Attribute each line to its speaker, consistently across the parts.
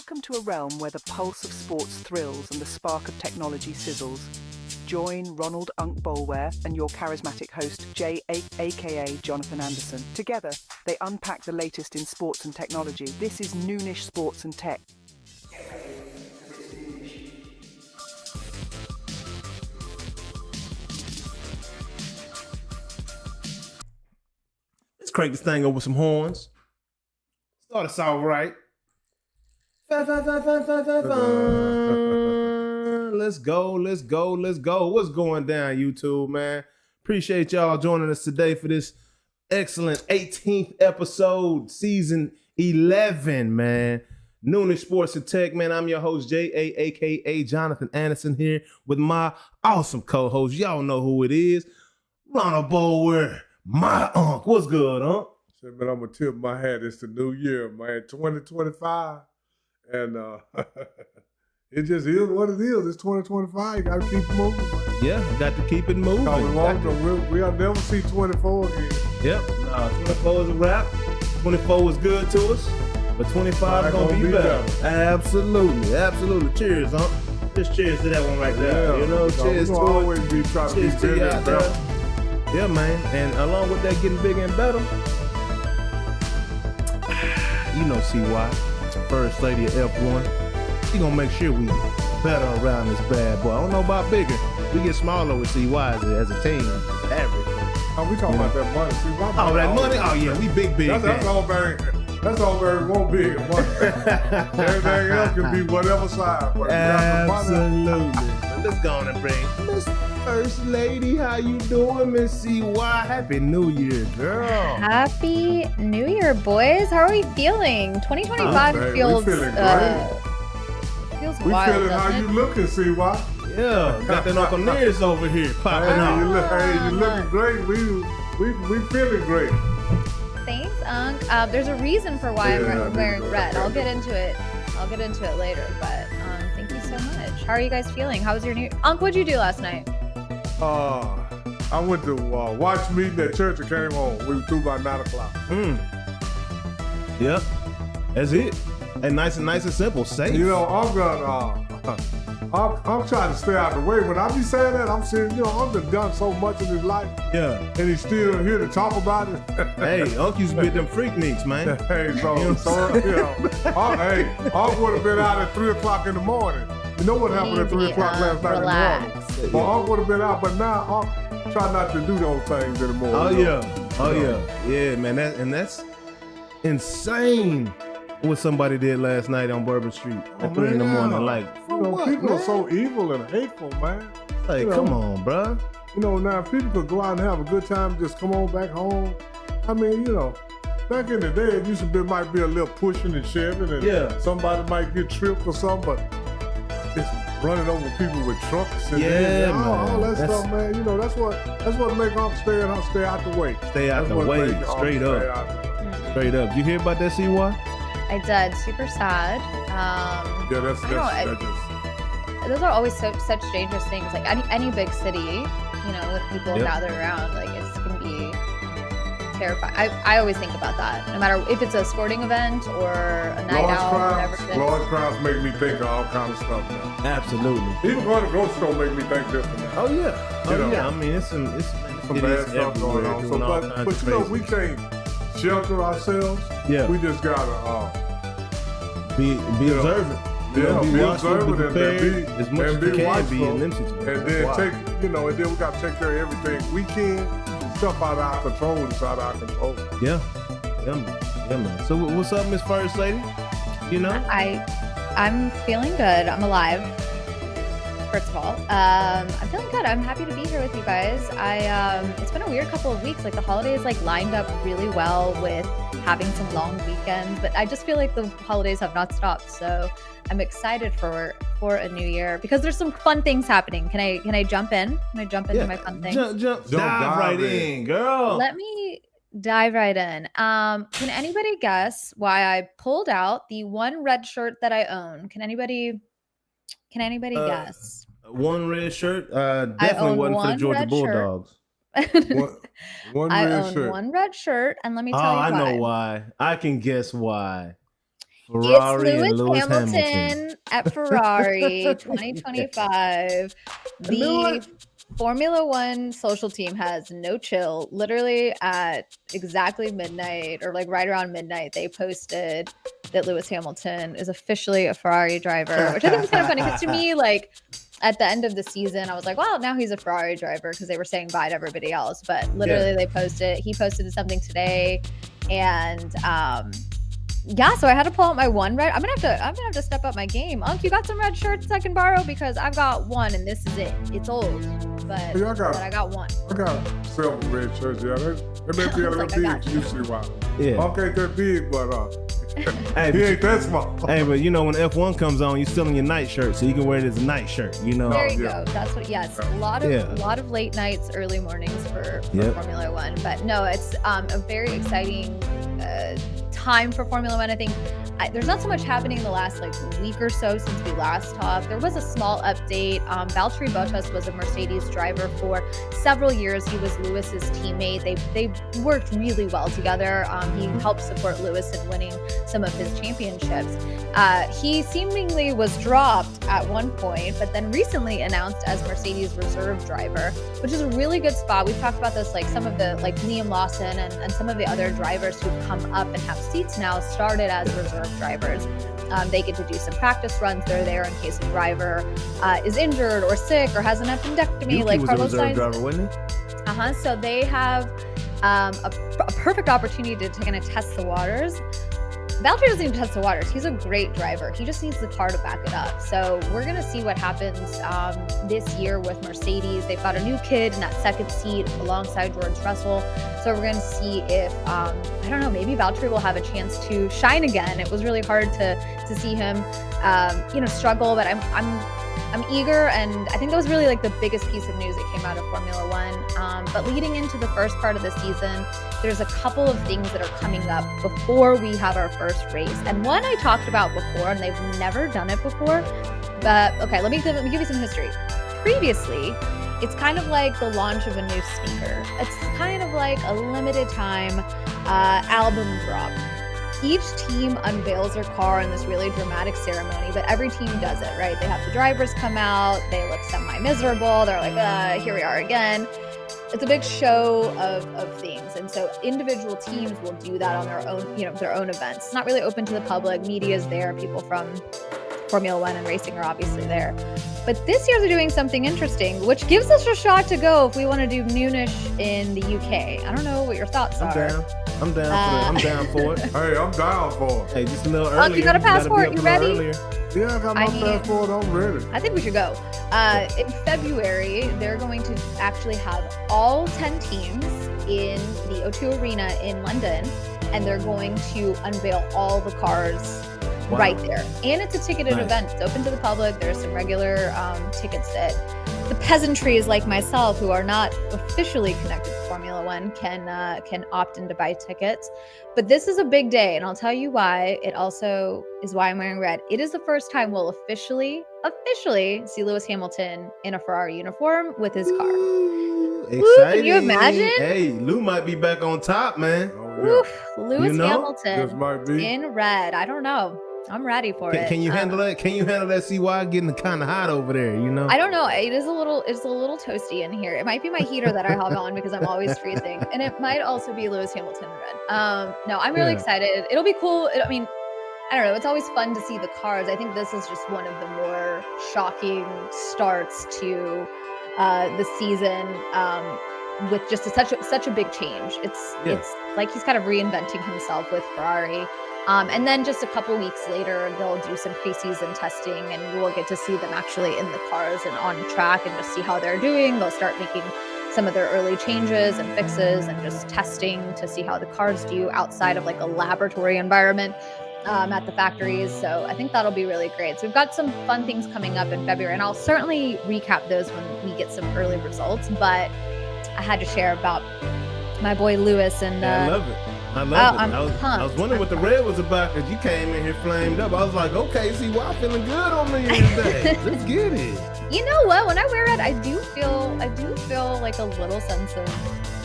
Speaker 1: Welcome to a realm where the pulse of sports thrills and the spark of technology sizzles. Join Ronald Unk Bolware and your charismatic host, Jay, aka Jonathan Anderson. Together, they unpack the latest in sports and technology. This is Noonish Sports and Tech.
Speaker 2: Let's crank this thing over some horns. Start us all right. Let's go. What's going down, YouTube, man? Appreciate y'all joining us today for this excellent 18th episode, season 11, man. Noonish Sports and Tech, man. I'm your host, Jay, aka Jonathan Anderson, here with my awesome co-host. Y'all know who it is. Ronald Bower, my Unk. What's good, Unk?
Speaker 3: Shit, man, I'm gonna tip my hat. It's the new year, man. 2025. And it just is what it is. It's 2025. You gotta keep moving, man.
Speaker 2: Yeah, got to keep it moving.
Speaker 3: We'll never see 24 again.
Speaker 2: Yep, 24 is a wrap. 24 was good to us, but 25 is gonna be better. Absolutely. Cheers, huh? Just cheers to that one right there.
Speaker 3: Yeah,
Speaker 2: you know, cheers to it.
Speaker 3: Always be trying to be bigger and better.
Speaker 2: Yeah, man. And along with that getting bigger and better, you know, CY, First Lady of F1, she gonna make sure we better around this bad boy. I don't know about bigger. We get smaller with CY as a team, average.
Speaker 3: Oh, we talking about that money. See,
Speaker 2: that money? Oh yeah, we big.
Speaker 3: That's all very won't be money. Everything else can be whatever size.
Speaker 2: Absolutely. Let's go on and bring Miss First Lady. How you doing, Miss CY? Happy New Year, girl.
Speaker 4: Happy New Year, boys. How are we feeling? 2025 feels
Speaker 3: feeling
Speaker 4: feels
Speaker 3: we
Speaker 4: wild.
Speaker 3: Feeling how you looking, CY?
Speaker 2: Yeah, got that Uncle Nears over here popping out.
Speaker 3: You looking great. We feeling great.
Speaker 4: Thanks, Unk. There's a reason for why I'm wearing red. I'll get into it later, but thank you so much. How are you guys feeling? How was your New Unk, what'd you do last night?
Speaker 3: I went to watch meeting at church and came home. We were through by 9 o'clock.
Speaker 2: Yep, that's it. And nice and simple. Safe.
Speaker 3: You know, I'm trying to stay out of the way. When I be saying that, I'm saying, you know, I've done so much in his life.
Speaker 2: Yeah.
Speaker 3: And he's still here to talk about it.
Speaker 2: Hey, Unc used to be at them Freakniks, man.
Speaker 3: Hey, Unc would have been out at 3 o'clock in the morning. You know what happened at 3 o'clock last night
Speaker 4: relax.
Speaker 3: in the morning? Well, Unc would have been out, but now Unc try not to do those things anymore.
Speaker 2: Yeah, man. That's insane. What somebody did last night on Bourbon Street at 3 in the morning. Like,
Speaker 3: people are so evil and hateful, man.
Speaker 2: Like, come on, bruh.
Speaker 3: You know, now if people could go out and have a good time, just come on back home. I mean, you know, back in the day, it used to be, might be a little pushing and shoving, and somebody might get tripped or something, but just running over people with trucks and all that stuff, man. You know, that's what make them stay out the way.
Speaker 2: Stay out the way, straight up. Straight up. You hear about that, CY?
Speaker 4: I did. Super sad. Those are always such dangerous things. Like any big city, you know, with people gathered around, like it's gonna be terrifying. I always think about that. No matter if it's a sporting event or a night out or whatever.
Speaker 3: Large crowds make me think of all kinds of stuff now.
Speaker 2: Absolutely.
Speaker 3: Even going to the grocery store make me think different now.
Speaker 2: Oh yeah. I mean, it's some
Speaker 3: bad stuff going on. So, but you know, we can't shelter ourselves.
Speaker 2: Yeah.
Speaker 3: We just gotta
Speaker 2: be observant.
Speaker 3: Be observant and
Speaker 2: as much as you can be in them situations.
Speaker 3: And then and then we gotta take care of everything we can. Stuff out of our control is out of our control.
Speaker 2: Yeah, man. So what's up, Miss First Lady? You know?
Speaker 4: I'm feeling good. I'm alive. First of all, I'm feeling good. I'm happy to be here with you guys. It's been a weird couple of weeks. Like the holidays lined up really well with having some long weekends, but I just feel like the holidays have not stopped. So I'm excited for a new year because there's some fun things happening. Can I jump in? Can I jump into my fun things?
Speaker 2: Dive right in, girl.
Speaker 4: Let me dive right in. Can anybody guess why I pulled out the one red shirt that I own? Can anybody guess?
Speaker 2: One red shirt? Definitely wasn't for the Georgia Bulldogs.
Speaker 4: One red shirt, and let me tell you why.
Speaker 2: I know why. I can guess why. Ferrari
Speaker 4: it's
Speaker 2: and
Speaker 4: Lewis
Speaker 2: Lewis Hamilton.
Speaker 4: Hamilton at Ferrari 2025. The Formula One social team has no chill. Literally at exactly midnight, or like right around midnight, they posted that Lewis Hamilton is officially a Ferrari driver, which I think is kind of funny because to me, like at the end of the season, I was like, well, now he's a Ferrari driver because they were saying bye to everybody else. But literally, he posted something today, and yeah, so I had to pull out my one red. I'm gonna have to step up my game. Unc, you got some red shirts I can borrow because I've got one and this is it. It's old, but I got one.
Speaker 3: I got several red shirts. Yeah, they may be a little big. You see why?
Speaker 2: Yeah.
Speaker 3: Unc ain't that big, but
Speaker 2: Hey,
Speaker 3: he ain't that small.
Speaker 2: Hey, but you know when F1 comes on, you're still in your night shirt, so you can wear it as a night shirt. You know.
Speaker 4: There you go. That's what. Yes, a lot of late nights, early mornings for Formula One. But no, it's a very exciting time for Formula One. I think there's not so much happening the last like week or so since we last talked. There was a small update. Valtteri Bottas was a Mercedes driver for several years. He was Lewis's teammate. They worked really well together. He helped support Lewis in winning some of his championships. He seemingly was dropped at one point, but then recently announced as Mercedes reserve driver, which is a really good spot. We've talked about this, like some of the, like Liam Lawson and some of the other drivers who've come up and have seats now started as reserve drivers. They get to do some practice runs. They're there in case a driver is injured or sick or has an appendectomy.
Speaker 2: Yuki
Speaker 4: like
Speaker 2: was
Speaker 4: Carlos
Speaker 2: a reserve
Speaker 4: Sainz.
Speaker 2: driver, wasn't he?
Speaker 4: So they have a perfect opportunity to kind of test the waters. Valtteri doesn't even test the waters. He's a great driver. He just needs the car to back it up. So we're going to see what happens this year with Mercedes. They've got a new kid in that second seat alongside George Russell. So we're going to see if, I don't know, maybe Valtteri will have a chance to shine again. It was really hard to see him, struggle, but I'm eager, and I think that was really like the biggest piece of news that came out of Formula One. But leading into the first part of the season, there's a couple of things that are coming up before we have our first race. And one I talked about before, and they've never done it before. But okay, let me give you some history. Previously, it's kind of like the launch of a new sneaker. It's kind of like a limited time album drop. Each team unveils their car in this really dramatic ceremony, but every team does it, right? They have the drivers come out, they look semi-miserable, they're like, here we are again. It's a big show of things, and so individual teams will do that on their own events. It's not really open to the public. Media is there, people from Formula One and racing are obviously there. But this year they're doing something interesting, which gives us a shot to go if we want to do Noonish in the UK. I don't know what your thoughts are.
Speaker 2: I'm down for it.
Speaker 3: Hey, I'm down for it.
Speaker 2: Hey, just a little earlier.
Speaker 4: You got a passport? You ready?
Speaker 3: Yeah, I got my passport. I'm ready.
Speaker 4: I think we should go. In February, they're going to actually have all 10 teams in the O2 Arena in London, and they're going to unveil all the cars right there. And it's a ticketed event. It's open to the public. There's some regular tickets that the peasantries like myself, who are not officially connected to Formula One, can opt in to buy tickets. But this is a big day, and I'll tell you why. It also is why I'm wearing red. It is the first time we'll officially see Lewis Hamilton in a Ferrari uniform with his car.
Speaker 2: Exciting.
Speaker 4: Woo, can you imagine?
Speaker 2: Hey, Lou might be back on top, man.
Speaker 4: Oof, Lewis Hamilton in red. I don't know. I'm ready for it.
Speaker 2: Can you handle that? Can you handle that? CY getting kind of hot over there, you know?
Speaker 4: I don't know. It's a little toasty in here. It might be my heater that I have on because I'm always freezing, and it might also be Lewis Hamilton in red. No, I'm really excited. It'll be cool. I don't know. It's always fun to see the cars. I think this is just one of the more shocking starts to the season, with just such a big change. It's like he's kind of reinventing himself with Ferrari. And then just a couple weeks later, they'll do some preseason testing, and we'll get to see them actually in the cars and on track and just see how they're doing. They'll start making some of their early changes and fixes and just testing to see how the cars do outside of like a laboratory environment at the factories. So I think that'll be really great. So we've got some fun things coming up in February, and I'll certainly recap those when we get some early results. But I had to share about my boy Lewis, and
Speaker 2: I love it. I was wondering what the red was about, because you came in here flamed up. I was like, okay, CY feeling good on New Year's Day. Let's get it.
Speaker 4: You know what? When I wear it, I do feel like a little sense of,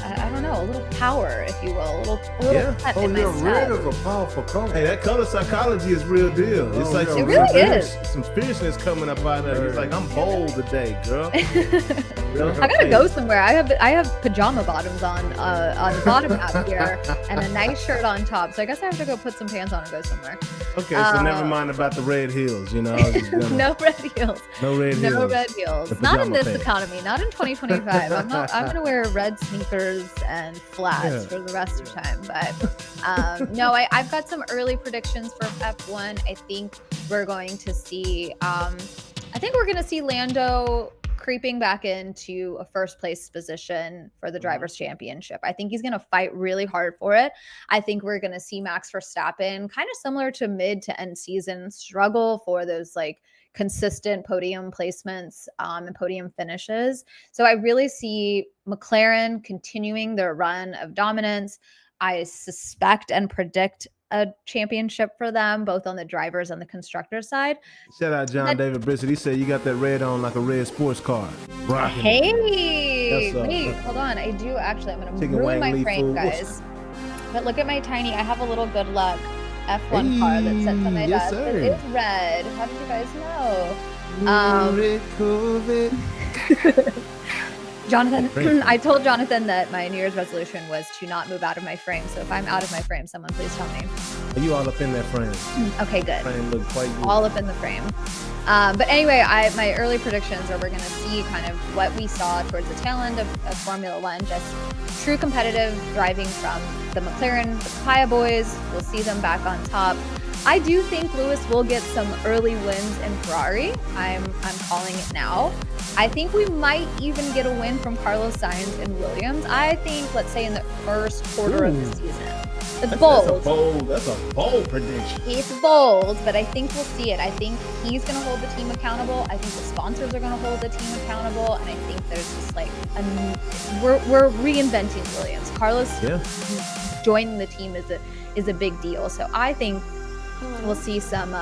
Speaker 4: I I don't know, a little power, if you will, a little pep
Speaker 3: Oh
Speaker 4: in my
Speaker 3: yeah, red
Speaker 4: step.
Speaker 3: is a powerful color.
Speaker 2: Hey, that color psychology is real deal. It's
Speaker 3: Oh,
Speaker 2: like
Speaker 3: yeah,
Speaker 2: some,
Speaker 3: it
Speaker 4: really
Speaker 2: fierce-
Speaker 4: is.
Speaker 2: some fierceness coming up out of it. It's like, I'm bold today, girl.
Speaker 4: I gotta go somewhere. I have pajama bottoms on the bottom out here and a nice shirt on top. So I guess I have to go put some pants on and go somewhere.
Speaker 2: Okay, so never mind about the red heels, you know. I was just gonna-
Speaker 4: No red heels.
Speaker 2: No red heels.
Speaker 4: No red heels.
Speaker 2: The
Speaker 4: Not in
Speaker 2: pajama
Speaker 4: this
Speaker 2: pants.
Speaker 4: economy. Not in 2025. I'm gonna wear red sneakers and flats for the rest of the time. But no, I've got some early predictions for F1. I think we're going to see. I think we're gonna see Lando creeping back into a first place position for the drivers' championship. I think he's going to fight really hard for it. I think we're going to see Max Verstappen, kind of similar to mid to end season, struggle for those like consistent podium placements and podium finishes. So I really see McLaren continuing their run of dominance. I suspect and predict a championship for them, both on the drivers and the constructor side.
Speaker 2: Shout out John David Brissett. He said you got that red on like a red sports car. Rocking.
Speaker 4: Hey,
Speaker 2: That's
Speaker 4: wait, hold on. I do actually. I'm gonna
Speaker 2: Chicken
Speaker 4: ruin
Speaker 2: wang
Speaker 4: my
Speaker 2: leaf
Speaker 4: frame,
Speaker 2: food.
Speaker 4: guys. But look at my tiny. I have a little good luck F1 car that sits on my
Speaker 2: yes,
Speaker 4: desk.
Speaker 2: sir.
Speaker 4: It is red. How did you guys know?
Speaker 2: Red COVID.
Speaker 4: Jonathan, I told Jonathan that my New Year's resolution was to not move out of my frame. So if I'm out of my frame, someone please tell me.
Speaker 2: You all up in that frame.
Speaker 4: Okay, good.
Speaker 2: Frame look quite good.
Speaker 4: All up in the frame. But anyway, my early predictions are we're going to see kind of what we saw towards the tail end of Formula One, just true competitive driving from the McLaren, the Papaya boys. We'll see them back on top. I do think Lewis will get some early wins in Ferrari. I'm calling it now. I think we might even get a win from Carlos Sainz in Williams. I think, let's say in the first quarter of the season. It's bold.
Speaker 2: That's a bold prediction.
Speaker 4: It's bold, but I think we'll see it. I think he's going to hold the team accountable. I think the sponsors are going to hold the team accountable. And I think there's just like, we're reinventing Williams. Carlos joining the team is a big deal. So I think we'll see some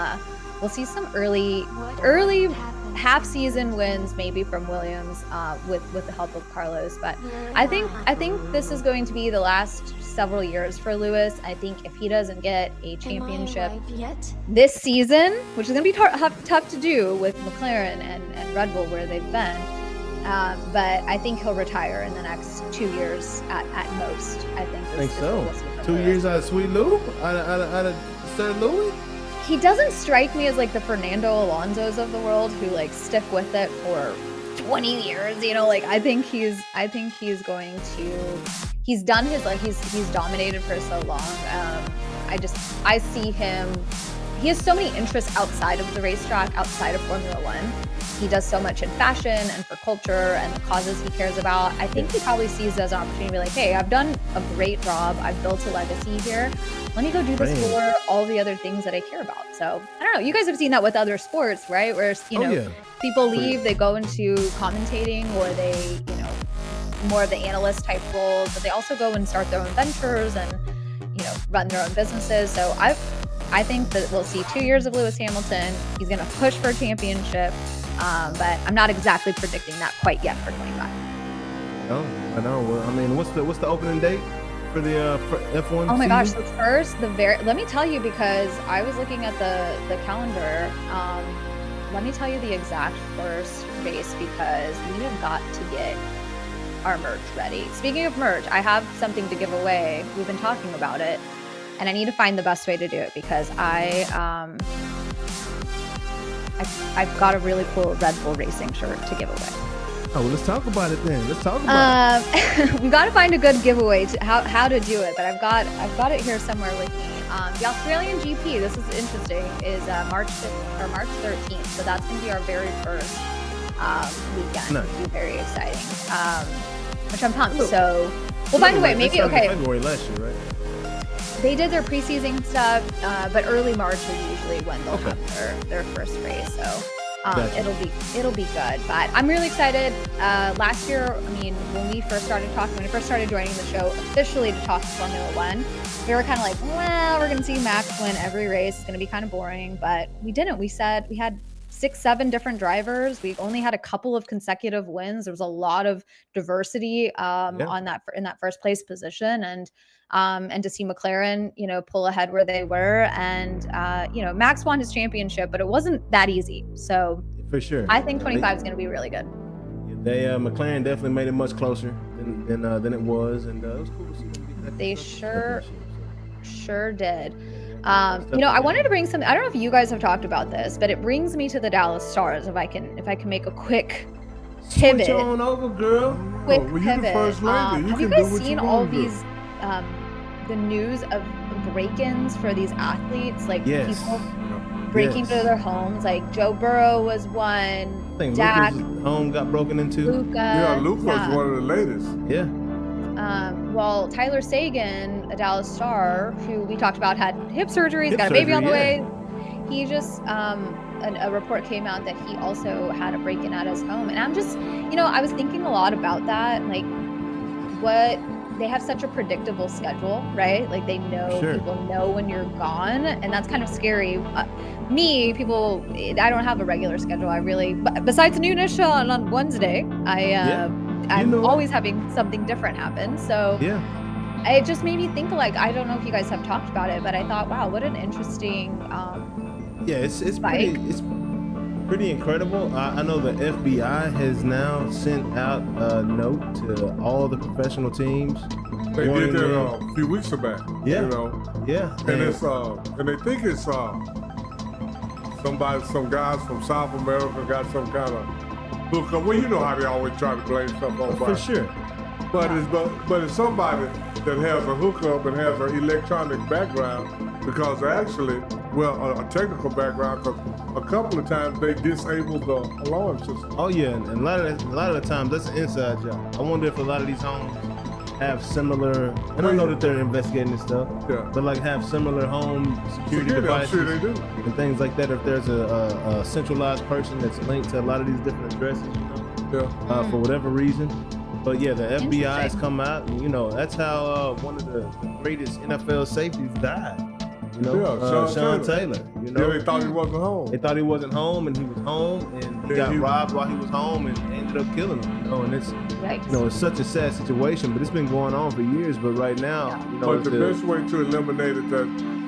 Speaker 4: early half season wins maybe from Williams with the help of Carlos. But I think this is going to be the last several years for Lewis. I think if he doesn't get a championship this season, which is going to be tough to do with McLaren and Red Bull where they've been, but I think he'll retire in the next 2 years at most. I think
Speaker 2: so. 2 years out of Sweet Lou? Out of Sir Louis?
Speaker 4: He doesn't strike me as like the Fernando Alonsos of the world who like stick with it for 20 years, you know, like I think he's going to, he's done his, like he's dominated for so long. I see him, he has so many interests outside of the racetrack, outside of Formula One. He does so much in fashion and for culture and the causes he cares about. I think he probably sees it as an opportunity to be like, hey, I've done a great job. I've built a legacy here. Let me go do this for all the other things that I care about. So I don't know. You guys have seen that with other sports, right? Where, you know, people leave, they go into commentating or they, you know, more of the analyst type roles, but they also go and start their own ventures and, you know, run their own businesses. So I think that we'll see 2 years of Lewis Hamilton. He's going to push for a championship. But I'm not exactly predicting that quite yet for 25.
Speaker 2: Oh, I know. Well, I mean, what's the opening date for the for F1?
Speaker 4: Oh my gosh! So first, let me tell you, because I was looking at the calendar. Let me tell you the exact first race because we have got to get our merch ready. Speaking of merch, I have something to give away. We've been talking about it, and I need to find the best way to do it because I've got a really cool Red Bull Racing shirt to give away.
Speaker 2: Oh, well, let's talk about it then. Let's talk about
Speaker 4: it. We've got to find a good giveaway to how to do it, but I've got it here somewhere with me. The Australian GP, this is interesting, is March 13th, so that's going to be our very first weekend. Nice. It'll be very exciting, which I'm pumped. So we'll find a way. Maybe
Speaker 2: February last year, right?
Speaker 4: They did their preseason stuff, but early March is usually when they'll have their first race. So it'll be good. But I'm really excited. Last year, I mean, when I first started joining the show officially to talk Formula One, we were kind of like, well, we're going to see Max win every race. It's going to be kind of boring, but we didn't. We said we had 6-7 different drivers. We only had a couple of consecutive wins. There was a lot of diversity on that in that first place position, and to see McLaren, pull ahead where they were, and Max won his championship, but it wasn't that easy. So
Speaker 2: for sure,
Speaker 4: I think 25 is going to be really good.
Speaker 2: They McLaren definitely made it much closer than it was, and it was cool to see them get that.
Speaker 4: They sure did. I wanted to bring something. I don't know if you guys have talked about this, but it brings me to the Dallas Stars. If I can make a quick pivot.
Speaker 2: Switch on over, girl.
Speaker 4: Quick
Speaker 3: well,
Speaker 4: pivot.
Speaker 3: The first lady.
Speaker 4: Have you guys seen all these the news of break-ins for these athletes? Like people breaking into their homes. Like Joe Burrow was one.
Speaker 2: I think
Speaker 4: Dak,
Speaker 2: Luka's home got broken into.
Speaker 3: Luka's one of the latest.
Speaker 2: Yeah.
Speaker 4: Well, Tyler Sagan, a Dallas Star, who we talked about, had hip surgery. He's got a baby on the way. He just, a report came out that he also had a break-in at his home. And I'm just, I was thinking a lot about that. Like, they have such a predictable schedule, right? Like, people know when you're gone. And that's kind of scary. I don't have a regular schedule. Besides Noonish on Wednesday, I'm always having something different happen. So it just made me think, like, I don't know if you guys have talked about it, but I thought, wow, what an interesting
Speaker 2: it's pretty incredible. I know the FBI has now sent out a note to all the professional teams.
Speaker 3: They did that a few weeks back.
Speaker 2: Yeah.
Speaker 3: And it's and they think it's some guys from South America got some kind of hookup. Well, you know how they always try to blame stuff on
Speaker 2: for sure.
Speaker 3: But it's somebody that has a hookup and has an electronic background, because actually, a technical background, because a couple of times they disabled the alarm system.
Speaker 2: Oh yeah, and a lot of the times that's an inside job. I wonder if a lot of these homes have similar, and I know that they're investigating this stuff, but like have similar home security devices.
Speaker 3: I'm sure they do.
Speaker 2: And things like that. If there's a centralized person that's linked to a lot of these different addresses, for whatever reason. But yeah, the FBI has come out, and that's how one of the greatest NFL safeties died. Sean Taylor.
Speaker 3: They thought he wasn't home.
Speaker 2: They thought he wasn't home, and he was home, and he got robbed while he was home, and ended up killing him. And it's it's such a sad situation, but it's been going on for years. But right now,
Speaker 3: but the best way to eliminate it, that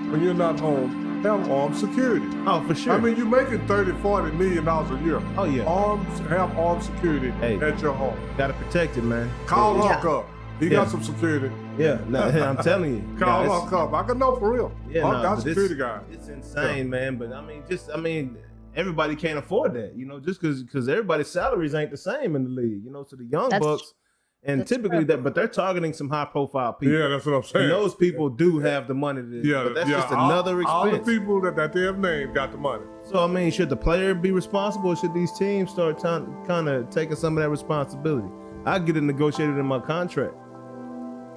Speaker 3: when you're not home, have armed security.
Speaker 2: Oh, for sure.
Speaker 3: I mean, you're making $30-40 million a year.
Speaker 2: Oh yeah.
Speaker 3: Have armed security at your home.
Speaker 2: Gotta protect it, man.
Speaker 3: Call Huck up. He got some security.
Speaker 2: Yeah, I'm telling you.
Speaker 3: Call Huck up. I can know for real.
Speaker 2: Yeah,
Speaker 3: Huck got security guy.
Speaker 2: It's insane, man. But everybody can't afford that. Just because everybody's salaries ain't the same in the league. So the young bucks, and typically but they're targeting some high profile people.
Speaker 3: Yeah, that's what I'm saying.
Speaker 2: And those people do have the money to but that's just another expense.
Speaker 3: All the people that they have named got the money.
Speaker 2: So should the player be responsible, or should these teams start kind of taking some of that responsibility? I get it negotiated in my contract.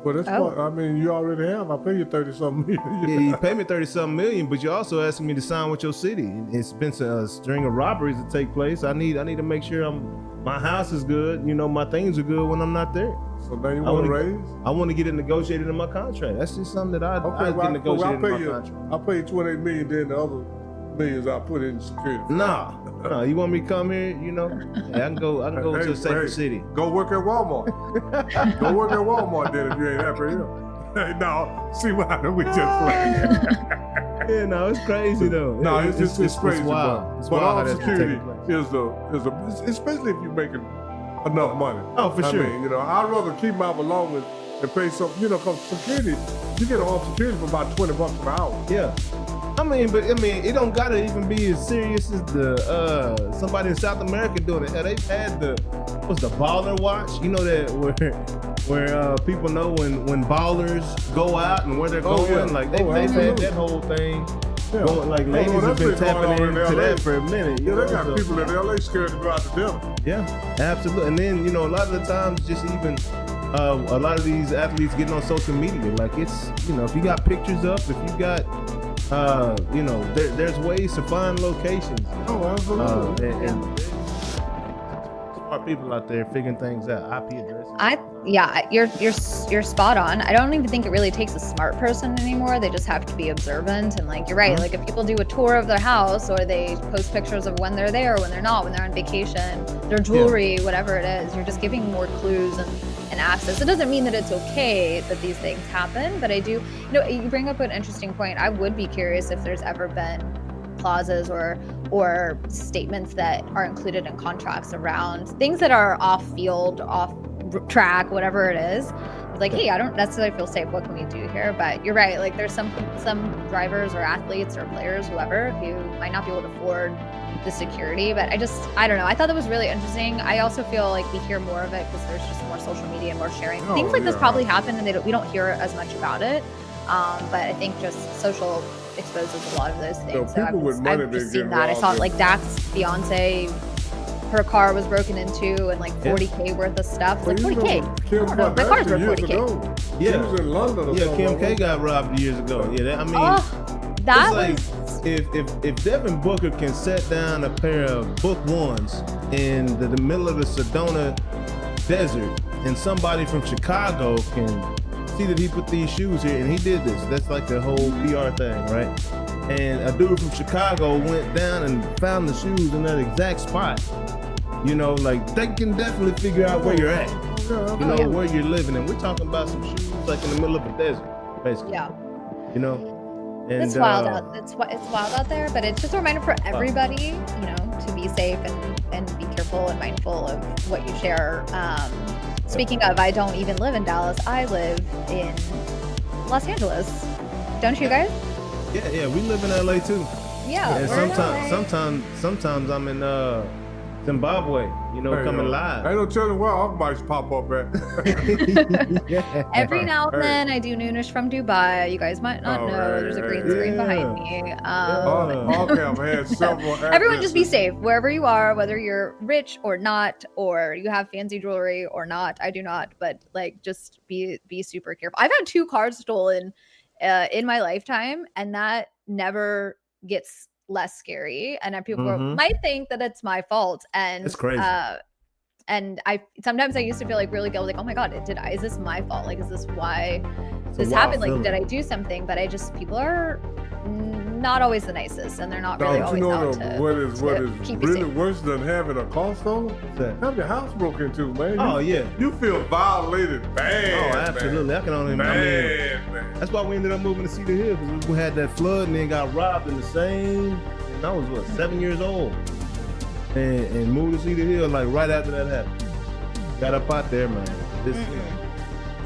Speaker 3: Well, that's what you already have. I pay you $30-something million.
Speaker 2: Yeah, you pay me $30-something million, but you're also asking me to sign with your city. It's been a string of robberies that take place. I need to make sure my house is good. My things are good when I'm not there.
Speaker 3: So now you want to raise?
Speaker 2: I want to get it negotiated in my contract. That's just something that I get negotiated in my contract.
Speaker 3: I'll pay you $28 million, then the other millions I put in security.
Speaker 2: No, you want me to come here? I can go to a safer city.
Speaker 3: Go work at Walmart. Go work at Walmart then if you ain't happy here. Hey, no, see what happened? We just playing.
Speaker 2: Yeah, no, it's crazy though.
Speaker 3: No, it's crazy.
Speaker 2: It's wild.
Speaker 3: But all security is especially if you're making enough money.
Speaker 2: Oh, for sure.
Speaker 3: I'd rather keep my belongings and pay some. Because security, you get on security for about $20 per hour.
Speaker 2: Yeah. It don't gotta even be as serious as the somebody in South America doing it. They've had the baller watch? That where people know when ballers go out and where they're going.
Speaker 3: Yeah.
Speaker 2: Like they've had that whole thing going. Like ladies have been tapping into that for a minute.
Speaker 3: Yeah, they got people in LA scared to go out to dinner.
Speaker 2: Yeah, absolutely. And then a lot of the times, just even a lot of these athletes getting on social media. Like it's if you got pictures up, if you got there's ways to find locations.
Speaker 3: Oh, absolutely.
Speaker 2: And smart people out there figuring things out. IP addresses.
Speaker 4: Yeah, you're spot on. I don't even think it really takes a smart person anymore. They just have to be observant. And like, you're right. Like if people do a tour of their house or they post pictures of when they're there, when they're not, when they're on vacation, their jewelry, whatever it is, you're just giving more clues and access. It doesn't mean that it's okay that these things happen, but I do, you bring up an interesting point. I would be curious if there's ever been clauses or statements that are included in contracts around things that are off field, off track, whatever it is. It's like, hey, I don't necessarily feel safe. What can we do here? But you're right. Like there's some drivers or athletes or players, whoever, who might not be able to afford the security. But I don't know. I thought that was really interesting. I also feel like we hear more of it because there's just more social media and more sharing. Things like this probably happen and we don't hear as much about it. But I think just social exposes a lot of those things. So I've just seen that. I saw like Dak's fiance, her car was broken into and like 40K worth of stuff. Like 40K.
Speaker 3: Kim,
Speaker 4: I don't know. My car's worth 40K.
Speaker 3: Yeah. He was in London or something.
Speaker 2: Kim K got robbed years ago. Yeah, I mean,
Speaker 4: that
Speaker 2: it's
Speaker 4: was...
Speaker 2: like if Devin Booker can set down a pair of Book Ones in the middle of the Sedona desert, and somebody from Chicago can see that he put these shoes here, and he did this. That's like the whole PR thing, right? And a dude from Chicago went down and found the shoes in that exact spot. Like they can definitely figure out where you're at. Where you're living. And we're talking about some shoes like in the middle of a desert, basically. Yeah. And,
Speaker 4: it's wild out. It's wild out there, but it's just a reminder for everybody, to be safe and be careful and mindful of what you share. Speaking of, I don't even live in Dallas. I live in Los Angeles. Don't you guys?
Speaker 2: Yeah, we live in LA too.
Speaker 4: Yeah.
Speaker 2: And sometimes I'm in Zimbabwe, coming live.
Speaker 3: I don't tell you where our mics pop up
Speaker 2: at.
Speaker 4: Every now and then I do Noonish from Dubai. You guys might not know. There's a green screen behind me.
Speaker 3: Okay, I've had several.
Speaker 4: Everyone just be safe wherever you are, whether you're rich or not, or you have fancy jewelry or not. I do not, but like just be super careful. I've had 2 cars stolen in my lifetime, and that never gets less scary. And people might think that it's my fault, and
Speaker 2: it's crazy.
Speaker 4: And sometimes I used to feel like really guilty, like, oh my god, is this my fault? Like, is this why this happened? Like, did I do something? But people are not always the nicest, and they're not really always out to
Speaker 3: what is really worse than having a car stolen? Have your house broken into, man. You feel violated bad.
Speaker 2: Oh, absolutely.
Speaker 3: Man.
Speaker 2: I can only
Speaker 3: man.
Speaker 2: That's why we ended up moving to Cedar Hill, because we had that flood and then got robbed in the same. And I was 7 years old, and moved to Cedar Hill like right after that happened. Got up out there, man. That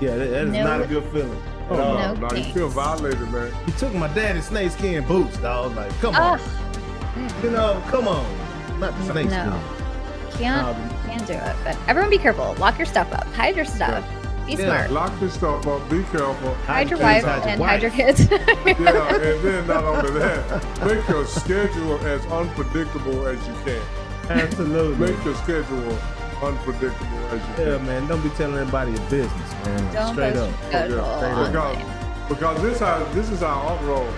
Speaker 2: is not a good feeling.
Speaker 3: No, you feel violated, man.
Speaker 2: He took my daddy's snakeskin boots, dog. Like, come on. Come on. Not the snakeskin.
Speaker 4: Can't do it. But everyone be careful. Lock your stuff up. Hide your stuff. Be smart.
Speaker 3: Lock your stuff up. Be careful.
Speaker 4: Hide your wife and hide your kids.
Speaker 3: And then not only that, make your schedule as unpredictable as you can.
Speaker 2: Absolutely.
Speaker 3: Make your schedule unpredictable as you can.
Speaker 2: Yeah, man. Don't be telling everybody your business, man.
Speaker 4: Don't
Speaker 2: straight up.
Speaker 3: Because this is how I roll.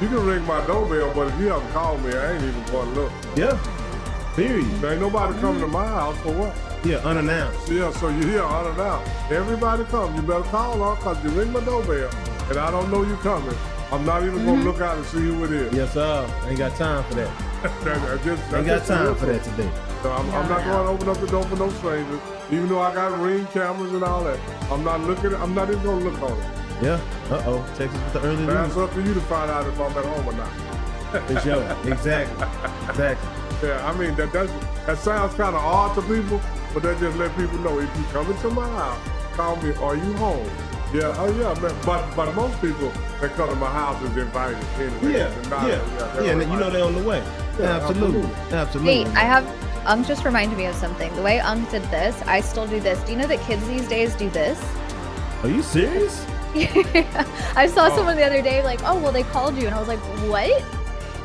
Speaker 3: You can ring my doorbell, but if you haven't called me, I ain't even going to look.
Speaker 2: Yeah. Period.
Speaker 3: There ain't nobody coming to my house for what?
Speaker 2: Yeah, unannounced.
Speaker 3: Yeah, so you're here unannounced. Everybody come. You better call her, because you ring my doorbell, and I don't know you coming. I'm not even going to look out and see who it is.
Speaker 2: Yes, sir. Ain't got time for that. Ain't got time for that today.
Speaker 3: So I'm not going to open up the door for no strangers, even though I got Ring cameras and all that. I'm not even going to look on it.
Speaker 2: Yeah. Texas with the early news.
Speaker 3: That's up to you to find out if I'm at home or not.
Speaker 2: For sure. Exactly.
Speaker 3: Yeah, I mean, that sounds kind of odd to people, but that just let people know, if you come into my house, call me, are you home? Yeah, but most people that come to my house is invited anyway.
Speaker 2: Yeah, they're on the way. Yeah, absolutely.
Speaker 4: Hey, just reminded me of something. The way did this, I still do this. Do you know that kids these days do this?
Speaker 2: Are you serious?
Speaker 4: I saw someone the other day like, oh, well, they called you. And I was like, what?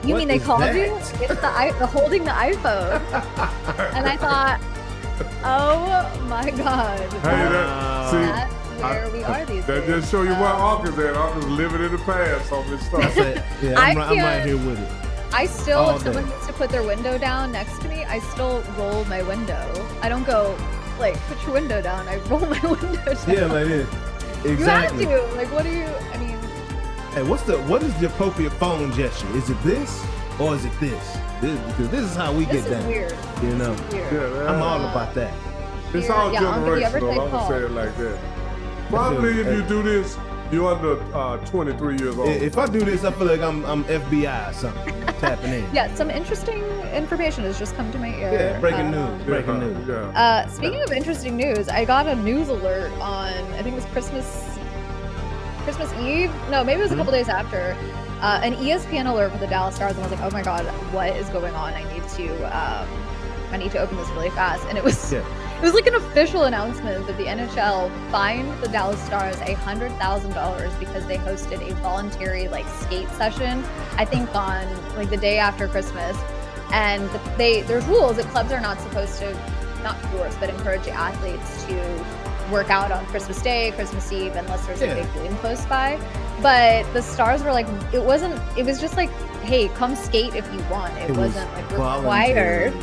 Speaker 4: You mean they called you? It's the holding the iPhone. And I thought, oh my God.
Speaker 3: Hey,
Speaker 4: where we are these days.
Speaker 3: That just show you where Uncle's at. Uncle's living in the past on this stuff.
Speaker 2: I'm right here with it.
Speaker 4: I still, if someone needs to put their window down next to me, I still roll my window. I don't go, like, put your window down. I roll my window down.
Speaker 2: Yeah, like this. Exactly.
Speaker 4: You have to. Like, what do you? I mean.
Speaker 2: Hey, what is the appropriate phone gesture? Is it this or is it this? Because this is how we get down.
Speaker 4: Weird.
Speaker 2: You know,
Speaker 3: Yeah,
Speaker 2: I'm all about that.
Speaker 3: It's all
Speaker 4: Yeah, Uncle, you ever
Speaker 3: generational.
Speaker 4: say
Speaker 3: I'm gonna
Speaker 4: call?
Speaker 3: say it like that. Probably if you do this, you're under 23 years old.
Speaker 2: If I do this, I feel like I'm FBI or something. Tapping in.
Speaker 4: Yeah, some interesting information has just come to my ear.
Speaker 2: Yeah, breaking news. Breaking news.
Speaker 3: Yeah.
Speaker 4: Speaking of interesting news, I got a news alert on, I think it was Christmas Eve? No, maybe it was a couple days after. An ESPN alert for the Dallas Stars, and I was like, oh my god, what is going on? I need to open this really fast. And it was it was like an official announcement that the NHL fined the Dallas Stars $100,000 because they hosted a voluntary like skate session, I think on like the day after Christmas. And there's rules that clubs are not supposed to, not force, but encourage athletes to work out on Christmas Day, Christmas Eve, unless there's a big game close by. But the Stars were like, it was just like, hey, come skate if you want. It wasn't like required.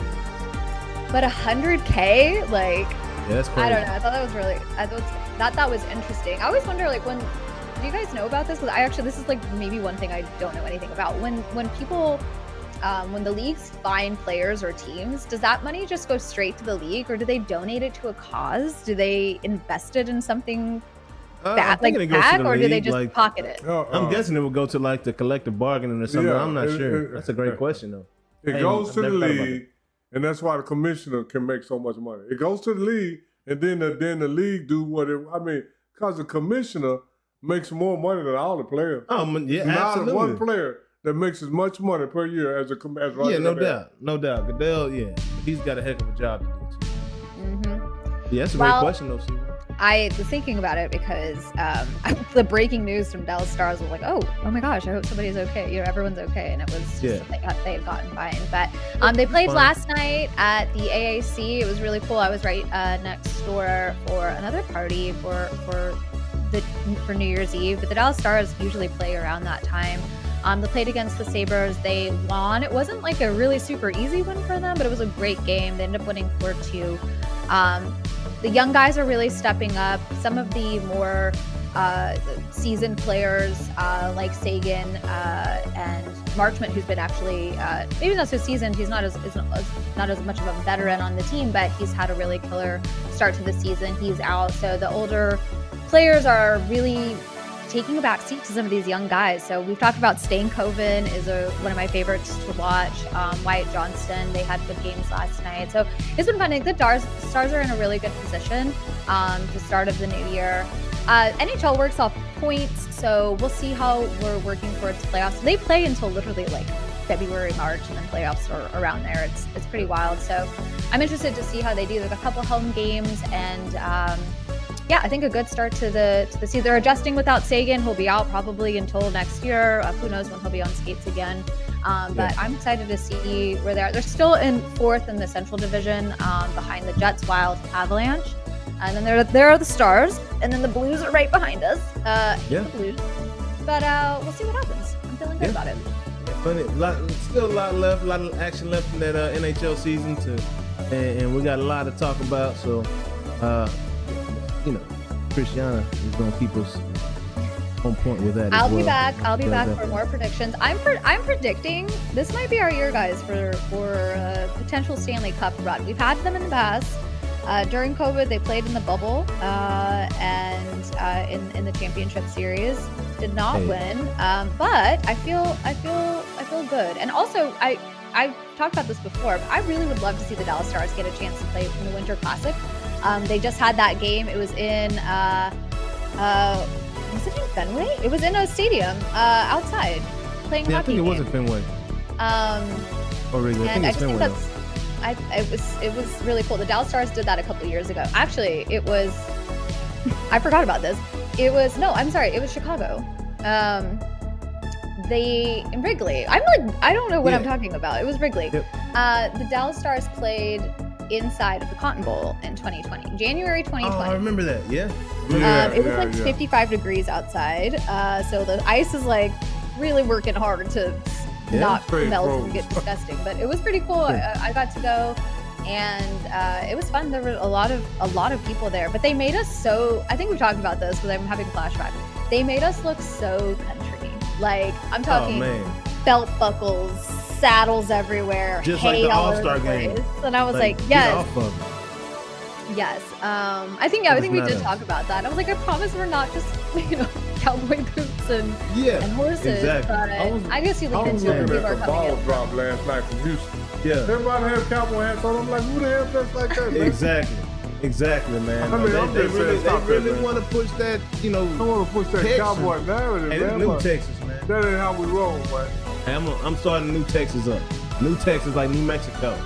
Speaker 4: But $100K, like,
Speaker 2: yeah, that's crazy.
Speaker 4: I don't know. I thought that was interesting. I always wonder, like, do you guys know about this? Because this is like maybe one thing I don't know anything about. When people, when the leagues fine players or teams, does that money just go straight to the league, or do they donate it to a cause? Do they invest it in something back, or do they just pocket it?
Speaker 2: I'm guessing it would go to like the collective bargaining or something. I'm not sure. That's a great question though.
Speaker 3: It goes to the league, and that's why the commissioner can make so much money. It goes to the league, and then the league do because the commissioner makes more money than all the players.
Speaker 2: Yeah,
Speaker 3: not
Speaker 2: absolutely.
Speaker 3: one player that makes as much money per year as Roger.
Speaker 2: Yeah, no doubt. Goodell, he's got a heck of a job to do too.
Speaker 4: Mm-hmm.
Speaker 2: Yeah, that's a great question though, Steve.
Speaker 4: I was thinking about it because the breaking news from Dallas Stars was like, oh my gosh, I hope somebody's okay. Everyone's okay. And it was just they had gotten fined. But they played last night at the AAC. It was really cool. I was right next door for another party for New Year's Eve. But the Dallas Stars usually play around that time. They played against the Sabres. They won. It wasn't like a really super easy win for them, but it was a great game. They ended up winning 4-2. The young guys are really stepping up. Some of the more seasoned players like Sagan and Marchment, who's been actually maybe not so seasoned. He's not as much of a veteran on the team, but he's had a really killer start to the season. He's out, so the older players are really taking a back seat to some of these young guys. So we've talked about Stankoven is one of my favorites to watch. Wyatt Johnston, they had good games last night. So it's been fun. The Stars are in a really good position to start of the new year. NHL works off points, so we'll see how we're working towards playoffs. They play until literally like February, March, and then playoffs are around there. It's pretty wild. So I'm interested to see how they do. There's a couple home games, and I think a good start to the season. They're adjusting without Sagan. He'll be out probably until next year. Who knows when he'll be on skates again. But I'm excited to see where they are. They're still in fourth in the Central Division, behind the Jets, Wild, Avalanche. And then there are the Stars. And then the Blues are right behind us. The Blues. But we'll see what happens. I'm feeling good about it.
Speaker 2: Funny, still a lot left, a lot of action left in that NHL season and we got a lot to talk about. So, Christiana is going to keep us on point with that.
Speaker 4: I'll be back for more predictions. I'm predicting this might be our year, guys, for a potential Stanley Cup run. We've had them in the past. During COVID, they played in the bubble and in the championship series. Did not win, but I feel good. And also, I talked about this before, but I really would love to see the Dallas Stars get a chance to play in the Winter Classic. They just had that game. It was in was it in Fenway? It was in a stadium outside playing hockey.
Speaker 2: I think it was in Fenway. Or Wrigley. I think it's Fenway.
Speaker 4: It was really cool. The Dallas Stars did that a couple of years ago. Actually, it was. I forgot about this. It was It was Chicago. In Wrigley. I don't know what I'm talking about. It was Wrigley.
Speaker 2: Yep.
Speaker 4: The Dallas Stars played inside of the Cotton Bowl in 2020, January 2020.
Speaker 2: Oh, I remember that. Yeah.
Speaker 4: It was 55 degrees outside. So the ice is like really working hard to not melt and get disgusting. But it was pretty cool. I got to go and it was fun. There were a lot of people there, but they made us so. I think we talked about this, but I'm having a flashback. They made us look so country. Like I'm talking belt buckles, saddles everywhere,
Speaker 2: just
Speaker 4: hay
Speaker 2: like the
Speaker 4: all
Speaker 2: All-Star
Speaker 4: over the
Speaker 2: game.
Speaker 4: place. And I was like, yes. Yes. I think we did talk about that. I was like, I promise we're not just cowboy boots and horses.
Speaker 2: Exactly.
Speaker 4: But I guess you lean
Speaker 3: I was
Speaker 4: into it.
Speaker 3: looking
Speaker 4: People
Speaker 3: at
Speaker 4: are
Speaker 3: the
Speaker 4: coming
Speaker 3: ball
Speaker 4: in.
Speaker 3: drop last night from Houston.
Speaker 2: Yeah.
Speaker 3: Everybody had cowboy hats on. I'm like, who the hell dressed like that, man?
Speaker 2: Exactly, man.
Speaker 3: I mean,
Speaker 2: they really want to push that,
Speaker 3: I want to push that
Speaker 2: Texas.
Speaker 3: cowboy narrative,
Speaker 2: Hey,
Speaker 3: man.
Speaker 2: New Texas, man.
Speaker 3: That ain't how we roll, man.
Speaker 2: Hey, I'm starting New Texas up. New Texas like New Mexico.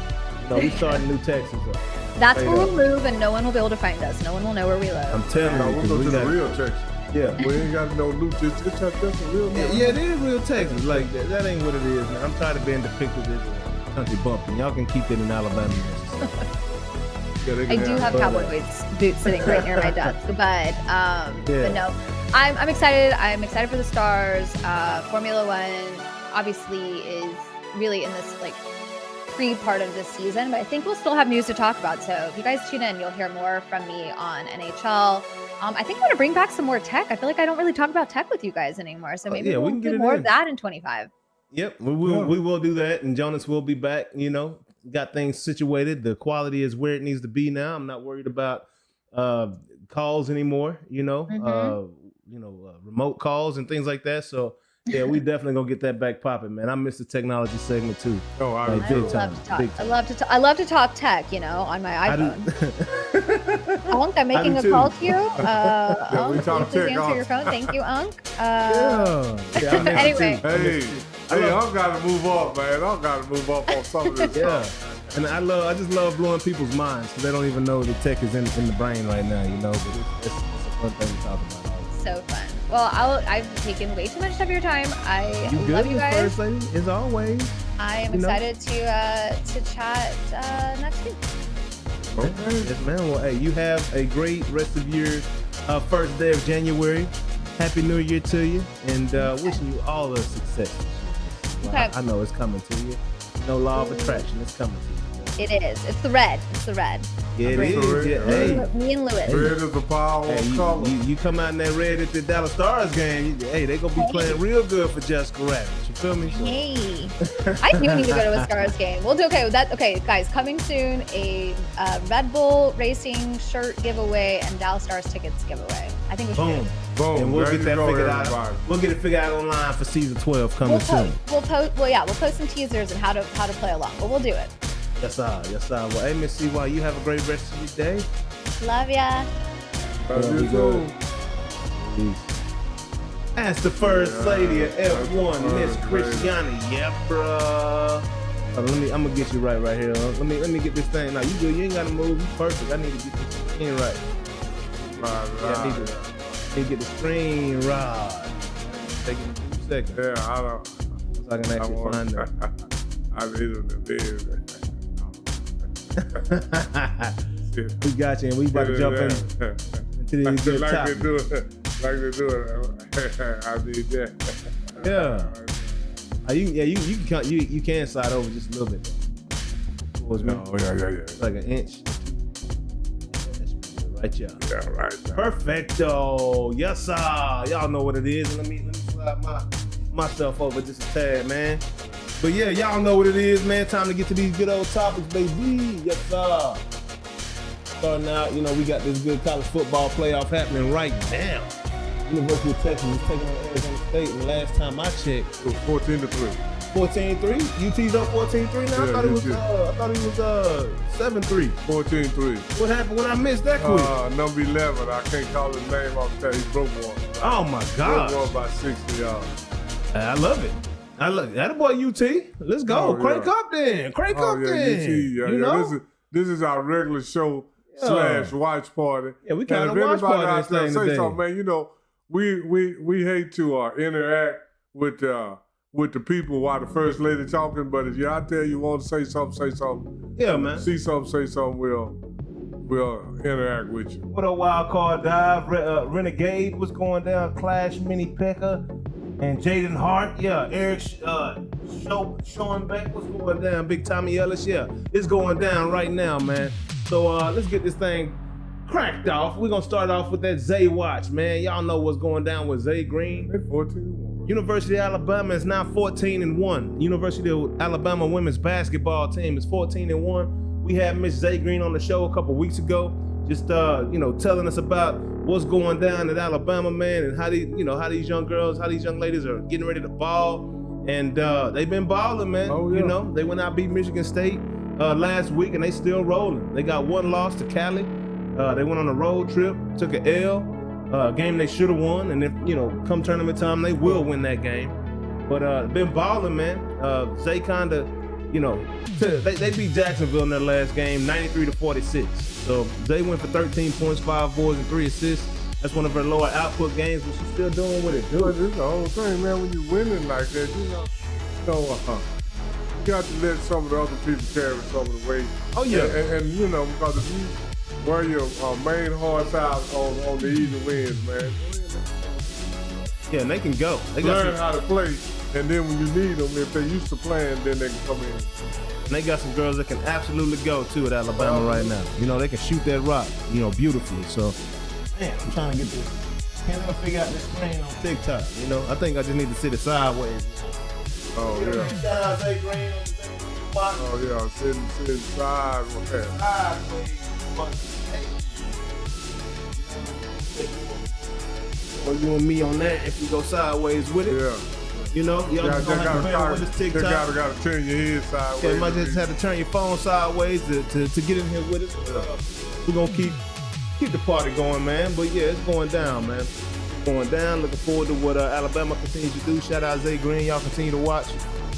Speaker 2: We starting New Texas up.
Speaker 4: That's where we'll move, and no one will be able to find us. No one will know where we live.
Speaker 2: I'm telling you,
Speaker 3: We'll go to the real Texas.
Speaker 2: Yeah.
Speaker 3: We ain't got no new Texas. It's just a real Texas.
Speaker 2: Yeah, it is real Texas. Like that ain't what it is, man. I'm tired of being depicted as a country bumpkin. Y'all can keep it in Alabama.
Speaker 4: I do have cowboy boots sitting right near my desk, but no, I'm excited. I'm excited for the stars. Formula One obviously is really in this like pre-part of this season, but I think we'll still have news to talk about. So if you guys tune in, you'll hear more from me on NHL. I think I'm gonna bring back some more tech. I feel like I don't really talk about tech with you guys anymore, so maybe we'll
Speaker 2: we can
Speaker 4: do
Speaker 2: get
Speaker 4: more
Speaker 2: in.
Speaker 4: of that in 25.
Speaker 2: Yep, we will do that, and Jonas will be back. Got things situated. The quality is where it needs to be now. I'm not worried about calls anymore. Remote calls and things like that. So yeah, we definitely gonna get that back popping, man. I miss the technology segment too.
Speaker 3: Oh,
Speaker 4: I love to talk tech. On my iPhone. Unc, I'm making a call to you.
Speaker 3: we
Speaker 4: Unc,
Speaker 3: talk
Speaker 4: please
Speaker 3: tech,
Speaker 4: answer
Speaker 3: Unc.
Speaker 4: your phone. Thank you, Unc.
Speaker 2: Anyway.
Speaker 3: Hey, Unc got to move up, man. Unc got to move up on some of this stuff.
Speaker 2: And I just love blowing people's minds because they don't even know the tech is in the brain right now, But it's a fun thing to talk about.
Speaker 4: So fun. Well, I've taken way too much of your time. I love you guys.
Speaker 2: First lady, as always.
Speaker 4: I am excited to chat next week.
Speaker 2: Okay. Yes, man. Well, hey, you have a great rest of your first day of January. Happy New Year to you, and wishing you all the success. Well, I know it's coming to you. No law of attraction. It's coming to you.
Speaker 4: It is. It's the red.
Speaker 2: Yeah, it is. Yeah. Hey.
Speaker 4: Me and Lewis.
Speaker 3: Red is the power of color.
Speaker 2: You come out in that red at the Dallas Stars game. They gonna be playing real good for Jessica Rabbit. You feel me?
Speaker 4: Hey, I do need to go to a Stars game. We'll do okay with that. Okay, guys, coming soon, a Red Bull Racing shirt giveaway and Dallas Stars tickets giveaway. I think we should.
Speaker 3: Boom.
Speaker 2: And we'll get that figured out. We'll get it figured out online for season 12 coming soon.
Speaker 4: We'll post some teasers and how to play along. But we'll do it.
Speaker 2: Yes, sir. Well, hey, Miss CY, you have a great rest of your day.
Speaker 4: Love ya.
Speaker 3: Love you too.
Speaker 2: Peace. As the first lady of F1, Miss Christiana. Yeah, bruh. I'm gonna get you right here. Let me get this thing. Now you good. You ain't gotta move. You perfect. I need to get this screen right. I need to get the screen right. Take it 2 seconds.
Speaker 3: Yeah, I don't.
Speaker 2: So I can actually find it.
Speaker 3: I need them to be.
Speaker 2: We got you, and we about to jump into these good topics.
Speaker 3: Like they do it. I need that.
Speaker 2: Yeah. You can slide over just a little bit. Towards me.
Speaker 3: Yeah.
Speaker 2: It's like an inch. Right, y'all.
Speaker 3: Yeah, right.
Speaker 2: Perfecto. Yes, sir. Y'all know what it is. Let me slide myself over just a tad, man. But yeah, y'all know what it is, man. Time to get to these good old topics, baby. Yes, sir. Starting out, we got this good college football playoff happening right now. University of Texas is taking on Arizona State, and the last time I checked,
Speaker 3: it was 14-3.
Speaker 2: 14-3? UT's up 14-3 now?
Speaker 3: Yeah,
Speaker 2: I thought it was 7-3.
Speaker 3: 14-3.
Speaker 2: What happened when I missed that quick?
Speaker 3: Number 11. I can't call his name off the top. He broke one.
Speaker 2: Oh my God.
Speaker 3: Broke one by 60 yards.
Speaker 2: I love it. That boy UT. Let's go. Crank up then. Crank up then.
Speaker 3: UT. This is our regular show / watch party.
Speaker 2: Yeah, we kind of watch party this thing
Speaker 3: say
Speaker 2: today.
Speaker 3: something, man. We hate to interact with the people while the first lady talking, but if you're out there, you want to say something, say something.
Speaker 2: Yeah, man.
Speaker 3: See something, say something. We'll interact with you.
Speaker 2: What a wild card dive. Renegade was going down. Clash, Mini Pekka, and Jaden Hart. Yeah, Eric Sean Beck, what's going down? Big Tommy Ellis, yeah. It's going down right now, man. So let's get this thing cracked off. We're gonna start off with that Zay watch, man. Y'all know what's going down with Zay Green.
Speaker 3: They 14-1.
Speaker 2: University of Alabama is now 14-1. University of Alabama women's basketball team is 14-1. We had Miss Zay Green on the show a couple weeks ago, just telling us about what's going down at Alabama, man, and how these young girls, how these young ladies are getting ready to ball. And they've been balling, man.
Speaker 3: Oh, yeah.
Speaker 2: They went out beat Michigan State last week, and they still rolling. They got one loss to Cali. They went on a road trip, took an L, a game they should have won, and if come tournament time, they will win that game. But been balling, man. Zay kind of, they beat Jacksonville in their last game, 93-46. So Zay went for 13 points, 5 boards, and 3 assists. That's one of her lower output games, but she's still doing what it do.
Speaker 3: But it's the whole thing, man. When you're winning like that, you got to let some of the other people carry some of the weight.
Speaker 2: Oh yeah,
Speaker 3: and because if you wear your main horse out on the easy wins, man.
Speaker 2: Yeah, and they can go. They
Speaker 3: learn how to play, and then when you need them, if they're used to playing, then they can come in.
Speaker 2: And they got some girls that can absolutely go too at Alabama right now. They can shoot that rock, beautifully. So. Man, I'm trying to get this. Can't ever figure out this screen on TikTok. I think I just need to sit it sideways.
Speaker 3: Oh yeah.
Speaker 2: Zay Green on the box.
Speaker 3: Oh yeah, sitting sideways.
Speaker 2: Or you and me on that if we go sideways with it.
Speaker 3: Yeah.
Speaker 2: Y'all just gonna have to bear with this TikTok.
Speaker 3: You gotta turn your head sideways.
Speaker 2: Yeah, you might just have to turn your phone sideways to get in here with it. We're gonna keep the party going, man. But yeah, it's going down, man. It's going down. Looking forward to what Alabama continues to do. Shout out Zay Green. Y'all continue to watch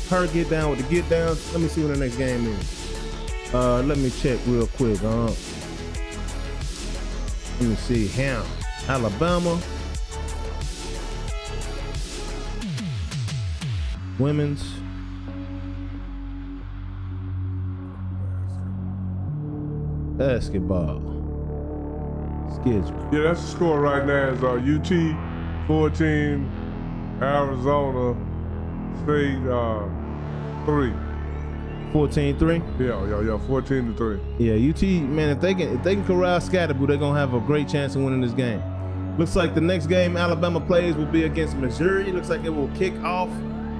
Speaker 2: her get down with the get downs. Let me see what the next game is. Let me check real quick. Let me see. Alabama women's basketball schedule.
Speaker 3: Yeah, that's the score right now. Is UT 14, Arizona State 3.
Speaker 2: 14-3?
Speaker 3: Yeah, 14-3.
Speaker 2: Yeah, UT, man, if they can corral Scatterboo, they're gonna have a great chance of winning this game. Looks like the next game Alabama plays will be against Missouri. Looks like it will kick off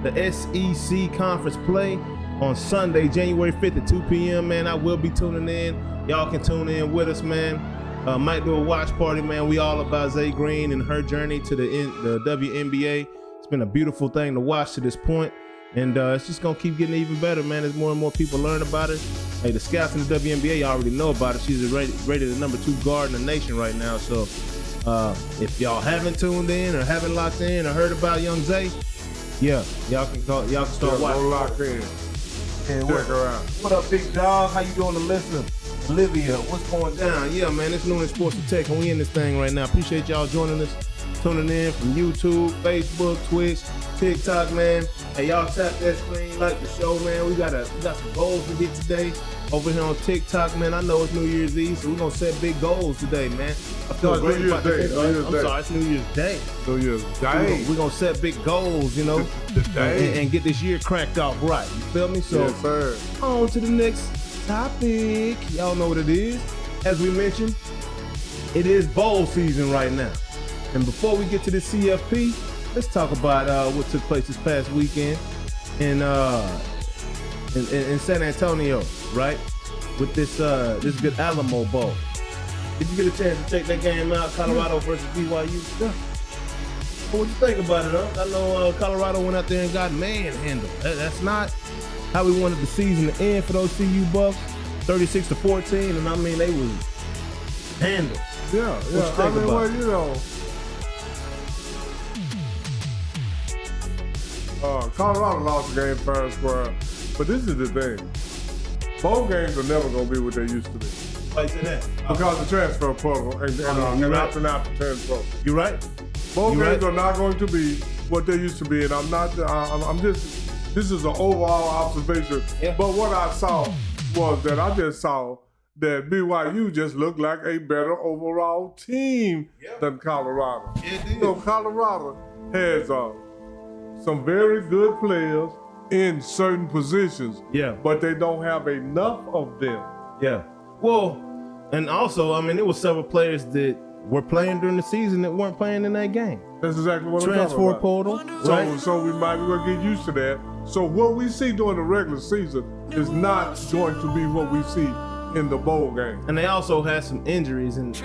Speaker 2: the SEC conference play on Sunday, January 5th at 2 p.m. Man, I will be tuning in. Y'all can tune in with us, man. Might do a watch party, man. We all about Zay Green and her journey to the WNBA. It's been a beautiful thing to watch to this point, and it's just gonna keep getting even better, man. As more and more people learn about it. Hey, the scouts in the WNBA, y'all already know about it. She's rated the number 2 guard in the nation right now. So if y'all haven't tuned in or haven't locked in or heard about young Zay, yeah, y'all can start watching.
Speaker 3: Go lock in.
Speaker 2: And
Speaker 3: check her out.
Speaker 2: What up, big dog? How you doing, the listener? Olivia, what's going down? Yeah, man, it's Noonish Sports and Tech, and we in this thing right now. Appreciate y'all joining us, tuning in from YouTube, Facebook, Twitch, TikTok, man. Hey, y'all tap that screen, like the show, man. We got some goals to hit today over here on TikTok, man. I know it's New Year's Eve, so we're gonna set big goals today, man. I feel great about this. I'm sorry, it's New Year's Day.
Speaker 3: New Year's Day.
Speaker 2: We're gonna set big goals, and get this year cracked off right. You feel me? So
Speaker 3: yes, sir.
Speaker 2: On to the next topic. Y'all know what it is. As we mentioned, it is bowl season right now. And before we get to the CFP, let's talk about what took place this past weekend in San Antonio, right? With this good Alamo Bowl. Did you get a chance to check that game out, Colorado versus BYU? Yeah. What you think about it, huh? I know Colorado went out there and got manhandled. That's not how we wanted the season to end for those CU Bucks, 36-14, and I mean they was handled.
Speaker 3: Yeah. I mean, well, Colorado lost the game fair and square, but this is the thing. Bowl games are never going to be what they used to be.
Speaker 2: Why say that?
Speaker 3: Because the transfer portal and opting out the transfer.
Speaker 2: You right?
Speaker 3: Bowl games are not going to be what they used to be, and I'm not. I'm just. This is an overall observation. Yeah. But what I saw was that I just saw that BYU just looked like a better overall team than Colorado.
Speaker 2: It did.
Speaker 3: So Colorado has some very good players, in certain positions.
Speaker 2: Yeah.
Speaker 3: But they don't have enough of them.
Speaker 2: Yeah. Well, and also, I mean, there were several players that were playing during the season that weren't playing in that game.
Speaker 3: That's exactly what I'm
Speaker 2: Transfer
Speaker 3: talking about.
Speaker 2: portal. Right?
Speaker 3: So we might be gonna get used to that. So what we see during the regular season is not going to be what we see in the bowl game.
Speaker 2: And they also had some injuries, and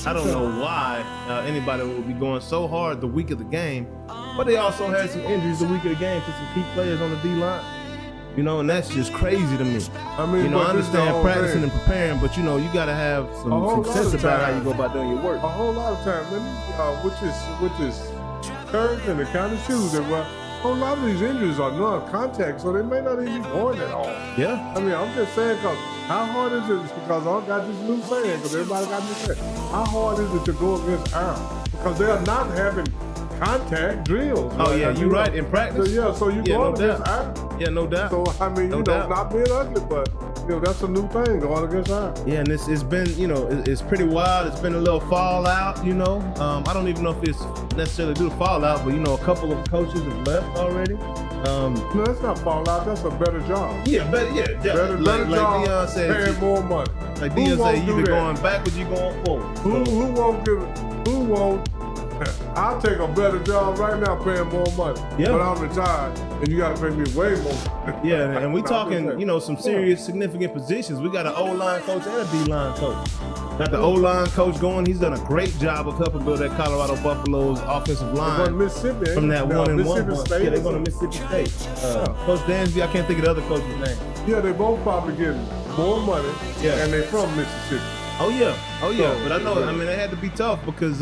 Speaker 2: I don't know why anybody would be going so hard the week of the game, but they also had some injuries the week of the game to some key players on the D-line. You know, and that's just crazy to me.
Speaker 3: I mean,
Speaker 2: you know, I understand practicing
Speaker 3: thing.
Speaker 2: and preparing, but you know, you got to have some sense about how you go about doing your work.
Speaker 3: A whole lot of times, which is encouraging and kind of shoes that well, a whole lot of these injuries are non-contact, so they may not even be going at all.
Speaker 2: Yeah.
Speaker 3: I mean, I'm just saying, because how hard is it? Because I got this new saying, because everybody got this saying. How hard is it to go against Ireland? Because they're not having contact drills.
Speaker 2: Oh
Speaker 3: right?
Speaker 2: yeah, you're right in practice.
Speaker 3: So you going against Ireland.
Speaker 2: Yeah, no doubt.
Speaker 3: So I mean,
Speaker 2: No
Speaker 3: you know,
Speaker 2: doubt.
Speaker 3: not being ugly, but you know, that's a new thing going against Ireland.
Speaker 2: Yeah, and it's been, you know, it's pretty wild. It's been a little fallout, you know. I don't even know if it's necessarily due to fallout, but you know, a couple of coaches have left already.
Speaker 3: No, that's not fallout. That's a better job.
Speaker 2: Yeah, better
Speaker 3: Better
Speaker 2: like
Speaker 3: job,
Speaker 2: Deion said,
Speaker 3: paying more money.
Speaker 2: like
Speaker 3: Who
Speaker 2: Deion
Speaker 3: won't
Speaker 2: said,
Speaker 3: do
Speaker 2: either
Speaker 3: that?
Speaker 2: going backwards, you going forward.
Speaker 3: Who won't give it? Who won't? I'll take a better job right now paying more money.
Speaker 2: Yeah.
Speaker 3: But I'm retired and you gotta pay me way more.
Speaker 2: Yeah, and we
Speaker 3: No, I'm just
Speaker 2: talking,
Speaker 3: saying.
Speaker 2: you know, some serious, significant positions. We got an O-line coach and a D-line coach. Got the O-line coach going. He's done a great job of helping build that Colorado Buffaloes offensive
Speaker 3: They're going to
Speaker 2: line
Speaker 3: Mississippi. ain't
Speaker 2: from
Speaker 3: they?
Speaker 2: that
Speaker 3: No,
Speaker 2: 1-1.
Speaker 3: Mississippi State.
Speaker 2: Yeah, they're going to Mississippi State. Coach Dansby, I can't think of the other coach's name.
Speaker 3: Yeah, they both probably getting more money.
Speaker 2: Yeah.
Speaker 3: And they from Mississippi.
Speaker 2: Oh yeah. But I know. I mean, it had to be tough because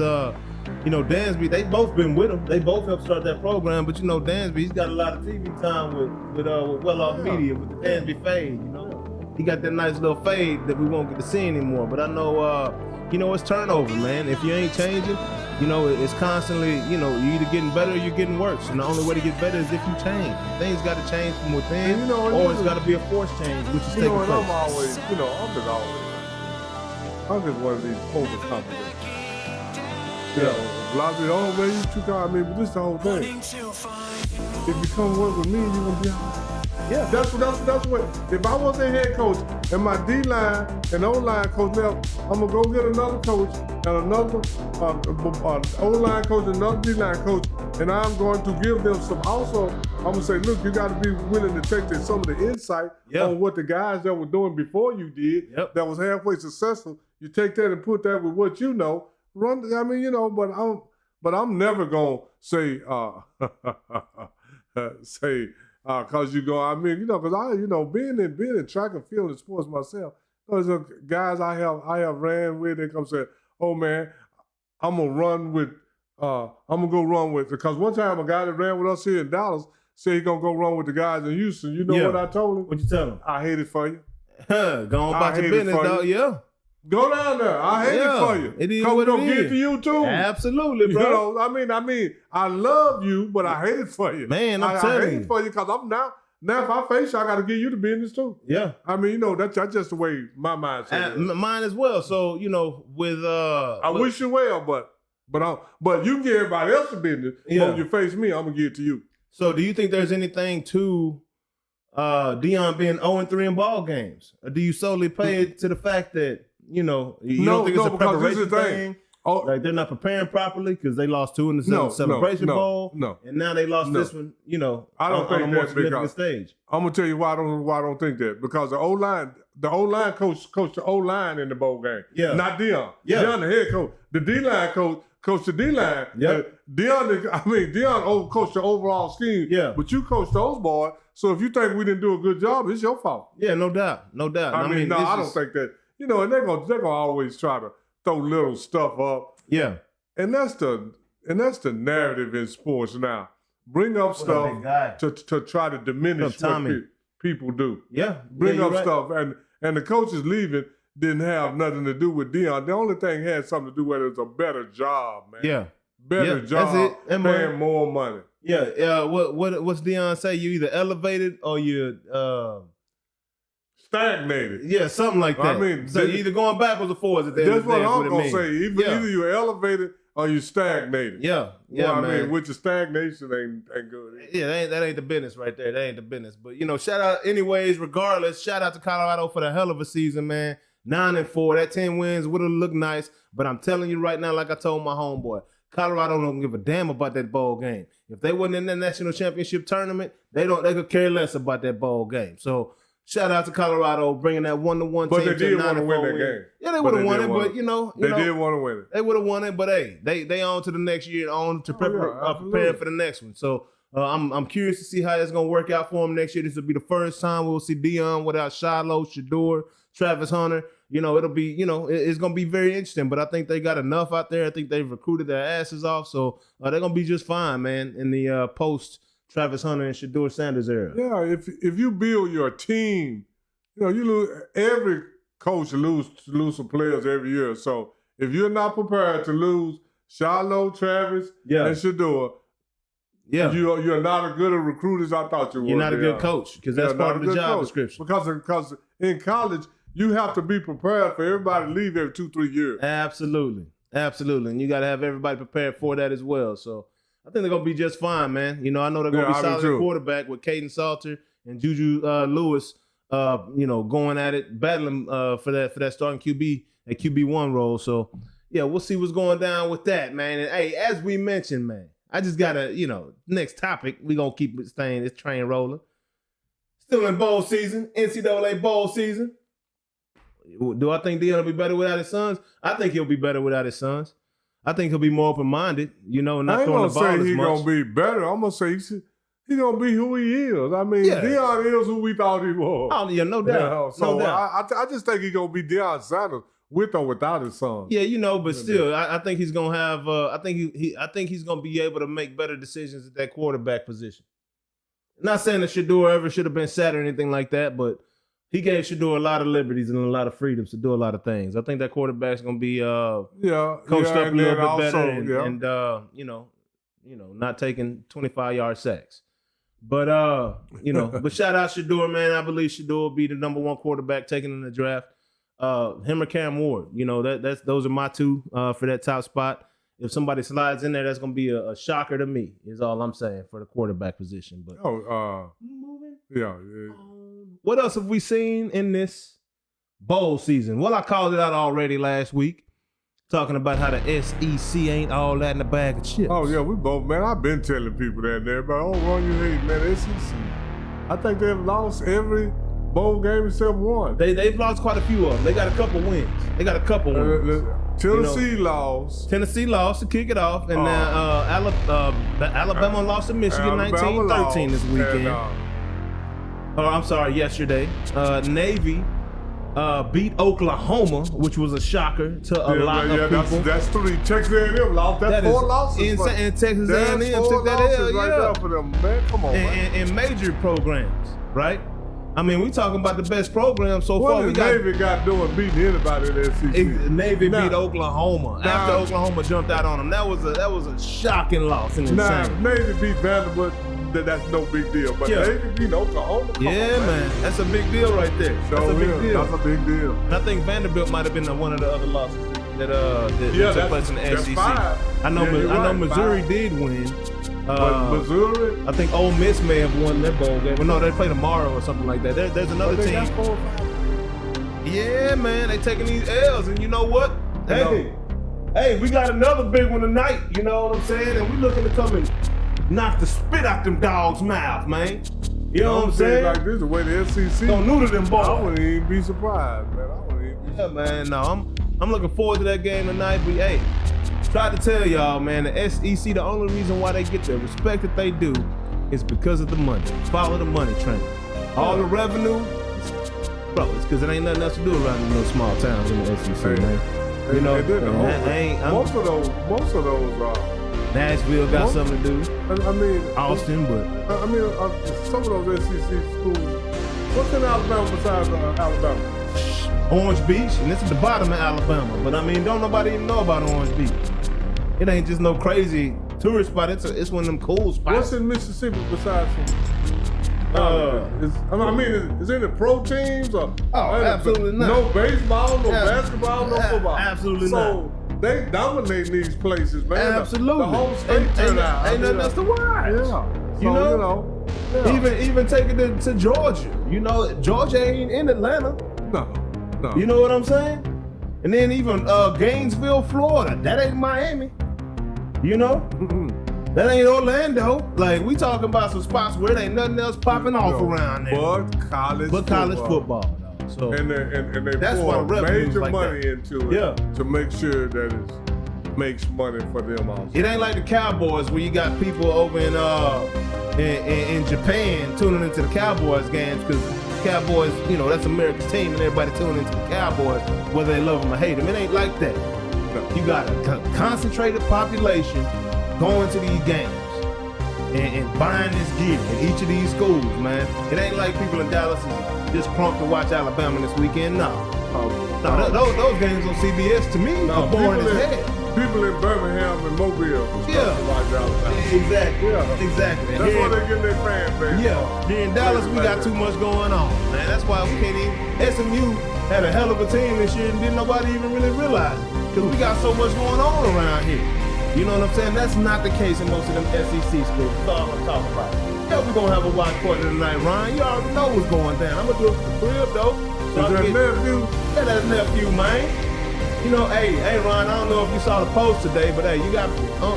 Speaker 2: you know, Dansby. They both been with him. They both helped start that program. But you know, Dansby, he's got a lot of TV time with Well Off Media with the Dansby fade. You know, he got that nice little fade that we won't get to see anymore. But I know, you know, it's turnover, man. If you ain't changing, you know, it's constantly, you know, you're either getting better or you're getting worse. And the only way to get better is if you change. Things got to change from within,
Speaker 3: And, you know,
Speaker 2: or it's got to be a forced change, which is
Speaker 3: You
Speaker 2: taking
Speaker 3: know, and
Speaker 2: place.
Speaker 3: I'm always, you know, I'm just one of these overconfident. You know, a lot of the only way you took out, I mean, but this is the whole thing. If you come work with me, you're gonna be all right.
Speaker 2: Yeah.
Speaker 3: That's what, if I was a head coach and my D-line and O-line coach left, I'm gonna go get another coach and another O-line coach and another D-line coach, and I'm going to give them some also, I'm gonna say, look, you gotta be willing to take some of the insight on what the guys that were doing before you did, that was halfway successful. You take that and put that with what you know, run, I mean, you know, but I'm never gonna say, cause you go, I mean, you know, cause I, you know, being in track and field and sports myself, there's guys I have ran with, they come say, oh man, I'm gonna go run with, because one time a guy that ran with us here in Dallas said he gonna go run with the guys in Houston. You know what I told him?
Speaker 2: What you tell him?
Speaker 3: I hate it for you.
Speaker 2: Go on about your business, dog. Yeah.
Speaker 3: Go down there. I hate it for you.
Speaker 2: It is
Speaker 3: Cause
Speaker 2: what
Speaker 3: we
Speaker 2: it
Speaker 3: gonna get
Speaker 2: is.
Speaker 3: to you too.
Speaker 2: Absolutely, bro.
Speaker 3: You know, I mean, I love you, but I hate it for you.
Speaker 2: Man,
Speaker 3: I
Speaker 2: telling
Speaker 3: hate
Speaker 2: you.
Speaker 3: it for you because I'm now if I face you, I got to give you the business too.
Speaker 2: Yeah.
Speaker 3: I mean, you know, that's just the way my mindset is.
Speaker 2: Mine as well. So, you know, with
Speaker 3: I wish you well, but you can give everybody else the business.
Speaker 2: Yeah.
Speaker 3: When you face me, I'm gonna give it to you.
Speaker 2: So, do you think there's anything to Deion being 0-3 in ball games, or do you solely pay it to the fact that you know you don't think it's a preparation thing?
Speaker 3: Oh,
Speaker 2: like they're not preparing properly because they lost 2 in the Celebration Bowl, and now they lost this one. You know,
Speaker 3: I don't think
Speaker 2: on a more
Speaker 3: that's
Speaker 2: significant
Speaker 3: because
Speaker 2: stage.
Speaker 3: I'm gonna tell you why I don't think that, because the O-line coached the O-line in the bowl game.
Speaker 2: Yeah.
Speaker 3: Not Deion.
Speaker 2: Yeah.
Speaker 3: Deion the head coach. The D-line coached the D-line.
Speaker 2: Yeah.
Speaker 3: Deion coached the overall scheme.
Speaker 2: Yeah.
Speaker 3: But you coached those boys. So if you think we didn't do a good job, it's your fault.
Speaker 2: Yeah, no doubt.
Speaker 3: I don't think that. You know, and they're gonna always try to throw little stuff up.
Speaker 2: Yeah.
Speaker 3: And that's the narrative in sports now. Bring up stuff to try to diminish what people do.
Speaker 2: Yeah.
Speaker 3: Bring up
Speaker 2: right.
Speaker 3: stuff. And the coaches leaving didn't have nothing to do with Deion. The only thing had something to do with it was a better job, man.
Speaker 2: Yeah.
Speaker 3: Better job.
Speaker 2: That's it. And
Speaker 3: paying more money.
Speaker 2: Yeah. What's Deion say? You either elevated or you're
Speaker 3: stagnated.
Speaker 2: Yeah, something like that.
Speaker 3: I mean,
Speaker 2: so you're either going backwards or forwards.
Speaker 3: That's what I'm gonna say. Either you elevated or you stagnated.
Speaker 2: Yeah,
Speaker 3: Well,
Speaker 2: man.
Speaker 3: I mean, with your stagnation ain't good.
Speaker 2: Yeah, that ain't the business right there. That ain't the business. But, shout out anyways, regardless, shout out to Colorado for the hell of a season, man. 9-4. That 10 wins would have looked nice. But I'm telling you right now, like I told my homeboy, Colorado don't give a damn about that bowl game. If they wasn't in the national championship tournament, they could care less about that bowl game. So shout out to Colorado bringing that 1-1
Speaker 3: But
Speaker 2: team
Speaker 3: they did want to win that
Speaker 2: win.
Speaker 3: game.
Speaker 2: Yeah, they would have won it, but
Speaker 3: they did want to win it.
Speaker 2: They would have won it, but hey, they on to the next year, on to prepare for the next one. So I'm curious to see how that's gonna work out for them next year. This will be the first time we'll see Deion without Shiloh, Shador, Travis Hunter. It'll be, it's gonna be very interesting. But I think they got enough out there. I think they've recruited their asses off, so they're gonna be just fine, man. In the post Travis Hunter and Shador Sanders era.
Speaker 3: Yeah, if you build your team, you lose. Every coach lose some players every year. So if you're not prepared to lose Shiloh, Travis, and Shador, you're not as good a recruiter as I thought you were.
Speaker 2: You're not a good coach because that's part of the job description.
Speaker 3: Because in college, you have to be prepared for everybody to leave every 2-3 years.
Speaker 2: Absolutely. And you got to have everybody prepared for that as well. So I think they're going to be just fine, man. I know they're going to be solid at quarterback with Caden Salter and Juju Lewis, going at it, battling for that starting QB, that QB1 role. So, yeah, we'll see what's going down with that, man. And, hey, as we mentioned, man, I just got to, next topic, we're going to keep this train rolling. Still in bowl season, NCAA bowl season. Do I think Deion will be better without his sons? I think he'll be better without his sons. I think he'll be more open-minded, not throwing the ball as much. I ain't gonna say he's gonna be better. I'm gonna say he's gonna be who he is. I mean, Deion is who we thought he was. Oh yeah, no doubt.
Speaker 3: So
Speaker 2: no doubt.
Speaker 3: I just think he's gonna be Deion Sanders with or without his son.
Speaker 2: Yeah, but still, I think he's gonna have. I think he's gonna be able to make better decisions at that quarterback position. Not saying that Shador ever should have been sat or anything like that, but he gave Shador a lot of liberties and a lot of freedoms to do a lot of things. I think that quarterback's gonna be coached up a little bit better and not taking 25-yard sacks. But but shout out Shador, man. I believe Shador will be the number one quarterback taken in the draft. Him or Cam Ward. Those are my two for that top spot. If somebody slides in there, that's gonna be a shocker to me, is all I'm saying for the quarterback position. But
Speaker 3: moving. Yeah.
Speaker 2: What else have we seen in this bowl season? Well, I called it out already last week, talking about how the SEC ain't all that in a bag of chips.
Speaker 3: Oh, yeah, we both, man. I've been telling people that there, but don't run your head, man. SEC. I think they've lost every bowl game except one.
Speaker 2: They've lost quite a few of them. They got a couple wins.
Speaker 3: Tennessee lost.
Speaker 2: Tennessee lost to kick it off, and now Alabama lost to Michigan 19-13 this weekend. Yesterday. Navy beat Oklahoma, which was a shocker to a lot of people.
Speaker 3: That's 3. Texas A&M lost. That's 4 losses.
Speaker 2: And Texas A&M took that L.
Speaker 3: Right there for them, man. Come on, man.
Speaker 2: In major programs, right? I mean, we talking about the best program so far.
Speaker 3: What Navy got doing beating anybody in the SEC?
Speaker 2: Navy beat Oklahoma after Oklahoma jumped out on them. That was a shocking loss.
Speaker 3: Navy beat Vanderbilt. That's no big deal. But Navy beat Oklahoma.
Speaker 2: Man. That's a big deal right there. That's a big deal.
Speaker 3: That's a big deal.
Speaker 2: And I think Vanderbilt might have been one of the other losses that took place in the SEC. I know Missouri did win.
Speaker 3: Missouri?
Speaker 2: I think Ole Miss may have won their bowl game. Well, no, they play tomorrow or something like that. There's another team.
Speaker 3: Got 4 or 5.
Speaker 2: Yeah, man, they taking these L's, and you know what? Hey, we got another big one tonight. You know what I'm saying? And we looking to come and knock the spit out them dogs' mouth, man. You know what I'm saying?
Speaker 3: Like this, the way the SEC
Speaker 2: don't neuter them boys.
Speaker 3: I wouldn't even be surprised, man.
Speaker 2: Man. No, I'm looking forward to that game tonight. But hey, tried to tell y'all, man, the SEC, the only reason why they get the respect that they do is because of the money. Follow the money train. All the revenue, bro, it's because it ain't nothing else to do around in those small towns in the SEC, man. You know,
Speaker 3: most of those
Speaker 2: Nashville got something to do.
Speaker 3: I mean,
Speaker 2: Austin, but
Speaker 3: some of those SEC schools. What's in Alabama besides Alabama?
Speaker 2: Orange Beach, and this is the bottom of Alabama. But I mean, don't nobody even know about Orange Beach. It ain't just no crazy tourist spot. It's one of them cool spots.
Speaker 3: What's in Mississippi besides? Is it the pro teams or?
Speaker 2: Absolutely not.
Speaker 3: No baseball, no basketball, no football.
Speaker 2: Absolutely
Speaker 3: not. they dominate these places, man.
Speaker 2: Absolutely.
Speaker 3: The whole state turn out.
Speaker 2: Ain't nothing else to watch.
Speaker 3: Yeah. So,
Speaker 2: You know?
Speaker 3: yeah.
Speaker 2: Even take it to Georgia. You know, Georgia ain't in Atlanta.
Speaker 3: No.
Speaker 2: You know what I'm saying? And then even Gainesville, Florida, that ain't Miami. You know?
Speaker 3: Mm-hmm.
Speaker 2: That ain't Orlando. Like, we talking about some spots where there ain't nothing else popping off around there.
Speaker 3: But college football.
Speaker 2: Dog. So
Speaker 3: And they
Speaker 2: that's why
Speaker 3: pour
Speaker 2: the revenue's
Speaker 3: major
Speaker 2: like
Speaker 3: money
Speaker 2: that.
Speaker 3: into it to make sure that it makes money for them also.
Speaker 2: it ain't like the Cowboys where you got people over in Japan tuning into the Cowboys games because Cowboys, you know, that's America's team and everybody tuning into the Cowboys whether they love them or hate them. It ain't like that.
Speaker 3: No.
Speaker 2: You got a concentrated population going to these games and buying this gear in each of these schools, man. It ain't like people in Dallas is just pumped to watch Alabama this weekend. No. Those games on CBS to me are boring as hell.
Speaker 3: People in Birmingham and Mobile was
Speaker 2: Yeah.
Speaker 3: to watch Alabama.
Speaker 2: Exactly.
Speaker 3: Yeah.
Speaker 2: Exactly.
Speaker 3: That's why they get their fan base.
Speaker 2: Yeah. Here in Dallas, we got too much going on, man. That's why we can't even. SMU had a hell of a team this year and didn't nobody even really realize it. Because we got so much going on around here. You know what I'm saying? That's not the case in most of them SEC schools. That's all I'm talking about. Yeah, we're going to have a watch party tonight, Ryan. You already know what's going down. I'm going to do it for the crib, though. So
Speaker 3: Is that nephew?
Speaker 2: Yeah, that's nephew, man. You know, hey, Ryan, I don't know if you saw the post today, but hey, you got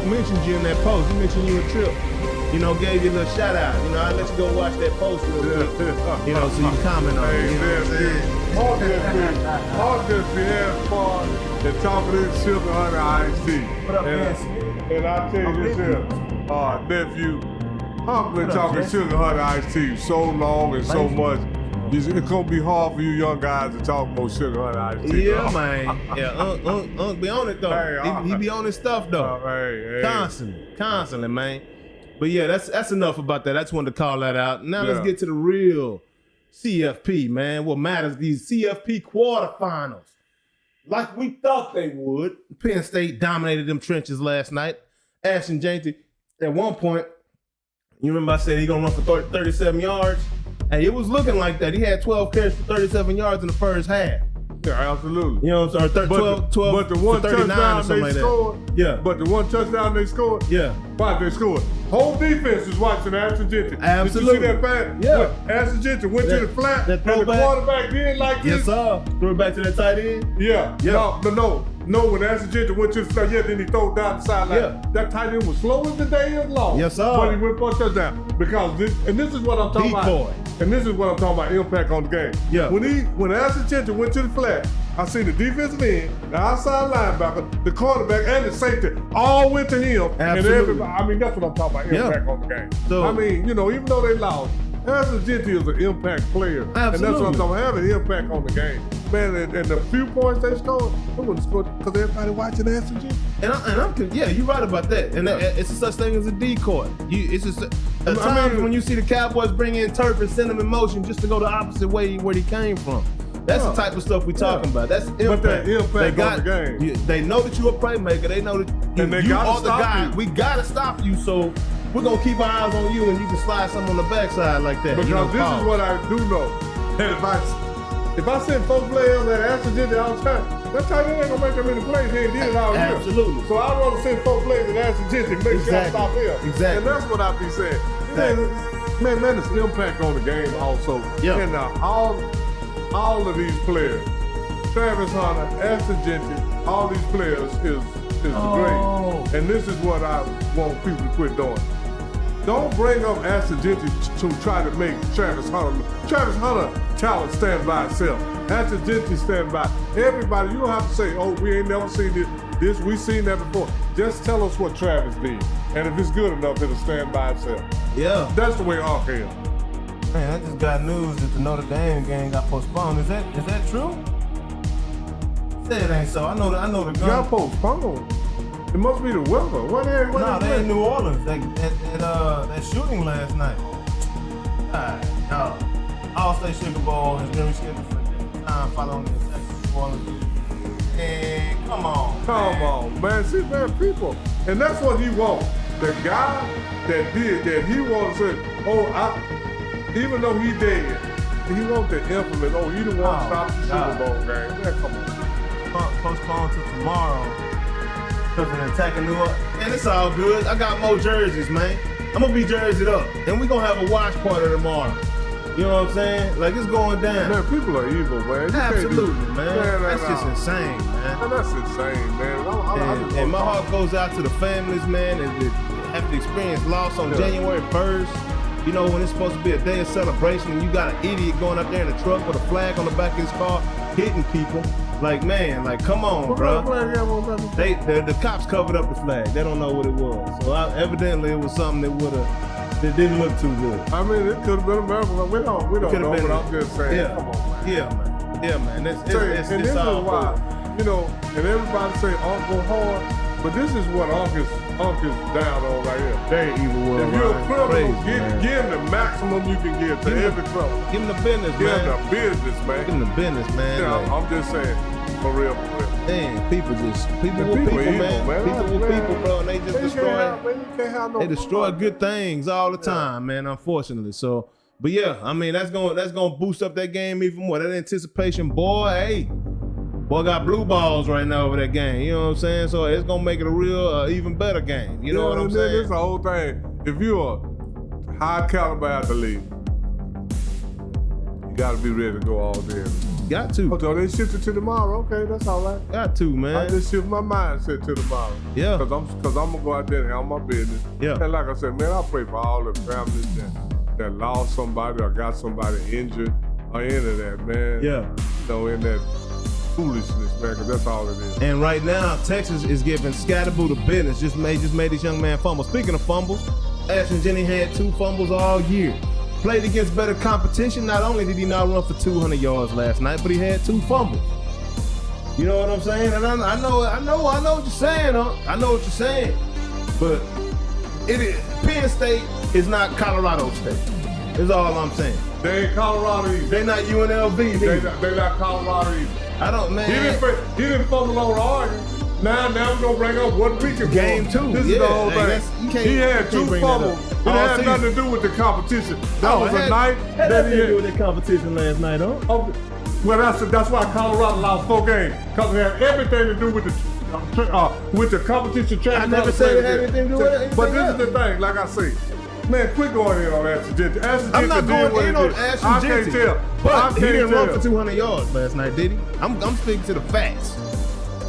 Speaker 2: mentioned you in that post. He mentioned you a trip. You know, gave you a little shout out. You know, I'll let you go watch that post real quick. You know, so you can comment on it. You know what I'm saying?
Speaker 3: Mark just be having fun and talking to this sugar honey iced tea.
Speaker 2: What up, Nancy?
Speaker 3: And I tell you this here, nephew, I've been talking sugar honey iced tea so long and so much. It's gonna be hard for you young guys to talk about sugar honey iced tea.
Speaker 2: Yeah, man. Yeah, Unc be on it though.
Speaker 3: Hey,
Speaker 2: he be on his stuff though.
Speaker 3: Hey.
Speaker 2: Constantly, man. But yeah, that's enough about that. I just wanted to call that out. Now let's get to the real CFP, man. What matters, these CFP quarterfinals. Like we thought they would. Penn State dominated them trenches last night. Ashton Jeanty, at one point, you remember I said he gonna run for 37 yards? Hey, it was looking like that. He had 12 carries for 37 yards in the first half.
Speaker 3: Yeah, absolutely.
Speaker 2: You know what I'm saying? 12
Speaker 3: but the one
Speaker 2: 39
Speaker 3: touchdown
Speaker 2: or something
Speaker 3: they
Speaker 2: like
Speaker 3: scored.
Speaker 2: that. Yeah.
Speaker 3: But the one touchdown they scored.
Speaker 2: Yeah.
Speaker 3: Why they scored? Whole defense is watching Ashton Jeanty.
Speaker 2: Absolutely.
Speaker 3: Did you see that pass?
Speaker 2: Yeah.
Speaker 3: When Ashton Jeanty went to the flat and the quarterback did like this.
Speaker 2: Yes, sir. Threw it back to that tight end.
Speaker 3: Yeah. No. When Ashton Jeanty went to the flat, then he threw it down the sideline.
Speaker 2: Yeah.
Speaker 3: That tight end was slow as the day is long.
Speaker 2: Yes, sir.
Speaker 3: But he went for a touchdown. Because this is what I'm talking about. And this is what I'm talking about, impact on the game.
Speaker 2: Yeah.
Speaker 3: When Ashton Jeanty went to the flat, I seen the defensive end, the outside linebacker, the quarterback, and the safety all went to him.
Speaker 2: Absolutely.
Speaker 3: And everybody, I mean, that's what I'm talking about, impact on the game.
Speaker 2: So,
Speaker 3: I mean, you know, even though they lost, Ashton Jeanty is an impact player.
Speaker 2: Absolutely.
Speaker 3: And that's what I'm talking about, having an impact on the game. Man, and the few points they scored, they wouldn't have scored because everybody watching Ashton Jeanty.
Speaker 2: Yeah, you're right about that. And it's a such thing as a decoy. It's just times when you see the Cowboys bring in Turf and send him in motion just to go the opposite way where he came from. That's the type of stuff we're talking about. That's impact.
Speaker 3: But that impact on the game.
Speaker 2: They know that you're a playmaker. They know that you are the guy. We gotta stop you. So we're gonna keep our eyes on you, and you can slide something on the backside like that.
Speaker 3: Because this is what I do know. If I send 4 players that Ashton Jeanty all the time, that tight end ain't gonna make that many plays. He ain't did it all year.
Speaker 2: Absolutely.
Speaker 3: So I'd rather send 4 players than Ashton Jeanty, make sure I stop him.
Speaker 2: Exactly.
Speaker 3: And that's what I be saying. Man, it's impact on the game also.
Speaker 2: Yeah.
Speaker 3: And all of these players, Travis Hunter, Ashton Jeanty, all these players is great. And this is what I want people to quit doing. Don't bring up Ashton Jeanty to try to make Travis Hunter. Travis Hunter talent stand by itself. Ashton Jeanty stand by. Everybody, you don't have to say, oh, we ain't never seen this. We seen that before. Just tell us what Travis did. And if it's good enough, it'll stand by itself.
Speaker 2: Yeah.
Speaker 3: That's the way Ark is.
Speaker 2: Man, I just got news that the Notre Dame game got postponed. Is that true? Say it ain't so. I know the gun.
Speaker 3: Got postponed. It must be the weather.
Speaker 2: No, they in New Orleans. That shooting last night. All-State Sugar Bowl has been rescheduled for a different time following the attack in New Orleans. And come on,
Speaker 3: man. See, man, people. And that's what he wants. The guy that did that, he wants to say, even though he dead, he wants to implement, you don't want to stop the Super Bowl game. Man, come on.
Speaker 2: Postponed to tomorrow. attacking New Orleans. And it's all good. I got more jerseys, man. I'm gonna be jerseyed up. And we gonna have a watch party tomorrow. You know what I'm saying? Like, it's going down.
Speaker 3: Man, people are evil, man. You
Speaker 2: Absolutely,
Speaker 3: can't
Speaker 2: man. That's just insane, man.
Speaker 3: Man, that's insane, man.
Speaker 2: And my heart goes out to the families, man, that have to experience loss on January 1st. You know, when it's supposed to be a day of celebration and you got an idiot going up there in a truck with a flag on the back of his car hitting people. Like, man, like, come on, bro. The cops covered up the flag. They don't know what it was. So evidently it was something that didn't look too good.
Speaker 3: I mean, it could have been America. We don't know, but I'm just saying.
Speaker 2: Yeah.
Speaker 3: Come on, man.
Speaker 2: Yeah, man. It's
Speaker 3: this is why, you know, and everybody say Unc go hard, but this is what Unc is down on right here.
Speaker 2: Very evil world.
Speaker 3: If you're a criminal, give him the maximum you can give to every criminal.
Speaker 2: Give him the business, man.
Speaker 3: Give him the business, man.
Speaker 2: Give him the business, man.
Speaker 3: Yeah,
Speaker 2: like,
Speaker 3: I'm just saying, for real.
Speaker 2: Man, people with people, man. People with people, bro, and they just destroy good things all the time, man, unfortunately. So, but yeah, I mean, that's gonna boost up that game even more. That anticipation, boy, boy got blue balls right now over that game. You know what I'm saying? So it's gonna make it a real, even better game. You know what I'm saying?
Speaker 3: It's the whole thing. If you're a high caliber athlete, you gotta be ready to go all day.
Speaker 2: Got to.
Speaker 3: Oh, they shifted to tomorrow. Okay, that's all right.
Speaker 2: Got to, man.
Speaker 3: I just shift my mindset to tomorrow.
Speaker 2: Yeah.
Speaker 3: Cause I'm gonna go out there and handle my business.
Speaker 2: Yeah.
Speaker 3: And like I said, man, I pray for all the families that lost somebody or got somebody injured or any of that, man.
Speaker 2: Yeah.
Speaker 3: You know, in that foolishness, man, because that's all it is.
Speaker 2: And right now, Texas is giving Scatterboo the business. Just made this young man fumble. Speaking of fumbles, Ashton Jennings had 2 fumbles all year. Played against better competition. Not only did he not run for 200 yards last night, but he had 2 fumbles. You know what I'm saying? And I know what you're saying, huh? I know what you're saying. But Penn State is not Colorado State. Is all I'm saying.
Speaker 3: They ain't Colorado either.
Speaker 2: They not UNLV either.
Speaker 3: They not Colorado either.
Speaker 2: I don't, man.
Speaker 3: He didn't fumble on Oregon. Now we're going to bring up what we can
Speaker 2: Game 2.
Speaker 3: This is the whole thing. He had 2 fumbles. It had nothing to do with the competition. That was a night
Speaker 2: that had nothing to do with the competition last night, huh?
Speaker 3: Well, that's why Colorado lost 4 games. Because it had everything to do with the competition.
Speaker 2: I never said it had anything to do with it.
Speaker 3: But this is the thing, like I say. Man, quit going in on Ashton Jennings.
Speaker 2: I'm not going in on Ashton Jennings.
Speaker 3: I can't tell.
Speaker 2: But he didn't run for 200 yards last night, did he? I'm speaking to the facts.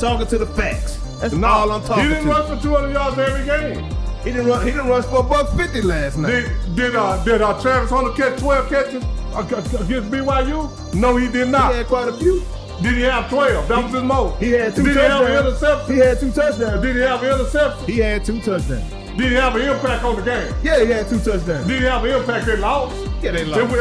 Speaker 2: Talking to the facts. That's all I'm talking to.
Speaker 3: He didn't run for 200 yards every game.
Speaker 2: He didn't run for $150 last night.
Speaker 3: Did Travis Hunter catch 12 catches against BYU? No, he did not.
Speaker 2: He had quite a few.
Speaker 3: Did he have 12? That was his most.
Speaker 2: He had 2 touchdowns.
Speaker 3: Did he have an interception?
Speaker 2: He had 2 touchdowns.
Speaker 3: Did he have an interception?
Speaker 2: He had 2 touchdowns.
Speaker 3: Did he have an impact on the game?
Speaker 2: Yeah, he had 2 touchdowns.
Speaker 3: Did he have an impact? They lost.
Speaker 2: Yeah, they lost.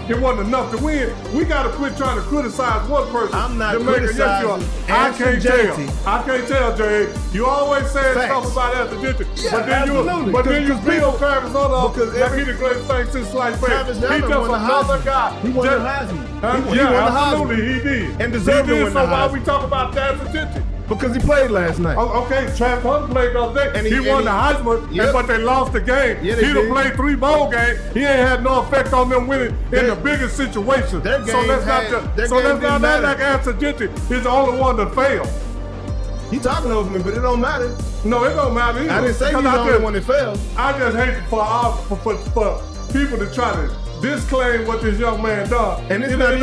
Speaker 3: It wasn't enough to win. We got to quit trying to criticize one person.
Speaker 2: I'm not criticizing.
Speaker 3: I can't tell, Jay. You always say stuff about Ashton Jennings,
Speaker 2: Yeah,
Speaker 3: but then you build Travis Hunter like he the greatest thing since sliced bread. He just another guy.
Speaker 2: He won the Heisman.
Speaker 3: Yeah, absolutely, he did.
Speaker 2: And deserved to win the Heisman.
Speaker 3: So why we talk about Ashton Jennings?
Speaker 2: Because he played last night.
Speaker 3: Okay, Travis Hunter played the other day. And he won the Heisman, but they lost the game.
Speaker 2: Yeah,
Speaker 3: He'd have played 3 bowl games. He ain't had no effect on them winning in the biggest situation. So let's not act like Ashton Jennings is the only one that failed.
Speaker 2: He talking over me, but it don't matter.
Speaker 3: No, it don't matter either.
Speaker 2: I didn't say he's the only one that failed.
Speaker 3: I just hate for people to try to disclaim what this young man done.
Speaker 2: And it's not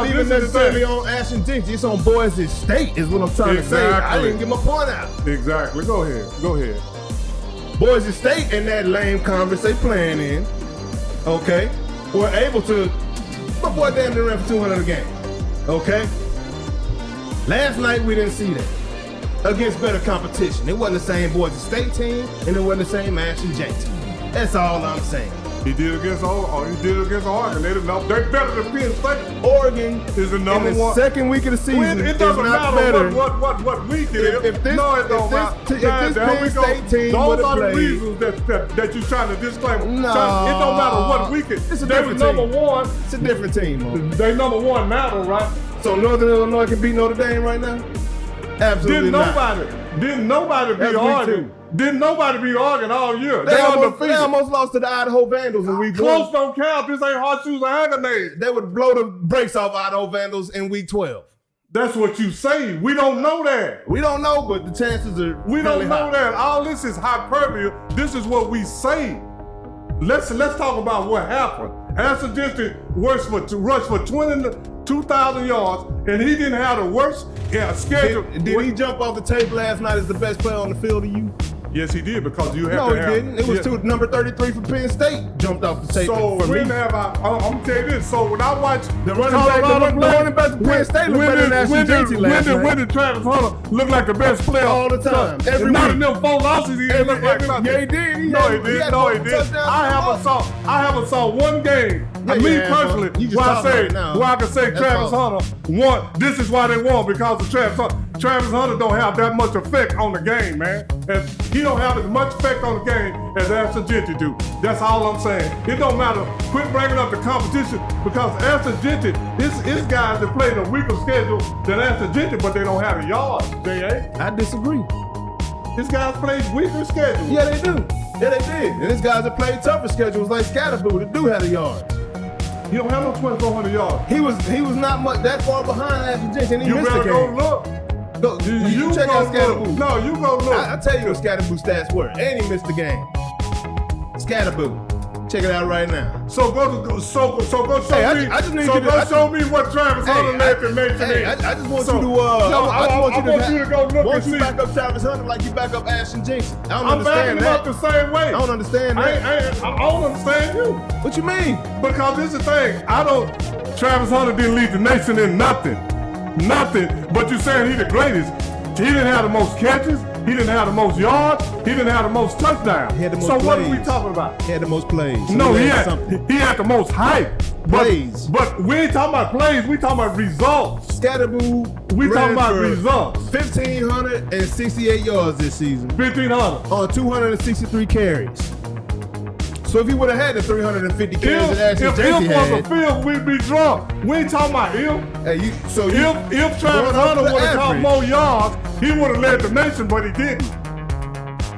Speaker 2: even necessarily on Ashton Jennings. It's on Boise State is what I'm trying to say. I didn't get my point out.
Speaker 3: Exactly. Go ahead.
Speaker 2: Boise State in that lame conference they playing in, okay, were able to, my boy damn near ran for 200 a game, okay? Last night we didn't see that. Against better competition. It wasn't the same Boise State team, and it wasn't the same Ashton Jennings team. That's all I'm saying.
Speaker 3: He did against Oregon. They're better than Penn State.
Speaker 2: Oregon
Speaker 3: is the number
Speaker 2: in the
Speaker 3: 1.
Speaker 2: Second week of the season.
Speaker 3: It doesn't matter what week it is.
Speaker 2: If this Penn State team
Speaker 3: those are the reasons that you're trying to disclaim.
Speaker 2: No,
Speaker 3: it don't matter what week it is.
Speaker 2: It's a different team.
Speaker 3: Number 1.
Speaker 2: It's a different team, man.
Speaker 3: They number 1 now, right?
Speaker 2: So Northern Illinois can beat Notre Dame right now? Absolutely not.
Speaker 3: Didn't nobody beat Oregon? Didn't nobody beat Oregon all year?
Speaker 2: They almost lost to the Idaho Vandals in week 1.
Speaker 3: Close don't count. This ain't horseshoes or hand grenades.
Speaker 2: They would blow the brakes off Idaho Vandals in week 12.
Speaker 3: That's what you say. We don't know that.
Speaker 2: We don't know, but the chances are
Speaker 3: We don't
Speaker 2: fairly
Speaker 3: know
Speaker 2: high.
Speaker 3: that. All this is hyperbole. This is what we say. Let's talk about what happened. Ashton Jeter rushed for 22,000 yards, and he didn't have the worst schedule.
Speaker 2: Did he jump off the tape last night as the best player on the field to you?
Speaker 3: Yes, he did, because you have
Speaker 2: No,
Speaker 3: to
Speaker 2: he
Speaker 3: have.
Speaker 2: didn't. It was number 33 for Penn State jumped off the tape.
Speaker 3: So
Speaker 2: for me.
Speaker 3: when have I? I'm gonna tell you this. So when I watch
Speaker 2: The running back for Penn State looked better than Ashton Jeter last night.
Speaker 3: when did Travis Hunter look like the best player
Speaker 2: All the time. Every
Speaker 3: not
Speaker 2: week.
Speaker 3: in them 4 losses, he didn't look like nothing.
Speaker 2: Yeah, he did.
Speaker 3: No, he didn't. No, he didn't. I haven't saw one game.
Speaker 2: Yeah,
Speaker 3: Me
Speaker 2: yeah,
Speaker 3: personally,
Speaker 2: you just
Speaker 3: where I
Speaker 2: talking
Speaker 3: say,
Speaker 2: right now.
Speaker 3: where I can say
Speaker 2: That's
Speaker 3: Travis
Speaker 2: all.
Speaker 3: Hunter won. This is why they won, because of Travis Hunter. Travis Hunter don't have that much effect on the game, man. And he don't have as much effect on the game as Ashton Jeter do. That's all I'm saying. It don't matter. Quit bringing up the competition, because Ashton Jeter, his guys that played a weaker schedule than Ashton Jeter, but they don't have the yards.
Speaker 2: I disagree.
Speaker 3: His guys played weaker schedules.
Speaker 2: Yeah, they do. Yeah, they did. And these guys that played tougher schedules like Scatterboo that do have the yards.
Speaker 3: He don't have no 2,400 yards.
Speaker 2: He was not much that far behind Ashton Jeter, and he
Speaker 3: You
Speaker 2: missed the
Speaker 3: better go
Speaker 2: game.
Speaker 3: look.
Speaker 2: Go, you check out
Speaker 3: go look.
Speaker 2: Scatterboo.
Speaker 3: No, you go look.
Speaker 2: I'll tell you what Scatterboo stats were. And he missed the game. Scatterboo. Check it out right now.
Speaker 3: So go show
Speaker 2: Hey,
Speaker 3: me.
Speaker 2: I just need
Speaker 3: so
Speaker 2: you to-
Speaker 3: go
Speaker 2: I
Speaker 3: show me what Travis Hunter led the nation in.
Speaker 2: I just want
Speaker 3: So,
Speaker 2: you to.
Speaker 3: yo, I want you to go look
Speaker 2: Won't
Speaker 3: and
Speaker 2: you
Speaker 3: see.
Speaker 2: back up Travis Hunter like you back up Ashton Jeter? I don't
Speaker 3: I'm backing
Speaker 2: understand
Speaker 3: him up
Speaker 2: that.
Speaker 3: the same way.
Speaker 2: I don't understand
Speaker 3: I
Speaker 2: that.
Speaker 3: don't understand you.
Speaker 2: What you mean?
Speaker 3: Because this is the thing. Travis Hunter didn't lead the nation in nothing. Nothing. But you saying he the greatest. He didn't have the most catches. He didn't have the most yards. He didn't have the most touchdowns.
Speaker 2: He had the most
Speaker 3: so what are we
Speaker 2: plays.
Speaker 3: talking about?
Speaker 2: He had the most plays. So
Speaker 3: No, he
Speaker 2: something.
Speaker 3: had the most hype.
Speaker 2: Plays.
Speaker 3: But we ain't talking about plays. We talking about results.
Speaker 2: Scatterboo.
Speaker 3: We talking
Speaker 2: ran
Speaker 3: about
Speaker 2: for
Speaker 3: results.
Speaker 2: 1,568 yards this season
Speaker 3: 1,500.
Speaker 2: on 263 carries. So if he would have had the 350 carries that Ashton
Speaker 3: If
Speaker 2: Jeter
Speaker 3: was a
Speaker 2: had,
Speaker 3: field, we'd be drunk. We ain't talking about if.
Speaker 2: hey,
Speaker 3: If Travis
Speaker 2: going off
Speaker 3: Hunter
Speaker 2: the
Speaker 3: would have caught
Speaker 2: average.
Speaker 3: more yards, he would have led the nation, but he didn't.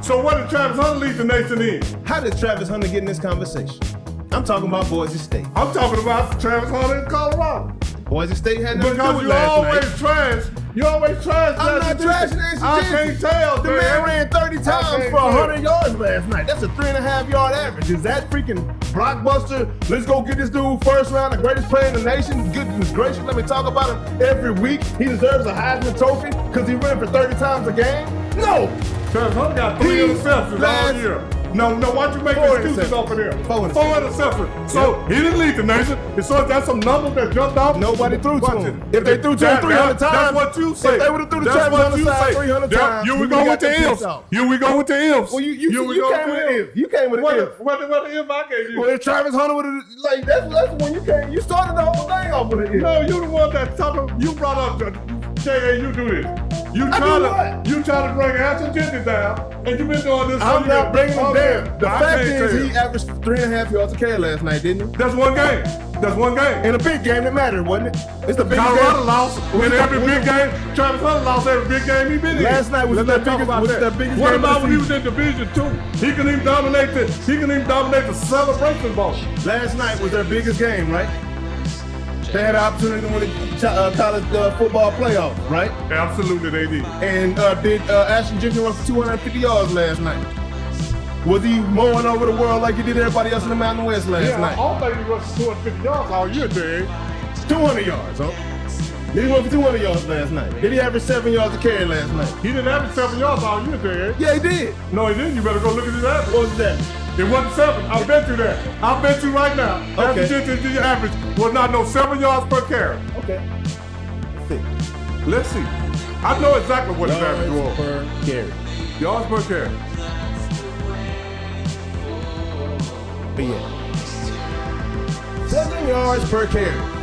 Speaker 3: So what did Travis Hunter lead the nation in?
Speaker 2: How did Travis Hunter get in this conversation? I'm talking about Boise State.
Speaker 3: I'm talking about Travis Hunter in Colorado.
Speaker 2: Boise State had nothing to do
Speaker 3: Because
Speaker 2: with
Speaker 3: you
Speaker 2: last
Speaker 3: always
Speaker 2: night.
Speaker 3: trash. You always trash.
Speaker 2: I'm not trashing Ashton
Speaker 3: I
Speaker 2: Jeter.
Speaker 3: can't tell,
Speaker 2: The
Speaker 3: man.
Speaker 2: man ran 30 times
Speaker 3: can't
Speaker 2: for
Speaker 3: tell.
Speaker 2: 100 yards last night. That's a 3.5 yard average. Is that freaking blockbuster? Let's go get this dude first round, the greatest player in the nation. Goodness gracious, let me talk about him every week. He deserves a Heisman Trophy because he ran for 30 times a game? No.
Speaker 3: Travis Hunter got 3
Speaker 2: He
Speaker 3: interceptions all
Speaker 2: last-
Speaker 3: year. No, why you make
Speaker 2: 4
Speaker 3: excuses
Speaker 2: interceptions.
Speaker 3: off of there?
Speaker 2: 4
Speaker 3: 4 interceptions. So he didn't lead the nation. And so that's some numbers that jumped off.
Speaker 2: Nobody threw to
Speaker 3: Watch
Speaker 2: him.
Speaker 3: it.
Speaker 2: If they threw to him 300
Speaker 3: That's
Speaker 2: times,
Speaker 3: what you say.
Speaker 2: if they would've threw the
Speaker 3: That's
Speaker 2: Travis
Speaker 3: what
Speaker 2: Hunter
Speaker 3: you
Speaker 2: side
Speaker 3: say.
Speaker 2: 300
Speaker 3: Yeah,
Speaker 2: times,
Speaker 3: you
Speaker 2: we
Speaker 3: would go
Speaker 2: got
Speaker 3: with the
Speaker 2: that piece
Speaker 3: ifs.
Speaker 2: out.
Speaker 3: You would go with the ifs.
Speaker 2: Well, you came with an if. You came with an
Speaker 3: What
Speaker 2: if.
Speaker 3: the if I gave you?
Speaker 2: Well, if Travis Hunter would have, like, that's when you came. You started the whole thing off with an if.
Speaker 3: No, you the one that you brought up, J.A., you do this. You
Speaker 2: I
Speaker 3: try
Speaker 2: do
Speaker 3: to
Speaker 2: what?
Speaker 3: you try to bring Ashton Jeter down, and you've been doing this.
Speaker 2: I'm not bringing him down. The
Speaker 3: I
Speaker 2: fact
Speaker 3: can't
Speaker 2: is,
Speaker 3: tell.
Speaker 2: he averaged 3.5 yards a carry last night, didn't he?
Speaker 3: That's one game. That's one game.
Speaker 2: In a big game that mattered, wasn't it? It's the biggest
Speaker 3: Colorado
Speaker 2: game.
Speaker 3: lost in every big game. Travis Hunter lost every big game he been in.
Speaker 2: Last night was
Speaker 3: Let's
Speaker 2: the
Speaker 3: not talk
Speaker 2: biggest-
Speaker 3: about
Speaker 2: was
Speaker 3: that.
Speaker 2: the biggest
Speaker 3: What
Speaker 2: game of
Speaker 3: about
Speaker 2: the
Speaker 3: when he was in Division II? He can even dominate the celebration ball.
Speaker 2: Last night was their biggest game, right? They had an opportunity to win the college football playoff, right?
Speaker 3: Absolutely, they did.
Speaker 2: And did Ashton Jeter run for 250 yards last night? Was he mowing over the world like he did everybody else in the Mountain West last
Speaker 3: Yeah,
Speaker 2: night?
Speaker 3: I don't think he rushed 250 yards all year, Jay.
Speaker 2: 200 yards, huh? Did he run for 200 yards last night? Did he average 7 yards a carry last night?
Speaker 3: He didn't average 7 yards all year, Jay.
Speaker 2: Yeah, he did.
Speaker 3: No, he didn't. You better go look at his average.
Speaker 2: What was that?
Speaker 3: It wasn't 7. I'll bet you that. I'll bet you right now.
Speaker 2: Okay.
Speaker 3: Ashton Jeter's average was not no 7 yards per carry.
Speaker 2: Okay. Let's see.
Speaker 3: Let's see. I know exactly what his average
Speaker 2: Yards
Speaker 3: was.
Speaker 2: per carry.
Speaker 3: Yards per carry.
Speaker 2: But yeah. 7 yards per carry.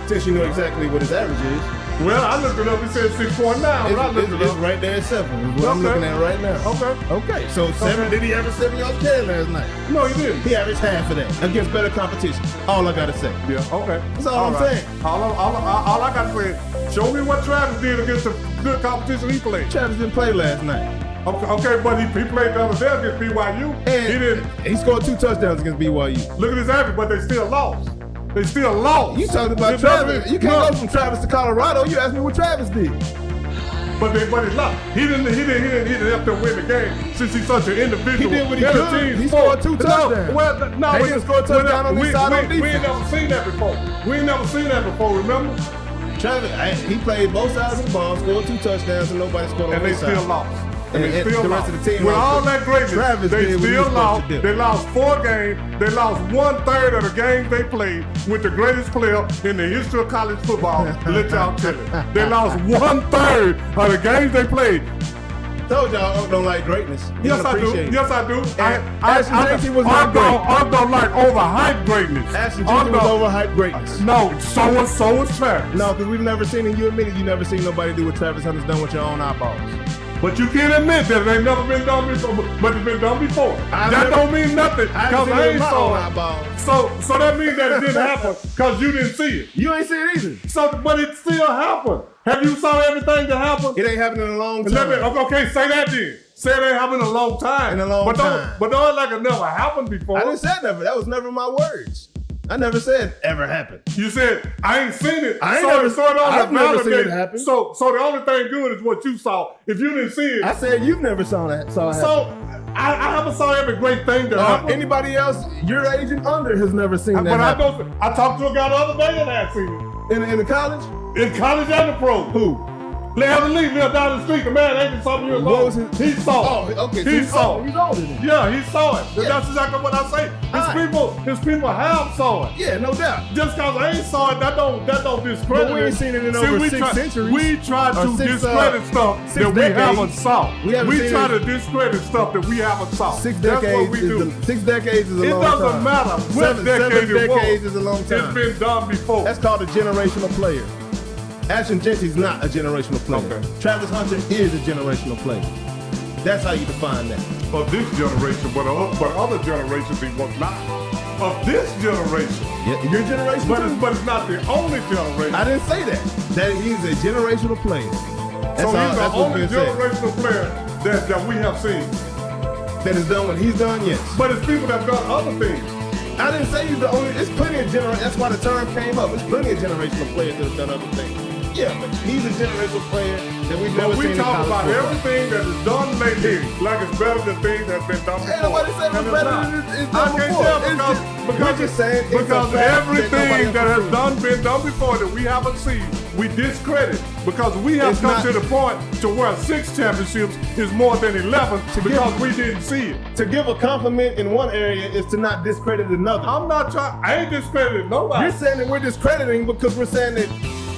Speaker 2: Since you know exactly what his average is.
Speaker 3: Well, I looked it up. It said 6.9. When I looked it
Speaker 2: It's
Speaker 3: up.
Speaker 2: right there at 7. Is what I'm
Speaker 3: Okay.
Speaker 2: looking at right now.
Speaker 3: Okay.
Speaker 2: Okay. So 7.
Speaker 3: Okay.
Speaker 2: Did he average 7 yards carry last night?
Speaker 3: No, he didn't.
Speaker 2: He averaged half of that against better competition. All I gotta say.
Speaker 3: Yeah, okay.
Speaker 2: That's all I'm saying.
Speaker 3: All I got to say is, show me what Travis did against the good competition he played.
Speaker 2: Travis didn't play last night.
Speaker 3: Okay, but he played the other day against BYU.
Speaker 2: And
Speaker 3: He didn't.
Speaker 2: He scored 2 touchdowns against BYU.
Speaker 3: Look at his average, but they still lost. They still lost.
Speaker 2: You talking about Travis? You can't go from Travis to Colorado. You asked me what Travis did.
Speaker 3: But he lost. He didn't help them win the game since he's such an individual.
Speaker 2: He did what he could. He scored 2 touchdowns.
Speaker 3: No,
Speaker 2: he didn't score a touchdown on this side on defense.
Speaker 3: We ain't never seen that before. Remember?
Speaker 2: Travis, he played both sides of the ball, scored 2 touchdowns, and nobody scored on his side.
Speaker 3: And they still lost.
Speaker 2: And the rest of the team
Speaker 3: with all that greatness,
Speaker 2: Travis
Speaker 3: they still lost. They lost 4 games. They lost 1/3 of the games they played with the greatest player in the history of college football. Let y'all tell it. They lost 1/3 of the games they played.
Speaker 2: Told y'all Unc don't like greatness.
Speaker 3: Yes, I do. Yes, I do.
Speaker 2: Ashton was not great.
Speaker 3: Unc don't like overhyped greatness.
Speaker 2: Ashton was overhyped greatness.
Speaker 3: No, so was Travis.
Speaker 2: No, because we've never seen, and you admitted you never seen nobody do what Travis Hunter's done with your own eyeballs.
Speaker 3: But you can't admit that it ain't never been done before, but it's been done before. That don't mean nothing because I ain't saw it. So that means that it didn't happen because you didn't see it.
Speaker 2: You ain't see it either.
Speaker 3: So, but it still happened. Have you saw everything that happened?
Speaker 2: It ain't happened in a long time.
Speaker 3: Okay, say that then. Say it ain't happened in a long time.
Speaker 2: In a long time.
Speaker 3: But don't like it never happened before.
Speaker 2: I didn't say never. That was never my words. I never said ever happened.
Speaker 3: You said I ain't seen it.
Speaker 2: I've never seen it happen.
Speaker 3: So the only thing good is what you saw. If you didn't see it,
Speaker 2: I said you've never saw it happen.
Speaker 3: So I haven't saw every great thing that happened.
Speaker 2: Anybody else your age and under has never seen that happen.
Speaker 3: I talked to a guy the other day that had seen
Speaker 2: it. In the college?
Speaker 3: In college and the pro.
Speaker 2: Who?
Speaker 3: Leon Lee lived down the street. The man 80-something years old. He saw it.
Speaker 2: Oh, okay.
Speaker 3: He saw it.
Speaker 2: He's older than you.
Speaker 3: Yeah, he saw it.
Speaker 2: Yeah.
Speaker 3: That's exactly what I say. His people have saw it.
Speaker 2: Yeah, no doubt.
Speaker 3: Just because I ain't saw it, that don't discredit it.
Speaker 2: But we ain't seen it in over 6 centuries.
Speaker 3: We try to discredit stuff that we haven't saw. We try to discredit stuff that we haven't saw.
Speaker 2: 6 decades. That's what we do. 6 decades is a long time.
Speaker 3: It doesn't matter what decade it was.
Speaker 2: 7 decades is a long time.
Speaker 3: It's been done before.
Speaker 2: That's called a generational player. Ashton Jeanty's not a generational player.
Speaker 3: Okay.
Speaker 2: Travis Hunter is a generational player. That's how you define that.
Speaker 3: Of this generation, but other generations he was not. Of this generation.
Speaker 2: Yeah, your generation.
Speaker 3: But it's not the only generation.
Speaker 2: I didn't say that. That he's a generational player.
Speaker 3: So he's the only generational player that we have seen.
Speaker 2: That has done what he's done, yes.
Speaker 3: But it's people that have done other things.
Speaker 2: I didn't say he's the only. It's plenty of generational. That's why the term came up. It's plenty of generational players that have done other things. Yeah, but he's a generational player that we've never seen in college football. We talk about
Speaker 3: everything that is done lately like it's better than things that have been done before.
Speaker 2: Ain't nobody said it's better than it's done before.
Speaker 3: Because
Speaker 2: just saying
Speaker 3: because everything that has been done before that we haven't seen, we discredit. Because we have come to the point to where 6 championships is more than 11 because we didn't see it.
Speaker 2: To give a compliment in one area is to not discredit another.
Speaker 3: I ain't discrediting nobody.
Speaker 2: You're saying that we're discrediting because we're saying that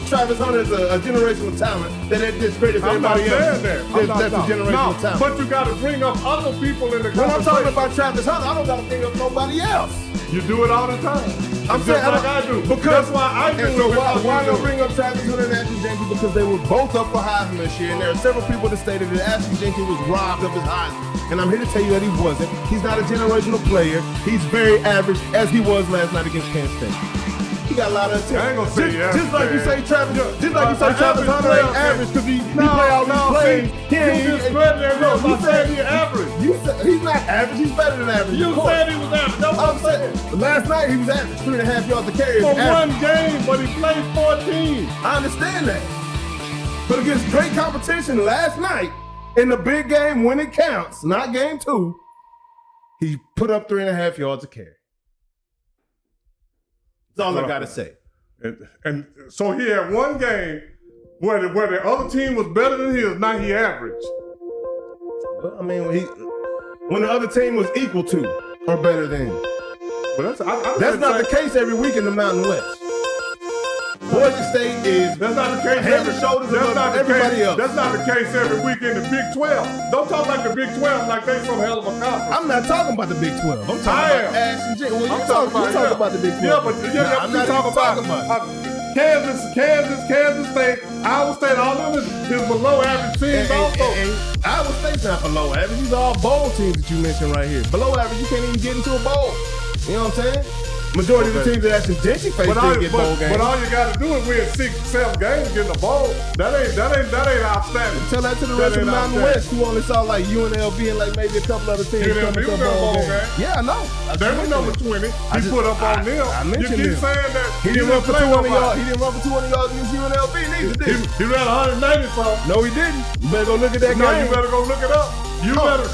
Speaker 2: Travis Hunter is a generational talent that discredits everybody else. That's a generational talent.
Speaker 3: But you got to bring up other people in the conversation.
Speaker 2: When I'm talking about Travis Hunter, I don't got to bring up nobody else.
Speaker 3: You do it all the time.
Speaker 2: I'm saying
Speaker 3: like I do.
Speaker 2: Because
Speaker 3: that's why I do it.
Speaker 2: So why don't bring up Travis Hunter and Ashton Jeanty? Because they were both up for Heisman this year, and there are several people that stated that Ashton Jeanty was robbed of his Heisman. And I'm here to tell you that he wasn't. He's not a generational player. He's very average, as he was last night against Kansas State. He got a lot of attention.
Speaker 3: I ain't gonna say
Speaker 2: just like you say Travis Hunter ain't average because he play all these plays.
Speaker 3: You said he's average.
Speaker 2: You said he's not average. He's better than average.
Speaker 3: You said he was average. That's what I'm saying.
Speaker 2: Last night he was average, 3.5 yards a carry.
Speaker 3: For one game, but he played 14.
Speaker 2: I understand that. But against great competition last night in the big game when it counts, not game 2, he put up 3.5 yards a carry. That's all I gotta say.
Speaker 3: And so he had one game where the other team was better than his, now he averaged.
Speaker 2: Well, I mean, when the other team was equal to or better than him.
Speaker 3: But
Speaker 2: that's not the case every week in the Mountain West. Boise State is
Speaker 3: that's not the case
Speaker 2: head and shoulders above everybody else.
Speaker 3: That's not the case every week in the Big 12. Don't talk like the Big 12 like they some hell of a conference.
Speaker 2: I'm not talking about the Big 12. I'm talking about Ashton Jeanty. Well, you talk about the Big 12.
Speaker 3: Yeah, but I'm not talking about Kansas State, Iowa State, all of them is below average teams also.
Speaker 2: Iowa State's not below average. These are all bowl teams that you mentioned right here. Below average, you can't even get into a bowl. You know what I'm saying? Majority of the teams that Ashton Jeanty faced didn't get bowl games.
Speaker 3: But all you got to do is win 6-7 games to get in the bowl. That ain't outstanding.
Speaker 2: Tell that to the rest of the Mountain West who only saw like UNLV and like maybe a couple other teams coming to a bowl game. Yeah, I know.
Speaker 3: They were number 20. He put up on them.
Speaker 2: I mentioned
Speaker 3: you keep
Speaker 2: this.
Speaker 3: saying that
Speaker 2: He didn't run for 200 yards. He didn't run for 200 yards against UNLV neither, did he?
Speaker 3: He ran 190 something.
Speaker 2: No, he didn't. You better go look at that game.
Speaker 3: No, you better go look it up. You better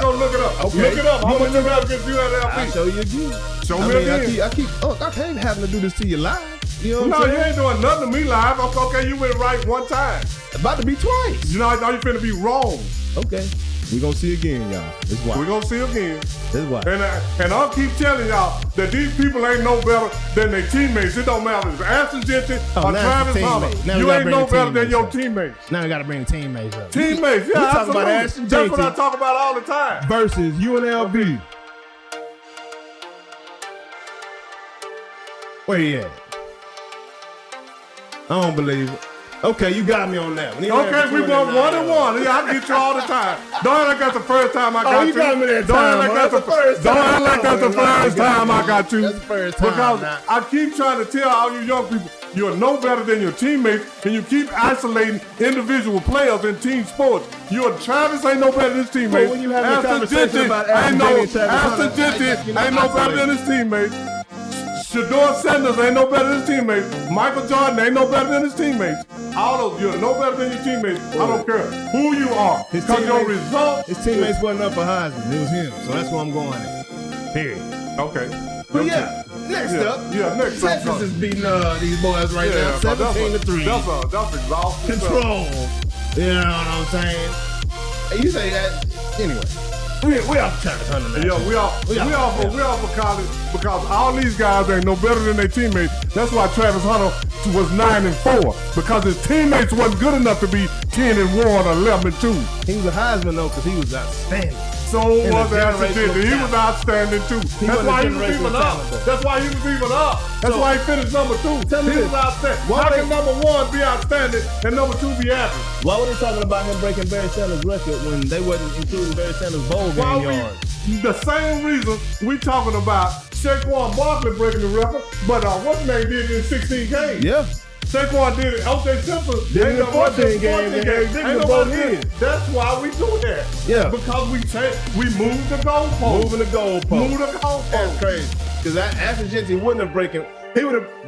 Speaker 3: go look it up.
Speaker 2: Okay.
Speaker 3: Look it up. How much you ran against UNLV?
Speaker 2: I'll show you again.
Speaker 3: Show me again.
Speaker 2: I can't having to do this to you live. You know what I'm saying?
Speaker 3: You ain't doing nothing to me live. Okay, you went right one time.
Speaker 2: About to be twice.
Speaker 3: You know you finna be wrong.
Speaker 2: Okay. We gonna see again, y'all. This is why.
Speaker 3: We gonna see again.
Speaker 2: This is why.
Speaker 3: And I'll keep telling y'all that these people ain't no better than their teammates. It don't matter if Ashton Jeanty or Travis Hunter. You ain't no better than your teammates.
Speaker 2: Now we gotta bring the teammates up.
Speaker 3: Teammates, yeah,
Speaker 2: we talk about Ashton
Speaker 3: Jeanty. That's what I
Speaker 2: Jeanty
Speaker 3: talk about all the time.
Speaker 2: versus UNLV. Where he at? I don't believe it. Okay, you got me on that one.
Speaker 3: Okay, we won 1-1. Yeah, I get you all the time. Don't act like that's the first time I got you.
Speaker 2: You got me that time.
Speaker 3: Don't act like that's the first time. Don't act like that's the first time I got you.
Speaker 2: That's the first time.
Speaker 3: Because I keep trying to tell all you young people, you're no better than your teammates, and you keep isolating individual players in team sports. Travis ain't no better than his teammates.
Speaker 2: When you have a conversation about Ashton
Speaker 3: Jeanty ain't no better than his teammates. Shador Sanders ain't no better than his teammates. Michael Jordan ain't no better than his teammates. All of you are no better than your teammates. I don't care who you are. Because your results.
Speaker 2: His teammates wasn't up for Heisman. It was him. So that's where I'm going at. Period.
Speaker 3: Okay.
Speaker 2: But yeah, next up. Texas is beating these boys right now. 17-3.
Speaker 3: That's exhausting.
Speaker 2: Control. You know what I'm saying? Hey, you say that. Anyway. We off Travis Hunter, man.
Speaker 3: Yeah, we off for college because all these guys ain't no better than their teammates. That's why Travis Hunter was 9-4 because his teammates wasn't good enough to be 10-1 or 11-2.
Speaker 2: He was a Heisman though because he was outstanding.
Speaker 3: So was Ashton Jeanty. He was outstanding too. That's why he was even up. That's why he was even up. That's why he finished number 2. He was outstanding. How can number 1 be outstanding and number 2 be average?
Speaker 2: Why were they talking about him breaking Barry Sanders' record when they wasn't including Barry Sanders' bowl game yards?
Speaker 3: The same reason we talking about Saquon Barkley breaking the record, but what's his name did it in 16 games?
Speaker 2: Yeah.
Speaker 3: Saquon did it. O.J. Simpson
Speaker 2: did it in 14 games.
Speaker 3: That's why we do that.
Speaker 2: Yeah.
Speaker 3: Because we move the goalpost.
Speaker 2: Moving the goalpost.
Speaker 3: Move the goalpost.
Speaker 2: That's crazy. Because Ashton Jeanty wouldn't have broken.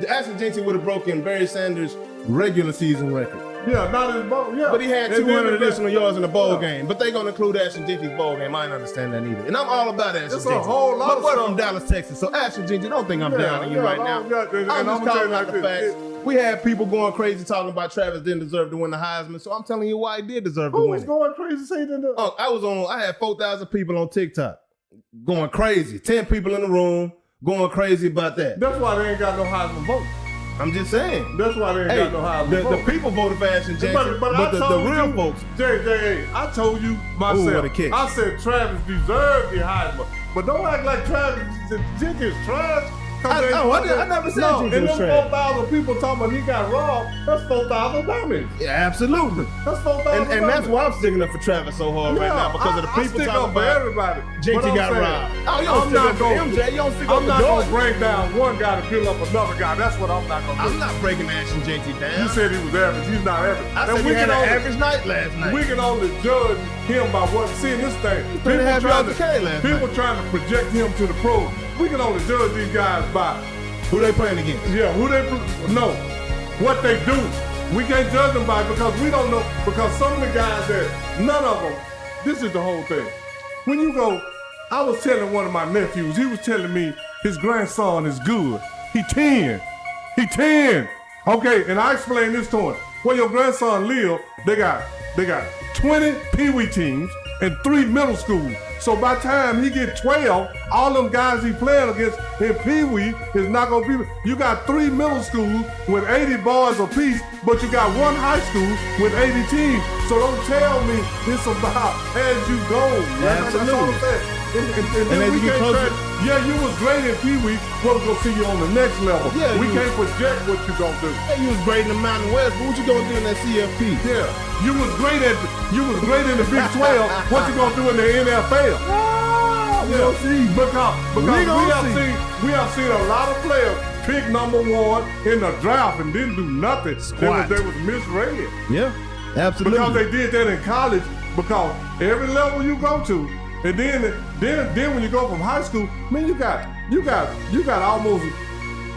Speaker 2: Ashton Jeanty would have broken Barry Sanders' regular season record.
Speaker 3: Yeah, not his bowl. Yeah.
Speaker 2: But he had 200 additional yards in the bowl game. But they gonna include Ashton Jeanty's bowl game. I ain't understand that either. And I'm all about Ashton Jeanty.
Speaker 3: It's a whole lot of
Speaker 2: stuff.
Speaker 3: stuff.
Speaker 2: From Dallas, Texas. So Ashton Jeanty, don't think I'm down on you right now. I'm just calling out the facts. We had people going crazy talking about Travis didn't deserve to win the Heisman. So I'm telling you why he did deserve to win.
Speaker 3: Who was going crazy saying that?
Speaker 2: I had 4,000 people on TikTok going crazy. 10 people in the room going crazy about that.
Speaker 3: That's why they ain't got no Heisman vote.
Speaker 2: I'm just saying.
Speaker 3: That's why they ain't got no Heisman vote.
Speaker 2: The people voted for Ashton Jeanty, but the real folks.
Speaker 3: JJ, I told you myself.
Speaker 2: Ooh, what a kick.
Speaker 3: I said Travis deserved the Heisman. But don't act like Travis Jeanty is trash.
Speaker 2: I never said Jeanty was trash.
Speaker 3: And them 4,000 people talking about he got robbed, that's 4,000 dummies.
Speaker 2: Yeah, absolutely.
Speaker 3: That's 4,000
Speaker 2: And that's why I'm sticking up for Travis so hard right now, because of the people talking about
Speaker 3: everybody.
Speaker 2: Jeanty got robbed. Oh, you don't stick up for MJ. You don't stick up for Jordan.
Speaker 3: I'm not going to break down one guy to build up another guy. That's what I'm not going to do.
Speaker 2: I'm not breaking Ashton Jeanty down.
Speaker 3: You said he was average. He's not average.
Speaker 2: I said he had an average night last night.
Speaker 3: We can only judge him by what, seeing this thing. People trying to project him to the pros. We can only judge these guys by
Speaker 2: who they playing against.
Speaker 3: Yeah, what they do. We can't judge them by it because we don't know, because some of the guys that, none of them, this is the whole thing. When you go, I was telling one of my nephews, he was telling me his grandson is good. He 10. Okay, and I explained this to him. Where your grandson live, they got 20 Pee-wee teams and 3 middle schools. So by the time he get 12, all them guys he playing against in Pee-wee is not gonna be. You got 3 middle schools with 80 boys apiece, but you got 1 high school with 80 teams. So don't tell me it's about as you go.
Speaker 2: Absolutely.
Speaker 3: And then we can't you was great in Pee-wee. We're gonna see you on the next level. Yeah, we can't project what you gonna do.
Speaker 2: Yeah, you was great in the Mountain West, but what you gonna do in that CFP?
Speaker 3: Yeah, you was great in the Big 12. What you gonna do in the NFL?
Speaker 2: We gonna see.
Speaker 3: Because we have seen a lot of players pick #1 in the draft and didn't do nothing. They was misread.
Speaker 2: Yeah, absolutely.
Speaker 3: Because they did that in college. Because every level you go to, and then when you go from high school, man, you got almost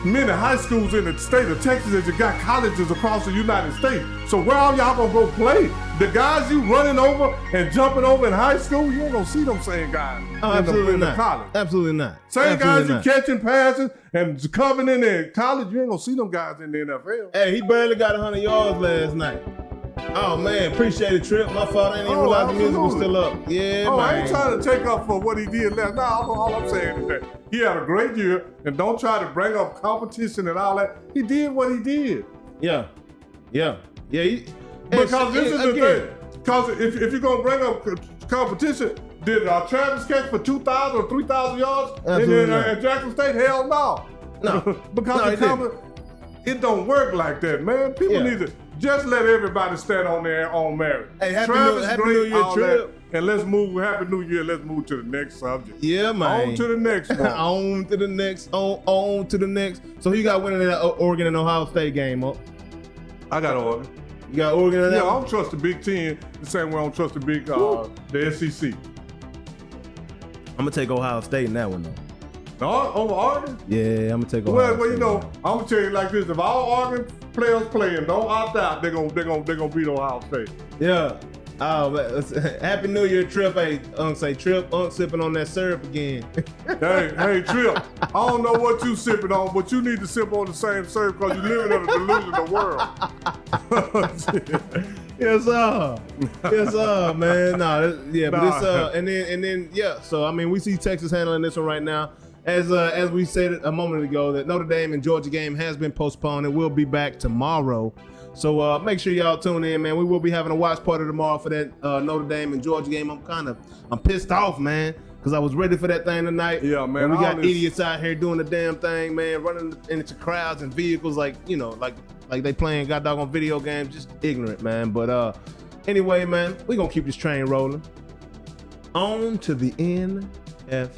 Speaker 3: many high schools in the state of Texas as you got colleges across the United States. So where are y'all gonna go play? The guys you running over and jumping over in high school, you ain't gonna see them same guys
Speaker 2: absolutely
Speaker 3: in
Speaker 2: not.
Speaker 3: the college.
Speaker 2: Absolutely not.
Speaker 3: Same
Speaker 2: absolutely
Speaker 3: guys
Speaker 2: not.
Speaker 3: you catching passes and covering in the college, you ain't gonna see them guys in the NFL.
Speaker 2: Hey, he barely got 100 yards last night. Oh man, appreciate it, Trip. My fault. I didn't even realize the music was still up. Yeah, man.
Speaker 3: I ain't trying to take up for what he did last night. All I'm saying is that he had a great year, and don't try to bring up competition and all that. He did what he did.
Speaker 2: Yeah.
Speaker 3: Because this is the thing. Because if you're gonna bring up competition, did Travis catch for 2,000 or 3,000 yards at Jackson State? Hell no.
Speaker 2: No.
Speaker 3: Because it don't work like that, man. People need to just let everybody stand on their own merit.
Speaker 2: Hey, happy
Speaker 3: Travis
Speaker 2: New Year, Trip.
Speaker 3: And let's move. Happy New Year. Let's move to the next subject.
Speaker 2: Yeah, man.
Speaker 3: On to the next one.
Speaker 2: On to the next. On to the next. So you got winning that Oregon and Ohio State game up.
Speaker 3: I got Oregon.
Speaker 2: You got Oregon in that?
Speaker 3: Yeah, I don't trust the Big Ten the same way I don't trust the SEC.
Speaker 2: I'm gonna take Ohio State in that one though.
Speaker 3: Over Oregon?
Speaker 2: Yeah, I'm gonna take Ohio State.
Speaker 3: Well, you know, I'm gonna tell you like this: if all Oregon players playing, don't opt out, they're gonna beat Ohio State.
Speaker 2: Yeah. Oh man, happy New Year, Trip. Hey, say Trip, sipping on that syrup again.
Speaker 3: hey, Trip. I don't know what you sipping on, but you need to sip on the same syrup because you living in a delusional world.
Speaker 2: Yes, man. And then, yeah. So I mean, we see Texas handling this one right now. As we said a moment ago, that Notre Dame and Georgia game has been postponed. It will be back tomorrow. So make sure y'all tune in, man. We will be having a watch party tomorrow for that Notre Dame and Georgia game. I'm pissed off, man, because I was ready for that thing tonight.
Speaker 3: Yeah, man.
Speaker 2: And we got idiots out here doing the damn thing, man, running into crowds and vehicles like they playing goddamn video games, just ignorant, man. But anyway, man, we gonna keep this train rolling. On to the NFL,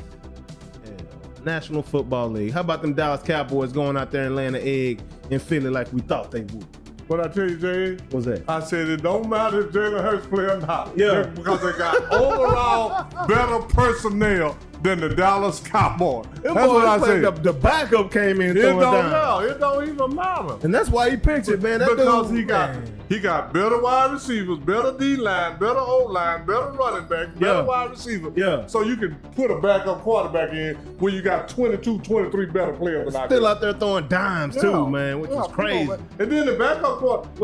Speaker 2: National Football League. How about them Dallas Cowboys going out there and laying an egg in Philly like we thought they would?
Speaker 3: What I tell you, Jay?
Speaker 2: What's that?
Speaker 3: I said it don't matter if Jalen Hurts play or not.
Speaker 2: Yeah.
Speaker 3: Because they got overall better personnel than the Dallas Cowboys. That's what I said.
Speaker 2: The backup came in throwing down.
Speaker 3: It don't even matter.
Speaker 2: And that's why he picked it, man.
Speaker 3: Because he got better wide receivers, better D-line, better O-line, better running back, better wide receiver.
Speaker 2: Yeah.
Speaker 3: So you can put a backup quarterback in where you got 22, 23 better players than
Speaker 2: Still out there throwing dimes too, man, which is crazy.
Speaker 3: And then the backup quarterback,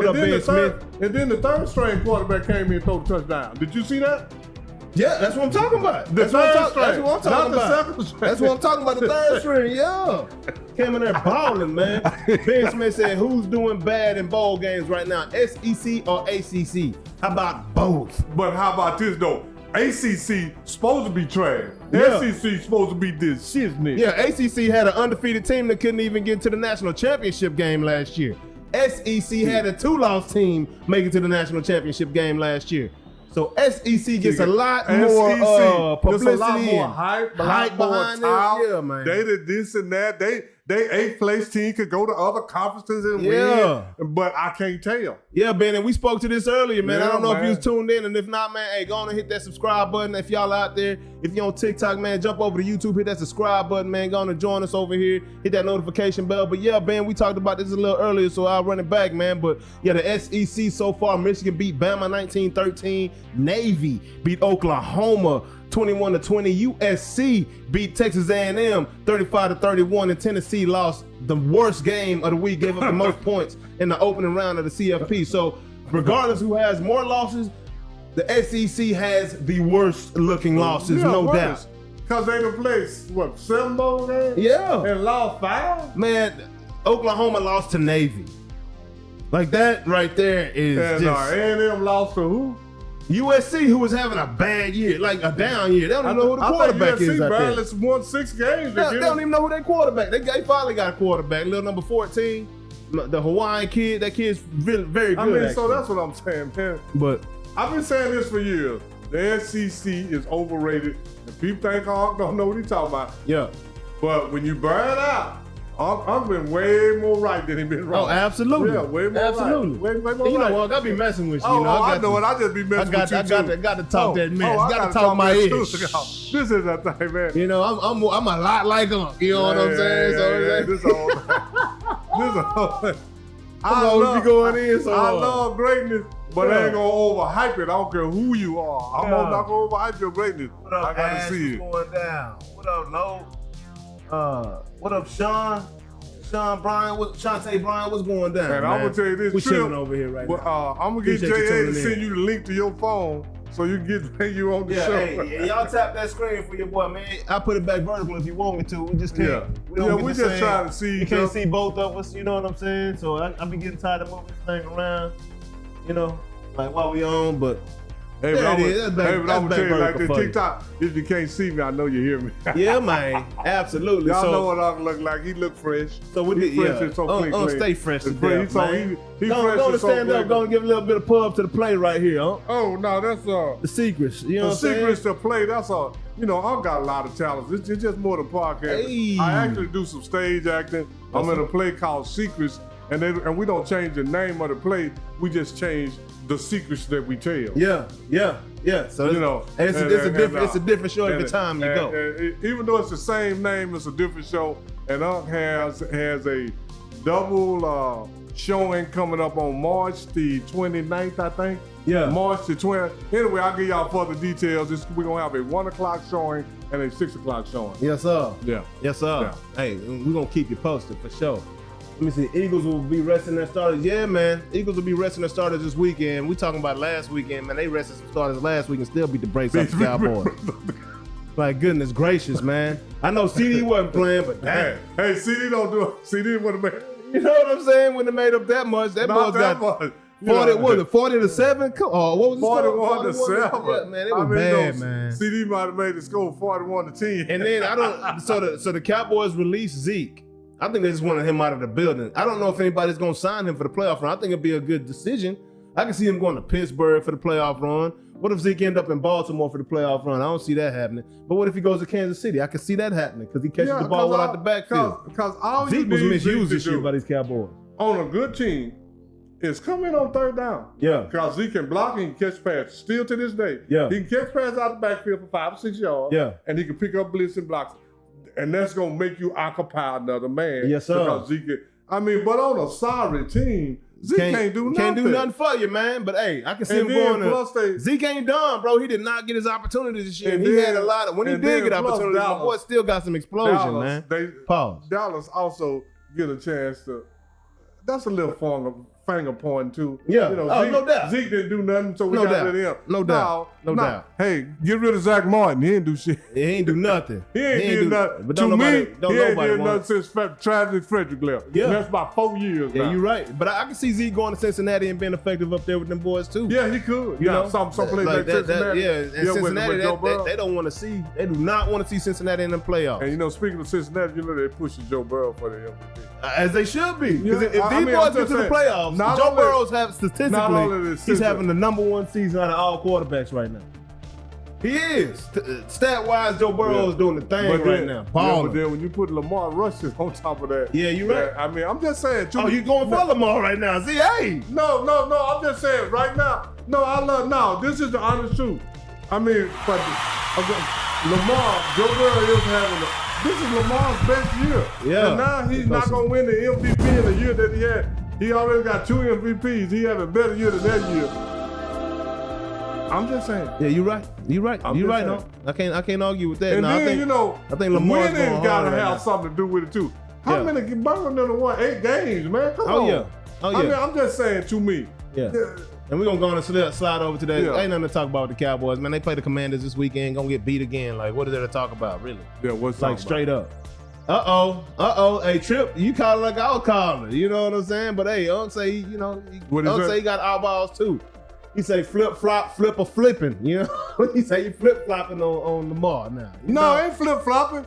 Speaker 3: and then the third string quarterback came in and threw a touchdown. Did you see that?
Speaker 2: Yeah, that's what I'm talking about.
Speaker 3: That's what I'm talking
Speaker 2: about. That's what I'm talking about. The third string, yeah. Came in there balling, man. Ben Smith said, who's doing bad in bowl games right now, SEC or ACC? How about both?
Speaker 3: But how about this, though? ACC supposed to be trash.
Speaker 2: Yeah.
Speaker 3: SEC supposed to be this shiznit.
Speaker 2: Yeah, ACC had an undefeated team that couldn't even get to the national championship game last year. SEC had a 2-loss team make it to the national championship game last year. So SEC gets a lot more publicity,
Speaker 3: there's a lot more hype
Speaker 2: behind it. Yeah, man.
Speaker 3: They did this and that. They 8th place team could go to other conferences and win, but I can't tell.
Speaker 2: Yeah, Ben, and we spoke to this earlier, man.
Speaker 3: Yeah,
Speaker 2: I don't know if you was tuned in, and if not, man, hey, go on and hit that subscribe button. If y'all out there, if you're on TikTok, man, jump over to YouTube, hit that subscribe button, man. Go on and join us over here, hit that notification bell. But yeah, Ben, we talked about this a little earlier, so I'll run it back, man. But yeah, the SEC so far, Michigan beat Bama 19-13, Navy beat Oklahoma 21-20. USC beat Texas A&M 35-31, and Tennessee lost the worst game of the week, gave up the most points in the opening round of the CFP. So regardless who has more losses, the SEC has the worst looking losses, no doubt.
Speaker 3: Because they done played, 7 bowl games?
Speaker 2: Yeah.
Speaker 3: And lost 5?
Speaker 2: Man, Oklahoma lost to Navy. Like that right there is
Speaker 3: and A&M lost to who?
Speaker 2: USC, who was having a bad year, like a down year. They don't even know who the quarterback is out there.
Speaker 3: USC won 6 games.
Speaker 2: They don't even know who their quarterback. They finally got a quarterback, little number 14, the Hawaiian kid. That kid's very, very good.
Speaker 3: So that's what I'm saying, man.
Speaker 2: But
Speaker 3: I've been saying this for years. The SEC is overrated. And people think Unc don't know what he's talking about.
Speaker 2: Yeah.
Speaker 3: But when you burn out, Unc been way more right than he been wrong.
Speaker 2: Oh, absolutely.
Speaker 3: Yeah, way more
Speaker 2: absolutely.
Speaker 3: right. Way more
Speaker 2: you
Speaker 3: right.
Speaker 2: know, Unc, I be messing with you.
Speaker 3: Oh,
Speaker 2: you know,
Speaker 3: I know it. I just be messing with you
Speaker 2: I got to talk that mess. Got to talk my
Speaker 3: ish.
Speaker 2: ish.
Speaker 3: This is that thing, man.
Speaker 2: You know, I'm a lot like Unc. You know what I'm saying?
Speaker 3: This all. This all.
Speaker 2: I love going in. So
Speaker 3: I love greatness, but I ain't gonna overhype it. I don't care who you are. I'm not gonna overhype your greatness.
Speaker 2: What up,
Speaker 3: I gotta
Speaker 2: Ash?
Speaker 3: see it.
Speaker 2: What's going down? What up, No? What up, Sean? Shantae Bryan, what's going down?
Speaker 3: Man,
Speaker 2: man?
Speaker 3: I'm gonna tell you this.
Speaker 2: We
Speaker 3: Trip,
Speaker 2: chilling over here right now.
Speaker 3: I'm gonna get
Speaker 2: Appreciate you
Speaker 3: JA to
Speaker 2: tuning
Speaker 3: send
Speaker 2: in.
Speaker 3: you the link to your phone so you can get you on the show.
Speaker 2: Hey, y'all tap that screen for your boy, man. I put it back vertical if you want me to. We just can't.
Speaker 3: Yeah.
Speaker 2: We
Speaker 3: just trying to see.
Speaker 2: You can't see both of us. You know what I'm saying? So I be getting tired of moving this thing around. You know, like while we on, but.
Speaker 3: Hey,
Speaker 2: there
Speaker 3: but
Speaker 2: it is.
Speaker 3: I'm gonna tell you like this.
Speaker 2: for you.
Speaker 3: TikTok, if you can't see me, I know you hear me.
Speaker 2: Yeah, man. Absolutely.
Speaker 3: Y'all know what I look like. He look fresh.
Speaker 2: So we did,
Speaker 3: fresh and so clean.
Speaker 2: Stay fresh
Speaker 3: It's
Speaker 2: today,
Speaker 3: fresh.
Speaker 2: man.
Speaker 3: He
Speaker 2: Go
Speaker 3: fresh
Speaker 2: to
Speaker 3: and so
Speaker 2: stand up.
Speaker 3: clean.
Speaker 2: Go and give a little bit of pub to the play right here, huh?
Speaker 3: Oh no, that's
Speaker 2: the secrets. You know
Speaker 3: the
Speaker 2: what I'm saying?
Speaker 3: secrets to play. That's all. You know, I've got a lot of talents. It's just more than podcast.
Speaker 2: Hey.
Speaker 3: I actually do some stage acting. I'm in a play called Secrets, and we don't change the name of the play. We just change the secrets that we tell.
Speaker 2: Yeah. So
Speaker 3: you know,
Speaker 2: it's a different show every time you go.
Speaker 3: Even though it's the same name, it's a different show. And Unc has a double showing coming up on March the 29th, I think.
Speaker 2: Yeah.
Speaker 3: March the 20th. Anyway, I'll give y'all further details. We're gonna have a 1 o'clock showing and a 6 o'clock showing.
Speaker 2: Yes, sir.
Speaker 3: Yeah.
Speaker 2: Yes, sir.
Speaker 3: Yeah.
Speaker 2: Hey, we're gonna keep you posted for sure. Let me see. Eagles will be resting their starters. Yeah, man. Eagles will be resting their starters this weekend. We talking about last weekend, man. They rested some starters last week and still beat the brakes off the Cowboys. Like, goodness gracious, man. I know CD wasn't playing, but damn.
Speaker 3: Hey, CD don't do it. CD would have made.
Speaker 2: You know what I'm saying? When they made up that much, that boy got 40 to 7. Oh, what was the
Speaker 3: 41 to 7.
Speaker 2: Yeah, man, it was bad, man.
Speaker 3: CD might have made the score 41 to 10.
Speaker 2: And then so the Cowboys released Zeke. I think they just wanted him out of the building. I don't know if anybody's gonna sign him for the playoff run. I think it'd be a good decision. I can see him going to Pittsburgh for the playoff run. What if Zeke end up in Baltimore for the playoff run? I don't see that happening. But what if he goes to Kansas City? I can see that happening because he catches the ball out the backfield.
Speaker 3: Because all
Speaker 2: Zeke
Speaker 3: you
Speaker 2: was
Speaker 3: need
Speaker 2: misused this
Speaker 3: Zeke to
Speaker 2: year
Speaker 3: do
Speaker 2: by these Cowboys.
Speaker 3: on a good team is come in on third down.
Speaker 2: Yeah.
Speaker 3: Because Zeke can block and he can catch pass. Still to this day.
Speaker 2: Yeah.
Speaker 3: He can catch pass out the backfield for 5 or 6 yards.
Speaker 2: Yeah.
Speaker 3: And he can pick up blitz and blocks. And that's going to make you occupy another man.
Speaker 2: Yes, sir.
Speaker 3: Because Zeke, but on a sorry team, Zeke can't do nothing.
Speaker 2: Can't do nothing for you, man. But hey, I can see him going to. Zeke ain't done, bro. He did not get his opportunity this year. He had a lot of. When he did get opportunities, my boy still got some explosion, man. Pause.
Speaker 3: Dallas also get a chance to. That's a little finger pointing too.
Speaker 2: Yeah.
Speaker 3: You know,
Speaker 2: Zeke, no doubt.
Speaker 3: Zeke didn't do nothing, so we got rid of him.
Speaker 2: No doubt. No doubt.
Speaker 3: Hey, get rid of Zach Martin. He didn't do shit.
Speaker 2: He ain't do nothing.
Speaker 3: He ain't did nothing.
Speaker 2: But
Speaker 3: to me, he ain't did
Speaker 2: want
Speaker 3: nothing since Travis Frederick left.
Speaker 2: Yeah.
Speaker 3: And that's about 4 years now.
Speaker 2: Yeah, you're right. But I can see Zeke going to Cincinnati and being effective up there with them boys too.
Speaker 3: Yeah, he could.
Speaker 2: You know,
Speaker 3: some places like Cincinnati.
Speaker 2: And Cincinnati, they don't want to see. They do not want to see Cincinnati in the playoffs.
Speaker 3: And you know, speaking of Cincinnati, you know they're pushing Joe Burrow for the MVP.
Speaker 2: As they should be. Because if these
Speaker 3: I mean,
Speaker 2: boys get to the playoffs, Joe Burrow's have statistically, he's having the #1 season out of all quarterbacks right now. He is. Stat-wise, Joe Burrow is doing the thing right now.
Speaker 3: Yeah, but then when you put Lamar Rushing on top of that.
Speaker 2: Yeah, you're right.
Speaker 3: I mean, I'm just saying.
Speaker 2: Oh, you going for Lamar right now? See, hey.
Speaker 3: No. I'm just saying right now. This is the honest truth. I mean, but Lamar, Joe Burrow is having this is Lamar's best year.
Speaker 2: Yeah.
Speaker 3: And now he's not going to win the MVP in the year that he had. He already got 2 MVPs. He had a better year than that year. I'm just saying.
Speaker 2: Yeah, you're right. You're right. You're right. No, I can't argue with that.
Speaker 3: And then
Speaker 2: I think Lamar's
Speaker 3: winning got to have
Speaker 2: right
Speaker 3: something to do with it too. How many Burrow done won 8 games, man? Come on.
Speaker 2: Yeah. Oh yeah.
Speaker 3: I mean, I'm just saying to me.
Speaker 2: Yeah. And we're gonna go on and slide over today. Ain't nothing to talk about with the Cowboys, man. They play the Commanders this weekend, gonna get beat again. Like, what is there to talk about, really?
Speaker 3: Yeah, what's
Speaker 2: like straight up. Hey, Trip, you call it like I was calling. You know what I'm saying? But hey, Unc say, he got eyeballs too. He say flip flop, flip or flipping. You know, he say you flip flopping on Lamar now.
Speaker 3: I ain't flip flopping.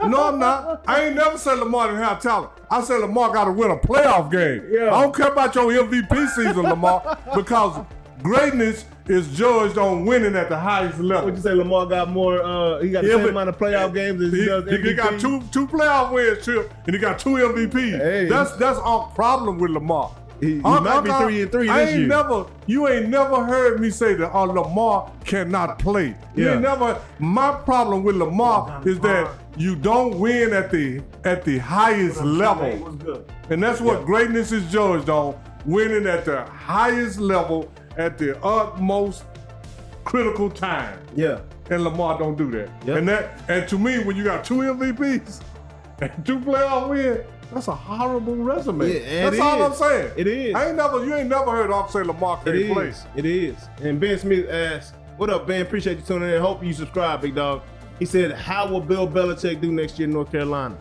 Speaker 3: No, I'm not. I ain't never said Lamar didn't have talent. I said Lamar got to win a playoff game.
Speaker 2: Yeah.
Speaker 3: I don't care about your MVP season, Lamar, because greatness is judged on winning at the highest level.
Speaker 2: Would you say Lamar got more? He got the same amount of playoff games as he does MVP?
Speaker 3: He got two playoff wins, Chip, and he got 2 MVPs. Hey. That's our problem with Lamar.
Speaker 2: He might be 3-3 this year.
Speaker 3: You ain't never heard me say that Lamar cannot play. You ain't never. My problem with Lamar is that you don't win at the highest level, and that's what greatness is judged on: winning at the highest level at the utmost critical time. Yeah, and Lamar don't do that. Yep. And to me, when you got 2 MVPs and 2 playoff wins. That's a horrible resume. Yeah, that's all I'm saying.
Speaker 2: It is.
Speaker 3: You ain't never heard of say Lamar can't play.
Speaker 2: It is. And Ben Smith asked, "What up, Ben? Appreciate you tuning in. Hope you subscribe, big dog." He said, "How will Bill Belichick do next year in North Carolina?"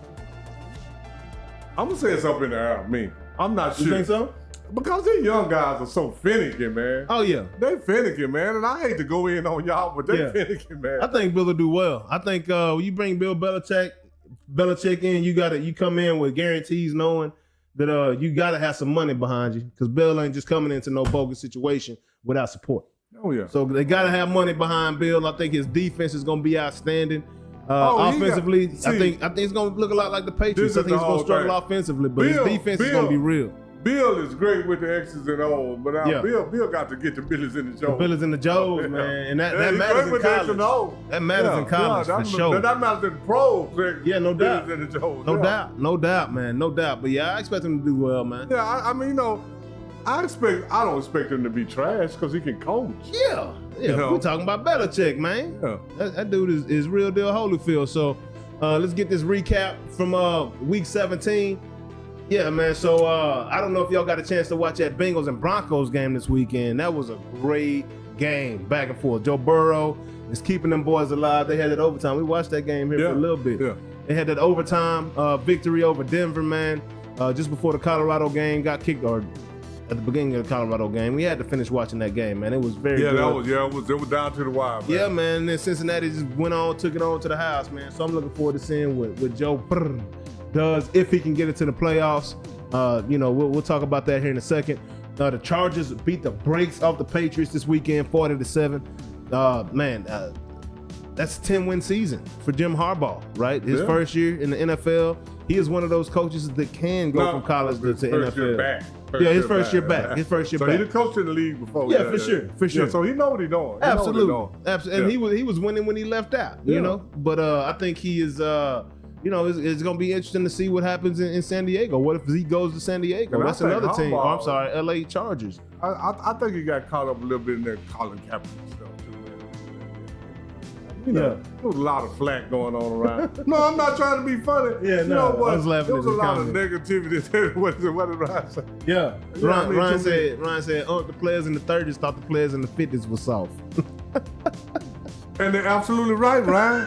Speaker 3: I'm gonna say it's up in the air. Me, I'm not sure.
Speaker 2: You think so?
Speaker 3: Because these young guys are so finicky, man.
Speaker 2: Oh yeah,
Speaker 3: they finicky, man. And I hate to go in on y'all, but they finicky, man.
Speaker 2: I think Bill will do well. I think when you bring Bill Belichick in, you come in with guarantees, knowing that you gotta have some money behind you, because Bill ain't just coming into no bogus situation without support.
Speaker 3: Oh yeah.
Speaker 2: So they gotta have money behind Bill. I think his defense is gonna be outstanding. Offensively, I think it's gonna look a lot like the Patriots. I think he's gonna struggle offensively, but his defense is gonna be real.
Speaker 3: Bill is great with the X's and O's, but Bill got to get the Billies and the Joes.
Speaker 2: The Billies and the Joes, man. And that matters in college. That matters in college, for sure.
Speaker 3: That matters in the pros.
Speaker 2: Yeah, no doubt.
Speaker 3: Billies and the Joes.
Speaker 2: No doubt, man. No doubt. But yeah, I expect him to do well, man.
Speaker 3: Yeah, I mean, I don't expect him to be trash because he can coach.
Speaker 2: Yeah. We're talking about Belichick, man. Yeah. That dude is real deal Holyfield. So let's get this recap from week 17. Yeah, man. So I don't know if y'all got a chance to watch that Bengals and Broncos game this weekend. That was a great game, back and forth. Joe Burrow is keeping them boys alive. They had that overtime. We watched that game here for a little bit. Yeah. They had that overtime victory over Denver, man. Just before the Colorado game got kicked, or at the beginning of the Colorado game. We had to finish watching that game, man. It was very good.
Speaker 3: It was down to the wire, man.
Speaker 2: Yeah, man. And then Cincinnati just took it on to the house, man. So I'm looking forward to seeing what Joe does, if he can get it to the playoffs. We'll talk about that here in a second. The Chargers beat the brakes off the Patriots this weekend, 40-7. That's a 10-win season for Jim Harbaugh, right? His first year in the NFL. He is one of those coaches that can go from college to NFL. His first year back. So
Speaker 3: he coached in the league before.
Speaker 2: Yeah, for sure.
Speaker 3: Yeah, so he know what he's doing.
Speaker 2: Absolutely. And he was winning when he left out, you know. But I think he is it's going to be interesting to see what happens in San Diego. What if he goes to San Diego? That's another team. I'm sorry, LA Chargers.
Speaker 3: I think he got caught up a little bit in that Colin Kaepernick stuff too. There was a lot of flack going on around. No, I'm not trying to be funny.
Speaker 2: Yeah, no, I was laughing.
Speaker 3: There was a lot of negativity. What did Ryan say?
Speaker 2: Yeah, Ryan said, the players in the 30s thought the players in the 50s were soft.
Speaker 3: And they're absolutely right, Ryan.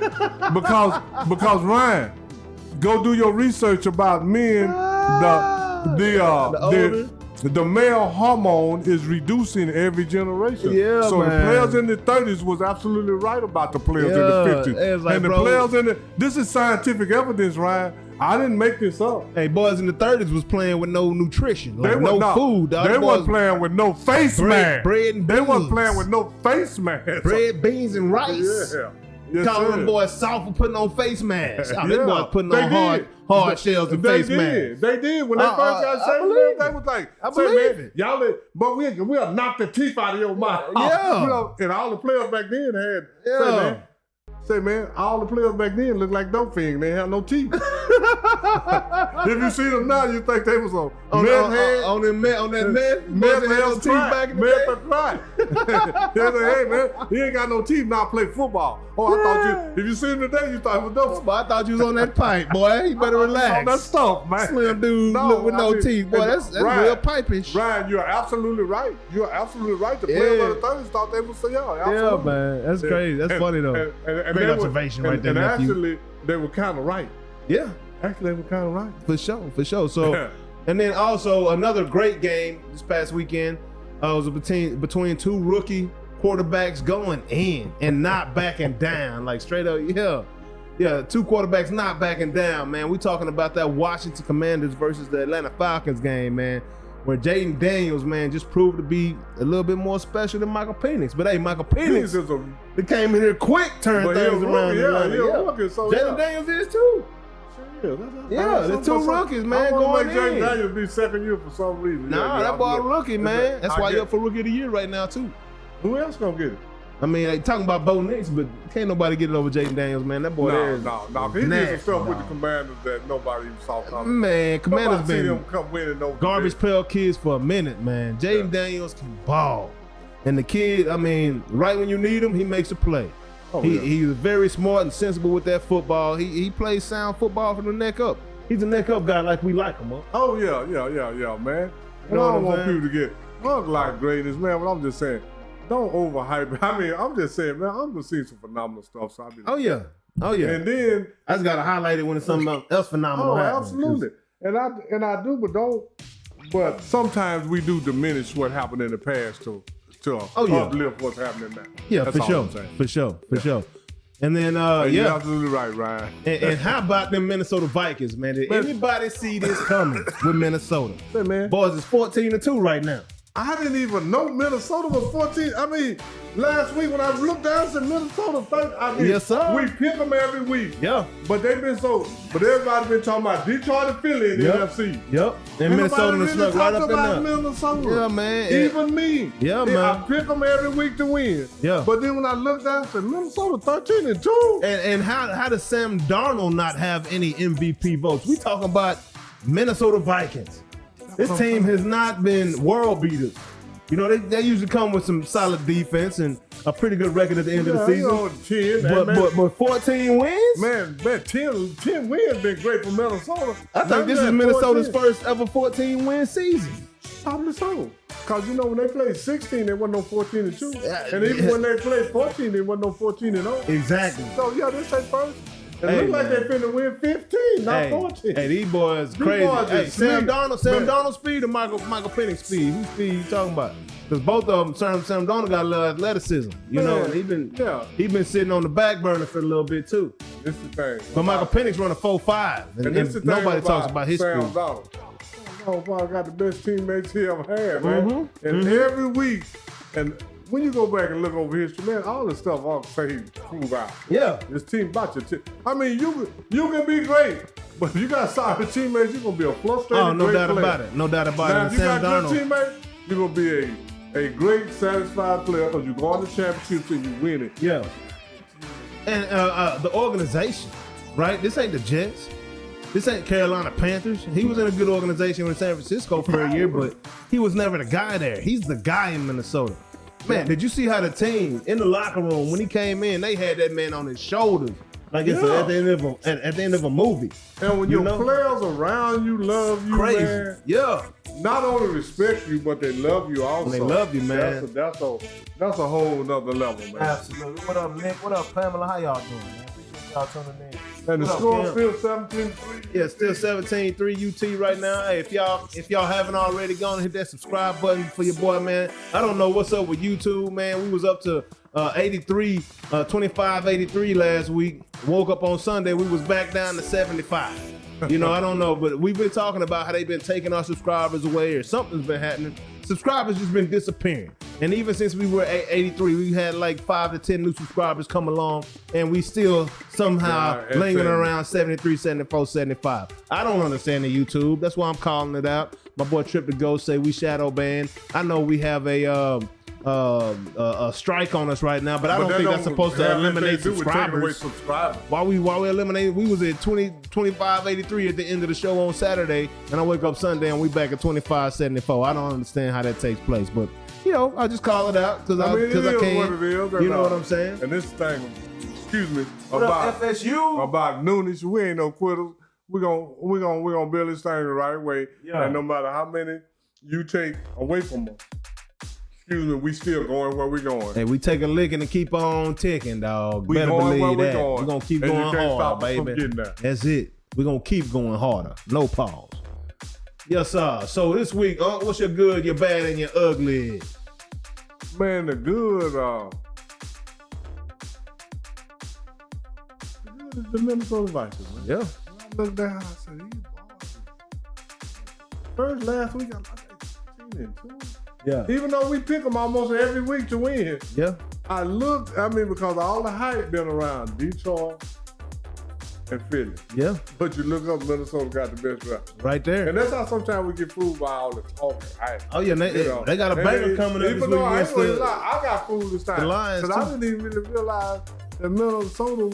Speaker 3: because Ryan, go do your research about men. The male hormone is reducing every generation.
Speaker 2: Yeah,
Speaker 3: so
Speaker 2: man.
Speaker 3: The players in the 30s was absolutely right about the players in the 50s.
Speaker 2: Like,
Speaker 3: and the players this is scientific evidence, Ryan. I didn't make this up.
Speaker 2: Hey, boys in the 30s was playing with no nutrition, food.
Speaker 3: They weren't playing with no face mask.
Speaker 2: Bread and beans.
Speaker 3: They weren't playing with no face mask.
Speaker 2: Bread, beans, and rice.
Speaker 3: Yeah. Yes,
Speaker 2: calling them boys soft for putting on face masks. They boys putting on hard shells and face masks.
Speaker 3: They did. When they first got shaved, they was like,
Speaker 2: I believe it.
Speaker 3: Y'all, but we'll knock the teeth out of your mouth.
Speaker 2: Yeah.
Speaker 3: And all the players back then had, say, man, all the players back then looked like dope fiends. They had no teeth. If you see them now, you think they was on meth head.
Speaker 2: On that meth
Speaker 3: teeth back in the day. They say, hey, man, he ain't got no teeth, now play football. Oh, I thought if you see him today, you thought it was dope.
Speaker 2: But I thought you was on that pipe, boy. You better relax.
Speaker 3: On that stuff, man.
Speaker 2: Slim dude with no teeth. Boy, that's
Speaker 3: Ryan,
Speaker 2: real pipish.
Speaker 3: Ryan, you're absolutely right. You're absolutely right. The players of the 30s thought they would say,
Speaker 2: yeah, man. That's crazy. That's funny, though. Great observation right there, nephew.
Speaker 3: Actually, they were kind of right.
Speaker 2: Yeah.
Speaker 3: Actually, they were kind of right.
Speaker 2: For sure. So, and then also another great game this past weekend was between two rookie quarterbacks going in and not backing down, like straight up. Yeah, two quarterbacks not backing down, man. We talking about that Washington Commanders versus the Atlanta Falcons game, man. where Jaden Daniels, man, just proved to be a little bit more special than Michael Penix. But hey, Michael Penix they came in here quick, turned things around. Jaden Daniels is too. There's two rookies, man, going in.
Speaker 3: Jaden Daniels be second year for some reason.
Speaker 2: Nah, that boy a rookie, man. That's why you're up for Rookie of the Year right now, too.
Speaker 3: Who else gonna get it?
Speaker 2: I mean, they talking about Bo Nix, but can't nobody get it over Jaden Daniels, man. That boy there is
Speaker 3: He did some stuff with the Commanders that nobody even saw coming.
Speaker 2: Man, Commanders been
Speaker 3: them come winning over
Speaker 2: garbage pail kids for a minute, man. Jaden Daniels can ball. And the kid, I mean, right when you need him, he makes a play. He's very smart and sensible with that football. He plays sound football from the neck up. He's a neck up guy like we like him, huh?
Speaker 3: Oh, yeah, man. And I don't want people to get like greatness, man, but I'm just saying, don't overhype it. I mean, I'm just saying, man, I'm just seeing some phenomenal stuff. So
Speaker 2: Oh, yeah. And
Speaker 3: then
Speaker 2: I just got to highlight it when it's something else phenomenal happens.
Speaker 3: Absolutely. And I do, but don't. But sometimes we do diminish what happened in the past to uplift what's happening now.
Speaker 2: Yeah,
Speaker 3: That's
Speaker 2: for sure. And then,
Speaker 3: you're absolutely right, Ryan.
Speaker 2: And how about them Minnesota Vikings, man? Did anybody see this coming with Minnesota?
Speaker 3: Hey, man.
Speaker 2: Boys, it's 14-2 right now.
Speaker 3: I didn't even know Minnesota was 14. I mean, last week when I looked down and said Minnesota 30,
Speaker 2: yes, sir.
Speaker 3: We pick them every week.
Speaker 2: Yeah.
Speaker 3: But everybody been talking about Detroit and Philly in the NFC.
Speaker 2: Yep. And Minnesota
Speaker 3: really
Speaker 2: snuck right up in there.
Speaker 3: Minnesota.
Speaker 2: Yeah, man.
Speaker 3: Even me.
Speaker 2: Yeah, man.
Speaker 3: I pick them every week to win.
Speaker 2: Yeah.
Speaker 3: But then when I looked down, I said Minnesota 13-2.
Speaker 2: And how does Sam Darnold not have any MVP votes? We talking about Minnesota Vikings. This team has not been world beaters. You know, they usually come with some solid defense and a pretty good record at the end of the season.
Speaker 3: 10,
Speaker 2: but 14 wins?
Speaker 3: Man, 10 wins been great for Minnesota.
Speaker 2: I think this is Minnesota's first ever 14-win season.
Speaker 3: Probably so. Because, you know, when they played 16, they wasn't no 14-2. And even when they played 14, they wasn't no 14-0.
Speaker 2: Exactly.
Speaker 3: So, yeah, this ain't first. It looks like they finna win 15, not 14.
Speaker 2: Hey, these boys crazy. Sam Darnold speed or Michael Penix speed? Whose speed you talking about? Because both of them, Sam Darnold got a little athleticism, you know, and he been sitting on the back burner for a little bit too.
Speaker 3: This is the thing.
Speaker 2: But Michael Penix run a 4.5, and nobody talks about his
Speaker 3: Sam
Speaker 2: speed.
Speaker 3: Darnold got the best teammates he ever had, man. And every week, and when you go back and look over history, man, all the stuff I'll say he prove out.
Speaker 2: Yeah.
Speaker 3: This team about your team. I mean, you can be great, but if you got solid teammates, you're going to be a frustrated
Speaker 2: no
Speaker 3: great
Speaker 2: doubt
Speaker 3: player.
Speaker 2: about it. No doubt about
Speaker 3: now,
Speaker 2: it.
Speaker 3: If you
Speaker 2: Sam
Speaker 3: got
Speaker 2: Darnold.
Speaker 3: good teammates, you're going to be a great, satisfied player because you go on the championship and you win it.
Speaker 2: Yeah. And the organization, right? This ain't the Jets. This ain't Carolina Panthers. He was in a good organization in San Francisco for a year, but he was never the guy there. He's the guy in Minnesota. Man, did you see how the team in the locker room, when he came in, they had that man on his shoulders like it's at the end of a movie.
Speaker 3: And when your players around you love you,
Speaker 2: crazy.
Speaker 3: Man,
Speaker 2: not
Speaker 3: only respect you, but they love you also.
Speaker 2: They love you, man.
Speaker 3: That's a whole nother level, man.
Speaker 2: Absolutely. What up, Nick? What up, Pamela? How y'all doing, man? Appreciate y'all tuning in.
Speaker 3: And the score is still 17-3.
Speaker 2: Yeah, still 17-3 UT right now. Hey, if y'all haven't already gone and hit that subscribe button for your boy, man. I don't know what's up with YouTube, man. We was up to 25-83 last week. Woke up on Sunday, we was back down to 75. You know, I don't know, but we've been talking about how they've been taking our subscribers away or something's been happening. Subscribers just been disappearing. And even since we were at 83, we had like 5 to 10 new subscribers come along, and we still somehow lingering around 73, 74, 75. I don't understand the YouTube. That's why I'm calling it out. My boy Trip to Go say we shadow banned. I know we have a strike on us right now, but I don't think that's supposed to eliminate subscribers. While we eliminate, we was at 25-83 at the end of the show on Saturday, and I wake up Sunday and we back at 25-74. I don't understand how that takes place, but you know, I just call it out because I can.
Speaker 3: What it is,
Speaker 2: you know what I'm saying?
Speaker 3: And this thing, excuse me,
Speaker 2: about FSU,
Speaker 3: about Noonish, we ain't no quitters. We're gonna build this thing the right way, and no matter how many you take away from them. Excuse me, we still going where we going.
Speaker 2: Hey, we take a licking and keep on ticking, dog.
Speaker 3: We
Speaker 2: better
Speaker 3: going
Speaker 2: believe
Speaker 3: where
Speaker 2: that.
Speaker 3: We're
Speaker 2: gonna keep going hard, baby. That's it. We're gonna keep going harder. No pause. Yes, sir. So this week, what's your good, your bad, and your ugly?
Speaker 3: Man, the good is the Minnesota Vikings, man.
Speaker 2: Yeah.
Speaker 3: I looked down, I said, these boys. First, last week, winning too.
Speaker 2: Yeah.
Speaker 3: Even though we pick them almost every week to win.
Speaker 2: Yeah.
Speaker 3: Because all the hype been around Detroit and Philly.
Speaker 2: Yeah.
Speaker 3: But you look up, Minnesota got the best record.
Speaker 2: Right there.
Speaker 3: And that's how sometimes we get fooled by all the talking.
Speaker 2: Oh, yeah. They got a banger coming up this
Speaker 3: even
Speaker 2: week
Speaker 3: though
Speaker 2: against
Speaker 3: I got fooled this time.
Speaker 2: the Lions,
Speaker 3: because I didn't even really realize that Minnesota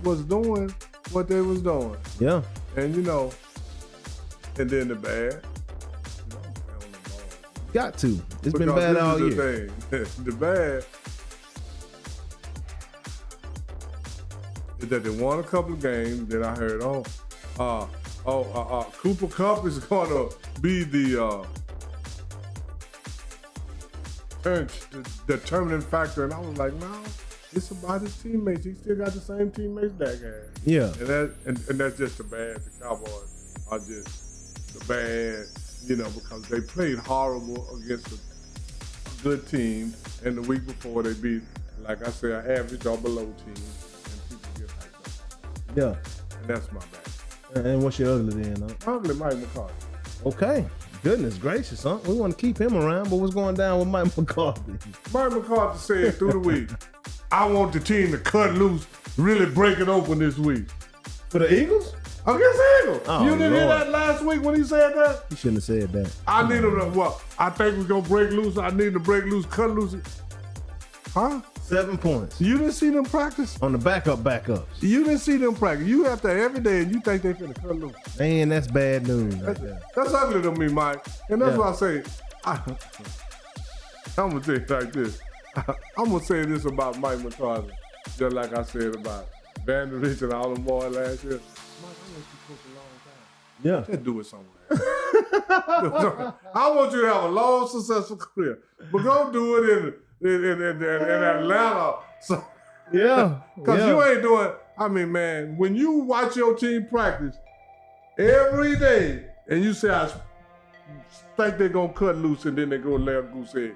Speaker 3: was doing what they was doing.
Speaker 2: Yeah.
Speaker 3: And, and then the bad.
Speaker 2: Got to. It's
Speaker 3: Because
Speaker 2: been bad
Speaker 3: this
Speaker 2: all
Speaker 3: is
Speaker 2: year.
Speaker 3: The thing. The bad is that they won a couple of games. Then I heard, Cooper Kupp is going to be the determining factor. And I was like, no, it's about his teammates. He still got the same teammates that guy.
Speaker 2: Yeah.
Speaker 3: And that's just the bad. The Cowboys are just the bad. Because they played horrible against a good team, and the week before they beat, like I said, an average or below team, and people get hyped up.
Speaker 2: Yeah.
Speaker 3: And that's my bad.
Speaker 2: And what's your ugly then, huh?
Speaker 3: Ugly Mike McCarthy.
Speaker 2: Okay. Goodness gracious, huh? We want to keep him around, but what's going down with Mike McCarthy?
Speaker 3: Mike McCarthy said through the week, I want the team to cut loose, really break it open this week.
Speaker 2: For the Eagles?
Speaker 3: Against Eagles.
Speaker 2: Oh,
Speaker 3: you didn't hear
Speaker 2: Lord.
Speaker 3: that last week when he said that?
Speaker 2: He shouldn't have said that.
Speaker 3: I need him to, I think we're going to break loose. I need him to break loose, cut loose. Huh?
Speaker 2: 7 points.
Speaker 3: You didn't see them practice?
Speaker 2: On the backups.
Speaker 3: You didn't see them practice. You have to every day and you think they finna cut loose.
Speaker 2: Man, that's bad news right there.
Speaker 3: That's ugly to me, Mike. And that's
Speaker 2: Yeah.
Speaker 3: why I say, I'm going to tell you like this. I'm going to say this about Mike McCarthy, just like I said about Vanderbilt and all them boys last year. Mike, I want you to coach a long time.
Speaker 2: Yeah.
Speaker 3: Just do it somewhere. I want you to have a long, successful career. But go do it in Atlanta. So,
Speaker 2: Yeah.
Speaker 3: because you ain't doing, man, when you watch your team practice every day and you say, I think they're going to cut loose and then they go lay a goose egg.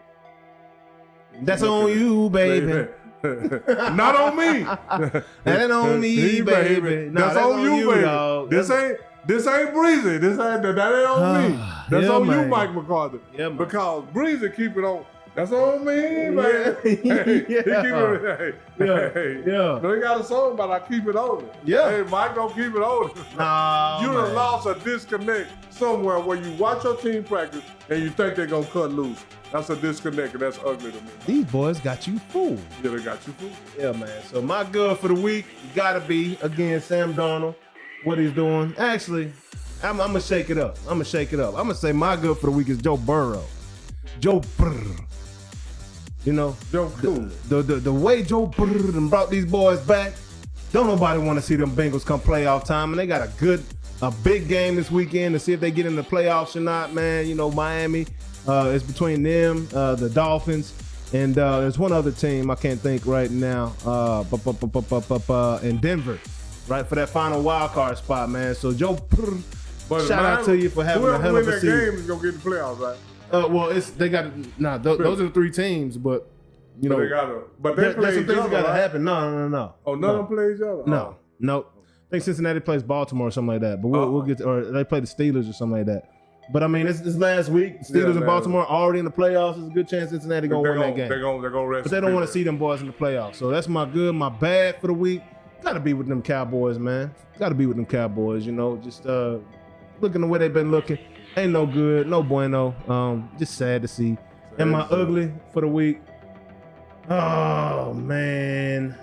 Speaker 2: That's on you, baby.
Speaker 3: Not on me.
Speaker 2: That ain't on me, baby. No,
Speaker 3: that's on you, baby.
Speaker 2: dog.
Speaker 3: This ain't Breezy. That ain't on me. That's
Speaker 2: Yeah,
Speaker 3: on
Speaker 2: man.
Speaker 3: you, Mike McCarthy.
Speaker 2: Yeah, man.
Speaker 3: Because Breezy keep it on. That's on me, man. He keep it.
Speaker 2: Yeah.
Speaker 3: They got a song about I keep it on.
Speaker 2: Yeah.
Speaker 3: Hey, Mike don't keep it on.
Speaker 2: Nah,
Speaker 3: You
Speaker 2: man.
Speaker 3: done lost a disconnect somewhere where you watch your team practice and you think they're gonna cut loose. That's a disconnect, and that's ugly to me.
Speaker 2: These boys got you fooled.
Speaker 3: Yeah, they got you fooled.
Speaker 2: Yeah, man. So my good for the week gotta be, again, Sam Darnold, what he's doing. Actually, I'm gonna shake it up. I'm gonna say my good for the week is Joe Burrow. Joe Burrow.
Speaker 3: Joe Cool.
Speaker 2: The way Joe Burrow brought these boys back, don't nobody want to see them Bengals come playoff time. And they got a big game this weekend to see if they get in the playoffs or not, man. Miami, it's between them, the Dolphins, and there's one other team I can't think right now, in Denver, right, for that final wild card spot, man. So Joe, shout out to you for having a hell of a season.
Speaker 3: Whoever win that game is gonna get in the playoffs, right?
Speaker 2: Those are the three teams, but
Speaker 3: But they play
Speaker 2: there's some
Speaker 3: each
Speaker 2: things
Speaker 3: other,
Speaker 2: that gotta
Speaker 3: right?
Speaker 2: happen. No.
Speaker 3: Oh, none of them play each other?
Speaker 2: No. I think Cincinnati plays Baltimore or something like that, but we'll get or they play the Steelers or something like that. But it's last week. Steelers and Baltimore already in the playoffs. There's a good chance Cincinnati gonna win that game.
Speaker 3: They're gonna rest.
Speaker 2: But they don't want to see them boys in the playoffs. So that's my good, my bad for the week. Gotta be with them Cowboys, man. Gotta be with them Cowboys, just looking the way they've been looking. Ain't no good, no bueno. Just sad to see. And my ugly for the week. Oh man.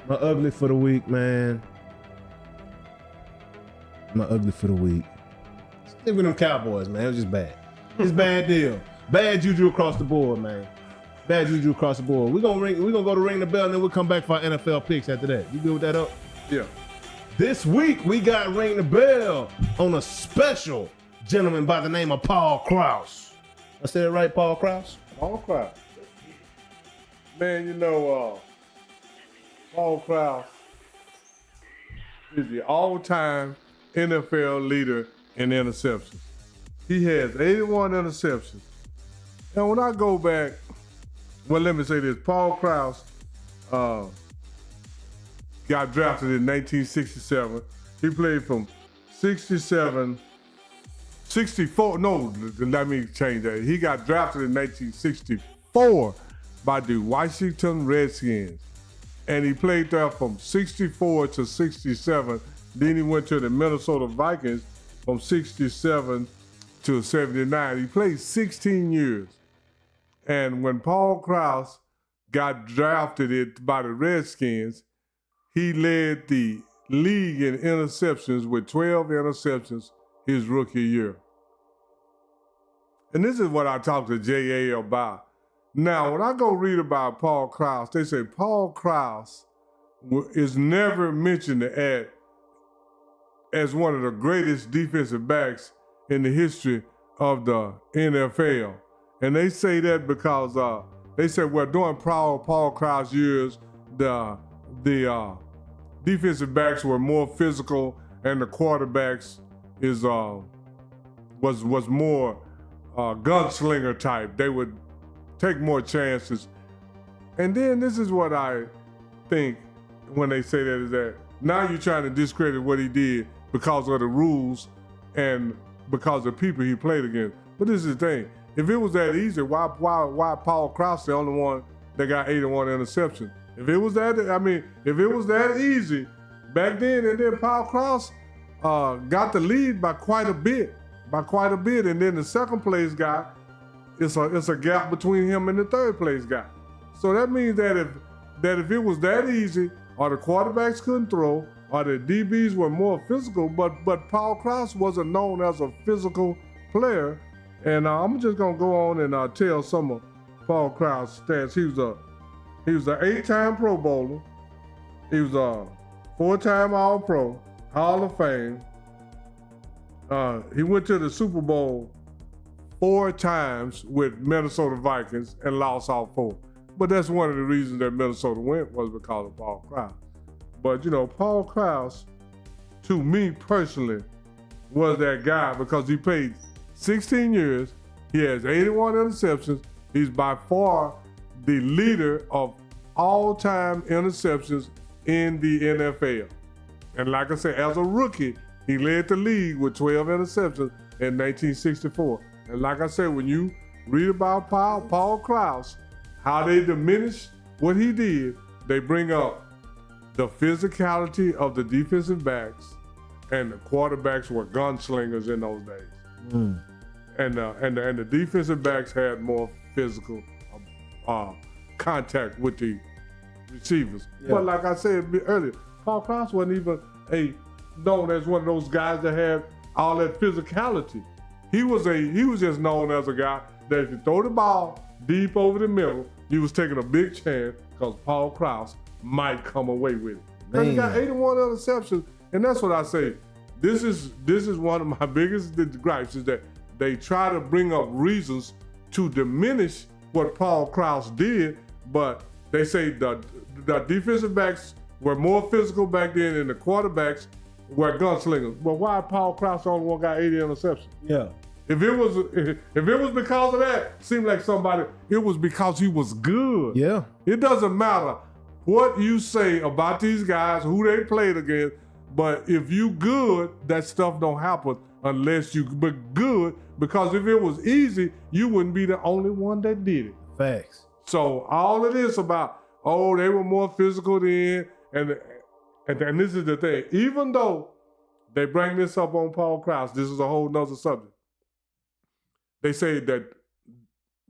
Speaker 2: My ugly for the week, man. My ugly for the week. Stick with them Cowboys, man. It was just bad. It's bad deal. Bad juju across the board, man. Bad juju across the board. We're gonna go to ring the bell and then we'll come back for our NFL picks after that. You good with that up?
Speaker 3: Yeah.
Speaker 2: This week we got ring the bell on a special gentleman by the name of Paul Krause. I said it right, Paul Krause?
Speaker 3: Paul Krause. Man, Paul Krause is the all-time NFL leader in interceptions. He has 81 interceptions. Now, when I go back, let me say this. Paul Krause got drafted in 1967. He played from 67 64, no, let me change that. He got drafted in 1964 by the Washington Redskins. And he played there from 64 to 67. Then he went to the Minnesota Vikings from 67 to 79. He played 16 years. And when Paul Krause got drafted by the Redskins, he led the league in interceptions with 12 interceptions his rookie year. And this is what I talked to J.A. about. Now, when I go read about Paul Krause, they say Paul Krause is never mentioned as one of the greatest defensive backs in the history of the NFL. And they say that because they said, well, during Paul Krause years, the defensive backs were more physical and the quarterbacks was more gunslinger type. They would take more chances. And then this is what I think when they say that, is that now you're trying to discredit what he did because of the rules and because of people he played against. But this is the thing. If it was that easy, why Paul Krause the only one that got 81 interceptions? If it was that easy back then, and then Paul Krause got the lead by quite a bit, and then the second place guy, it's a gap between him and the third place guy. So that means that if it was that easy, or the quarterbacks couldn't throw, or the DBs were more physical, but Paul Krause wasn't known as a physical player. And I'm just gonna go on and tell some of Paul Krause's stats. He was an 8-time Pro Bowler. He was a 4-time All-Pro, Hall of Fame. He went to the Super Bowl 4 times with Minnesota Vikings and lost all 4. But that's one of the reasons that Minnesota went, was because of Paul Krause. But Paul Krause, to me personally, was that guy because he played 16 years. He has 81 interceptions. He's by far the leader of all-time interceptions in the NFL. And like I said, as a rookie, he led the league with 12 interceptions in 1964. And like I said, when you read about Paul Krause, how they diminish what he did, they bring up the physicality of the defensive backs, and the quarterbacks were gunslingers in those days. Mm. And the defensive backs had more physical contact with the receivers. Yeah. But like I said earlier, Paul Krause wasn't even known as one of those guys that had all that physicality. He was just known as a guy that if you throw the ball deep over the middle, he was taking a big chance because Paul Krause might come away with it. And he got 81 interceptions, and that's what I say. This is one of my biggest gripes, is that they try to bring up reasons to diminish what Paul Krause did, but they say the defensive backs were more physical back then and the quarterbacks were gunslingers. But why Paul Krause only one got 80 interceptions? Yeah. If it was because of that, it seemed like it was because he was good. Yeah. It doesn't matter what you say about these guys, who they played against, but if you good, that stuff don't happen unless you be good, because if it was easy, you wouldn't be the only one that did it. Facts. So all of this about, they were more physical then, and this is the thing. Even though they bring this up on Paul Krause, this is a whole nother subject. They say that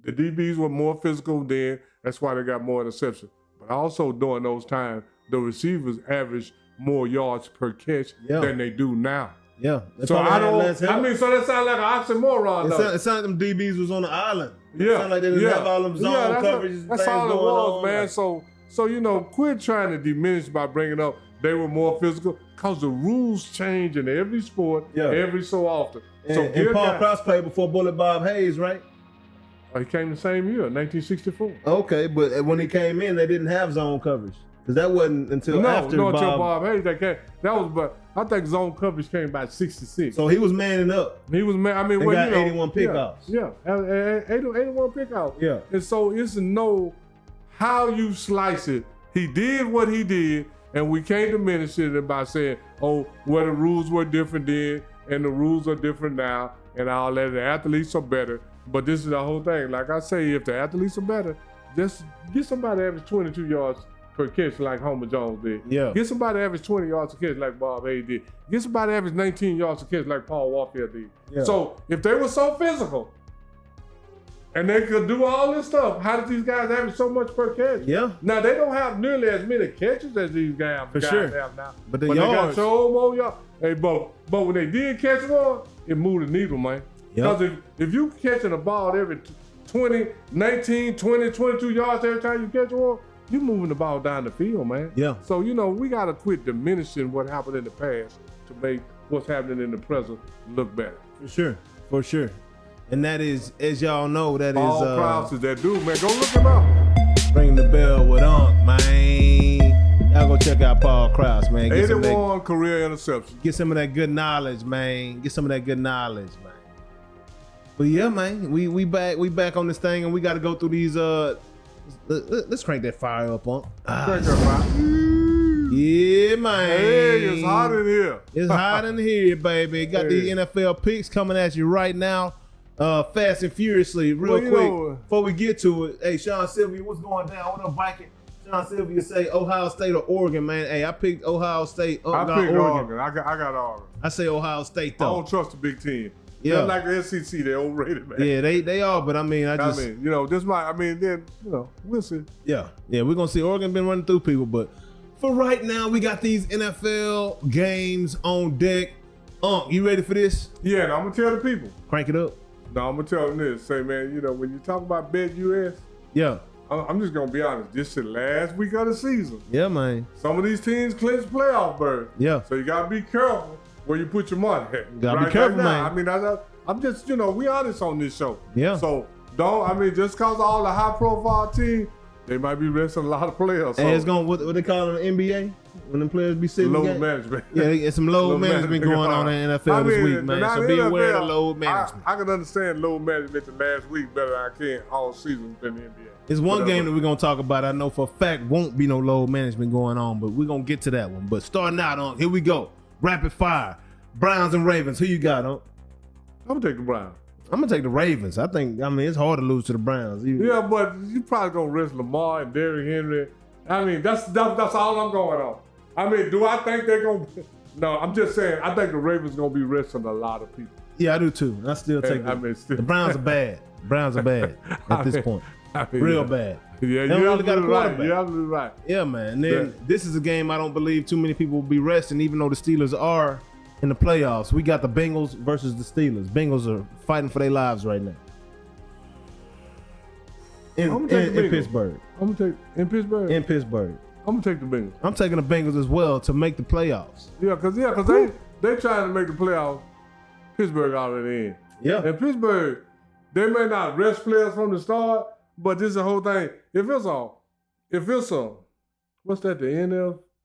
Speaker 3: the DBs were more physical then, that's why they got more interceptions. But also during those times, the receivers averaged more yards per catch than they do now. Yeah. So that sounds like an oxymoron, though. It sounded like them DBs was on the island. It sounded like they didn't have all them zone coverages. That's all it was, man. So quit trying to diminish by bringing up they were more physical, because the rules change in every sport every so often. And Paul Krause played before Bullet Bob Hayes, right? He came the same year, 1964. Okay, but when he came in, they didn't have zone coverage. Because that wasn't until after Bob. Until Bob Hayes that came. But I think zone coverage came about 66. So he was manning up. He was got 81 pickoffs. Yeah, 81 pickoffs. Yeah. And so it's how you slice it. He did what he did, and we can't diminish it by saying, the rules were different then, and the rules are different now. and all that. The athletes are better. But this is the whole thing. Like I say, if the athletes are better, just get somebody average 22 yards per catch like Homer Jones did.
Speaker 2: Yeah.
Speaker 3: Get somebody average 20 yards a catch like Bob Hayes did. Get somebody average 19 yards a catch like Paul Warfield did.
Speaker 2: Yeah.
Speaker 3: So if they were so physical and they could do all this stuff, how did these guys average so much per catch?
Speaker 2: Yeah.
Speaker 3: Now they don't have nearly as many catches as these guys have now.
Speaker 2: But the
Speaker 3: they got
Speaker 2: yards.
Speaker 3: so more yards. Hey, but when they did catch one, it moved the needle, man. Because if you catching a ball every 20, 19, 20, 22 yards every time you catch one, you moving the ball down the field, man.
Speaker 2: Yeah.
Speaker 3: So, we got to quit diminishing what happened in the past to make what's happening in the present look better.
Speaker 2: For sure. And that is, as y'all know, that
Speaker 3: Paul
Speaker 2: is
Speaker 3: Krause is that dude, man. Go look him up.
Speaker 2: Ring the bell with Unc, man. Y'all go check out Paul Krause, man. Get
Speaker 3: 81 career interceptions.
Speaker 2: Get some of that good knowledge, man. But yeah, man, we back on this thing, and we got to go through these. Let's crank that fire up, Unc.
Speaker 3: Crank that fire.
Speaker 2: Yeah, man.
Speaker 3: Hey, it's hot in here.
Speaker 2: It's hot in here, baby. Got these NFL picks coming at you right now. Fast and furiously, real quick. Before we get to it, hey, Sean Sylvia, what's going down? What up, Viking? Sean Sylvia say Ohio State or Oregon, man. Hey, I picked Ohio State.
Speaker 3: I picked Oregon. I got Oregon.
Speaker 2: I say Ohio State, though.
Speaker 3: I don't trust the Big Ten.
Speaker 2: Yeah.
Speaker 3: They're like the SEC, they're overrated, man.
Speaker 2: Yeah, they are, but I mean,
Speaker 3: we'll see.
Speaker 2: Yeah, we're gonna see. Oregon been running through people, but for right now, we got these NFL games on deck. You ready for this?
Speaker 3: Yeah, and I'm gonna tell the people.
Speaker 2: Crank it up.
Speaker 3: No, I'm gonna tell them this. Say, man, when you talk about Bet US,
Speaker 2: yeah,
Speaker 3: I'm just gonna be honest. This is the last week of the season.
Speaker 2: Yeah, man.
Speaker 3: Some of these teams clinch playoff berth.
Speaker 2: Yeah.
Speaker 3: So you gotta be careful where you put your money at.
Speaker 2: You gotta be careful, man.
Speaker 3: I mean, I'm just, we honest on this show.
Speaker 2: Yeah.
Speaker 3: So just cause all the high profile teams, they might be resting a lot of players. So.
Speaker 2: And it's going, what they call it, NBA? When them players be sitting
Speaker 3: load management.
Speaker 2: Yeah, it's some load management going on in the NFL this week, man. So be aware of load management.
Speaker 3: I can understand load management the last week better than I can all season in the NBA.
Speaker 2: It's one game that we're going to talk about. I know for a fact won't be no load management going on, but we're going to get to that one. But starting out, here we go. Rapid fire. Browns and Ravens. Who you got,
Speaker 3: I'm going to take the Browns.
Speaker 2: I'm going to take the Ravens. It's hard to lose to the Browns.
Speaker 3: Yeah, but you probably going to risk Lamar and Derrick Henry. That's all I'm going on. Do I think they're going to... No, I'm just saying, I think the Ravens going to be resting a lot of people.
Speaker 2: Yeah, I do too. I still take the Browns are bad. Browns are bad at this point. Real bad.
Speaker 3: Yeah,
Speaker 2: they really got a quarterback.
Speaker 3: Right. You're absolutely right.
Speaker 2: Yeah, man. And then this is a game I don't believe too many people will be resting, even though the Steelers are in the playoffs. We got the Bengals versus the Steelers. Bengals are fighting for their lives right now. In Pittsburgh.
Speaker 3: I'm gonna take in Pittsburgh.
Speaker 2: In Pittsburgh.
Speaker 3: I'm gonna take the Bengals.
Speaker 2: I'm taking the Bengals as well to make the playoffs.
Speaker 3: Yeah, cause they trying to make the playoffs. Pittsburgh already in.
Speaker 2: Yeah.
Speaker 3: And Pittsburgh, they may not rest players from the start, but this is the whole thing. If it's what's that? The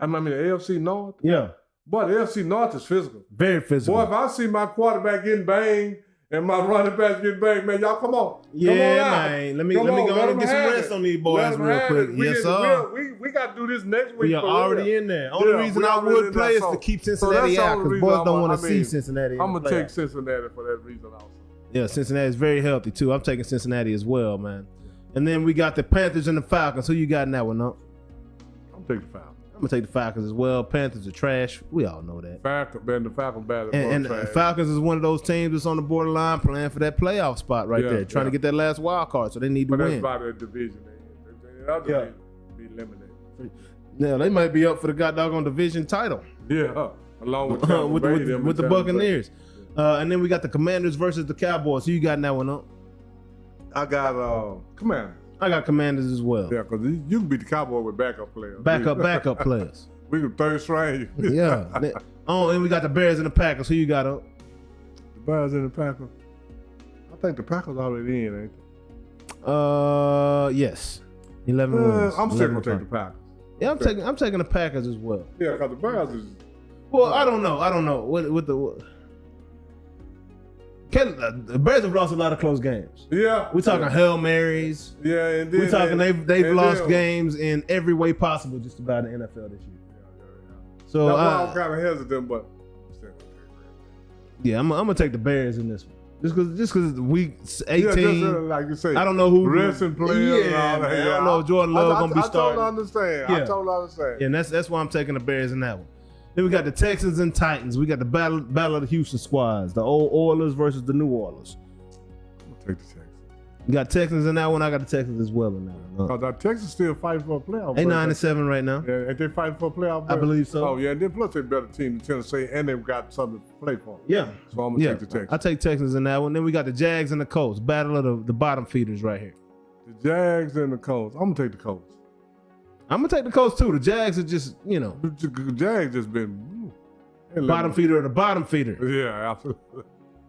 Speaker 3: AFC North.
Speaker 2: Yeah.
Speaker 3: Boy, the AFC North is physical.
Speaker 2: Very physical.
Speaker 3: Boy, if I see my quarterback getting banged and my running back getting banged, man, y'all come on.
Speaker 2: Yeah,
Speaker 3: come on
Speaker 2: man. Let me go and get some rest on these boys real quick. Yes, sir.
Speaker 3: We got to do this next week.
Speaker 2: We are already in there. Only reason I would play is to keep Cincinnati out because boys don't want to see Cincinnati.
Speaker 3: I'm going to take Cincinnati for that reason also.
Speaker 2: Yeah, Cincinnati is very healthy too. I'm taking Cincinnati as well, man. And then we got the Panthers and the Falcons. Who you got in that one, no?
Speaker 3: I'm taking the Falcons.
Speaker 2: I'm gonna take the Falcons as well. Panthers are trash. We all know that.
Speaker 3: The Falcons bad.
Speaker 2: And the Falcons is one of those teams that's on the borderline playing for that playoff spot right there, trying to get that last wild card. So they need to win.
Speaker 3: That's about their division. They be eliminated.
Speaker 2: Yeah, they might be up for the goddamn division title.
Speaker 3: Yeah, along
Speaker 2: with the Buccaneers. And then we got the Commanders versus the Cowboys. Who you got in that one up?
Speaker 3: I got Commanders.
Speaker 2: I got Commanders as well.
Speaker 3: Yeah, because you can beat the Cowboys with backup players.
Speaker 2: Backup players.
Speaker 3: We can third string you.
Speaker 2: Yeah. And we got the Bears and the Packers. Who you got up?
Speaker 3: The Bears and the Packers. I think the Packers already in, ain't
Speaker 2: they? Yes. 11 wins.
Speaker 3: I'm still gonna take the Packers.
Speaker 2: Yeah, I'm taking the Packers as well.
Speaker 3: Yeah, because the Bears is.
Speaker 2: Well, I don't know. With the Bears have lost a lot of close games.
Speaker 3: Yeah.
Speaker 2: We're talking Hail Marys.
Speaker 3: Yeah, and then,
Speaker 2: we're talking they've lost games in every way possible just about in the NFL this year.
Speaker 3: So I'm kind of hesitant, but
Speaker 2: yeah, I'm gonna take the Bears in this one. Just because week 18.
Speaker 3: Yeah, just like you say.
Speaker 2: I don't know who
Speaker 3: resting players.
Speaker 2: Yeah,
Speaker 3: and all that.
Speaker 2: man, I don't know if Jordan Love gonna be starting.
Speaker 3: I totally understand.
Speaker 2: Yeah.
Speaker 3: I totally understand.
Speaker 2: Yeah, and that's why I'm taking the Bears in that one. Then we got the Texans and Titans. We got the battle of the Houston squads. The old Oilers versus the new Oilers.
Speaker 3: I'm gonna take the Texans.
Speaker 2: You got Texans in that one. I got the Texans as well in that one.
Speaker 3: Now Texas still fighting for a playoff.
Speaker 2: They 9-7 right now.
Speaker 3: Yeah, and they fighting for a playoff.
Speaker 2: I believe so.
Speaker 3: Oh yeah, and then plus they're a better team than Tennessee, and they've got something to play for.
Speaker 2: Yeah.
Speaker 3: So I'm gonna take the Texans.
Speaker 2: I take Texans in that one. Then we got the Jags and the Colts. Battle of the bottom feeders right here.
Speaker 3: The Jags and the Colts. I'm gonna take the Colts.
Speaker 2: I'm gonna take the Colts too. The Jags are just,
Speaker 3: The Jags just been
Speaker 2: bottom feeder of the bottom feeder.
Speaker 3: Yeah, absolutely.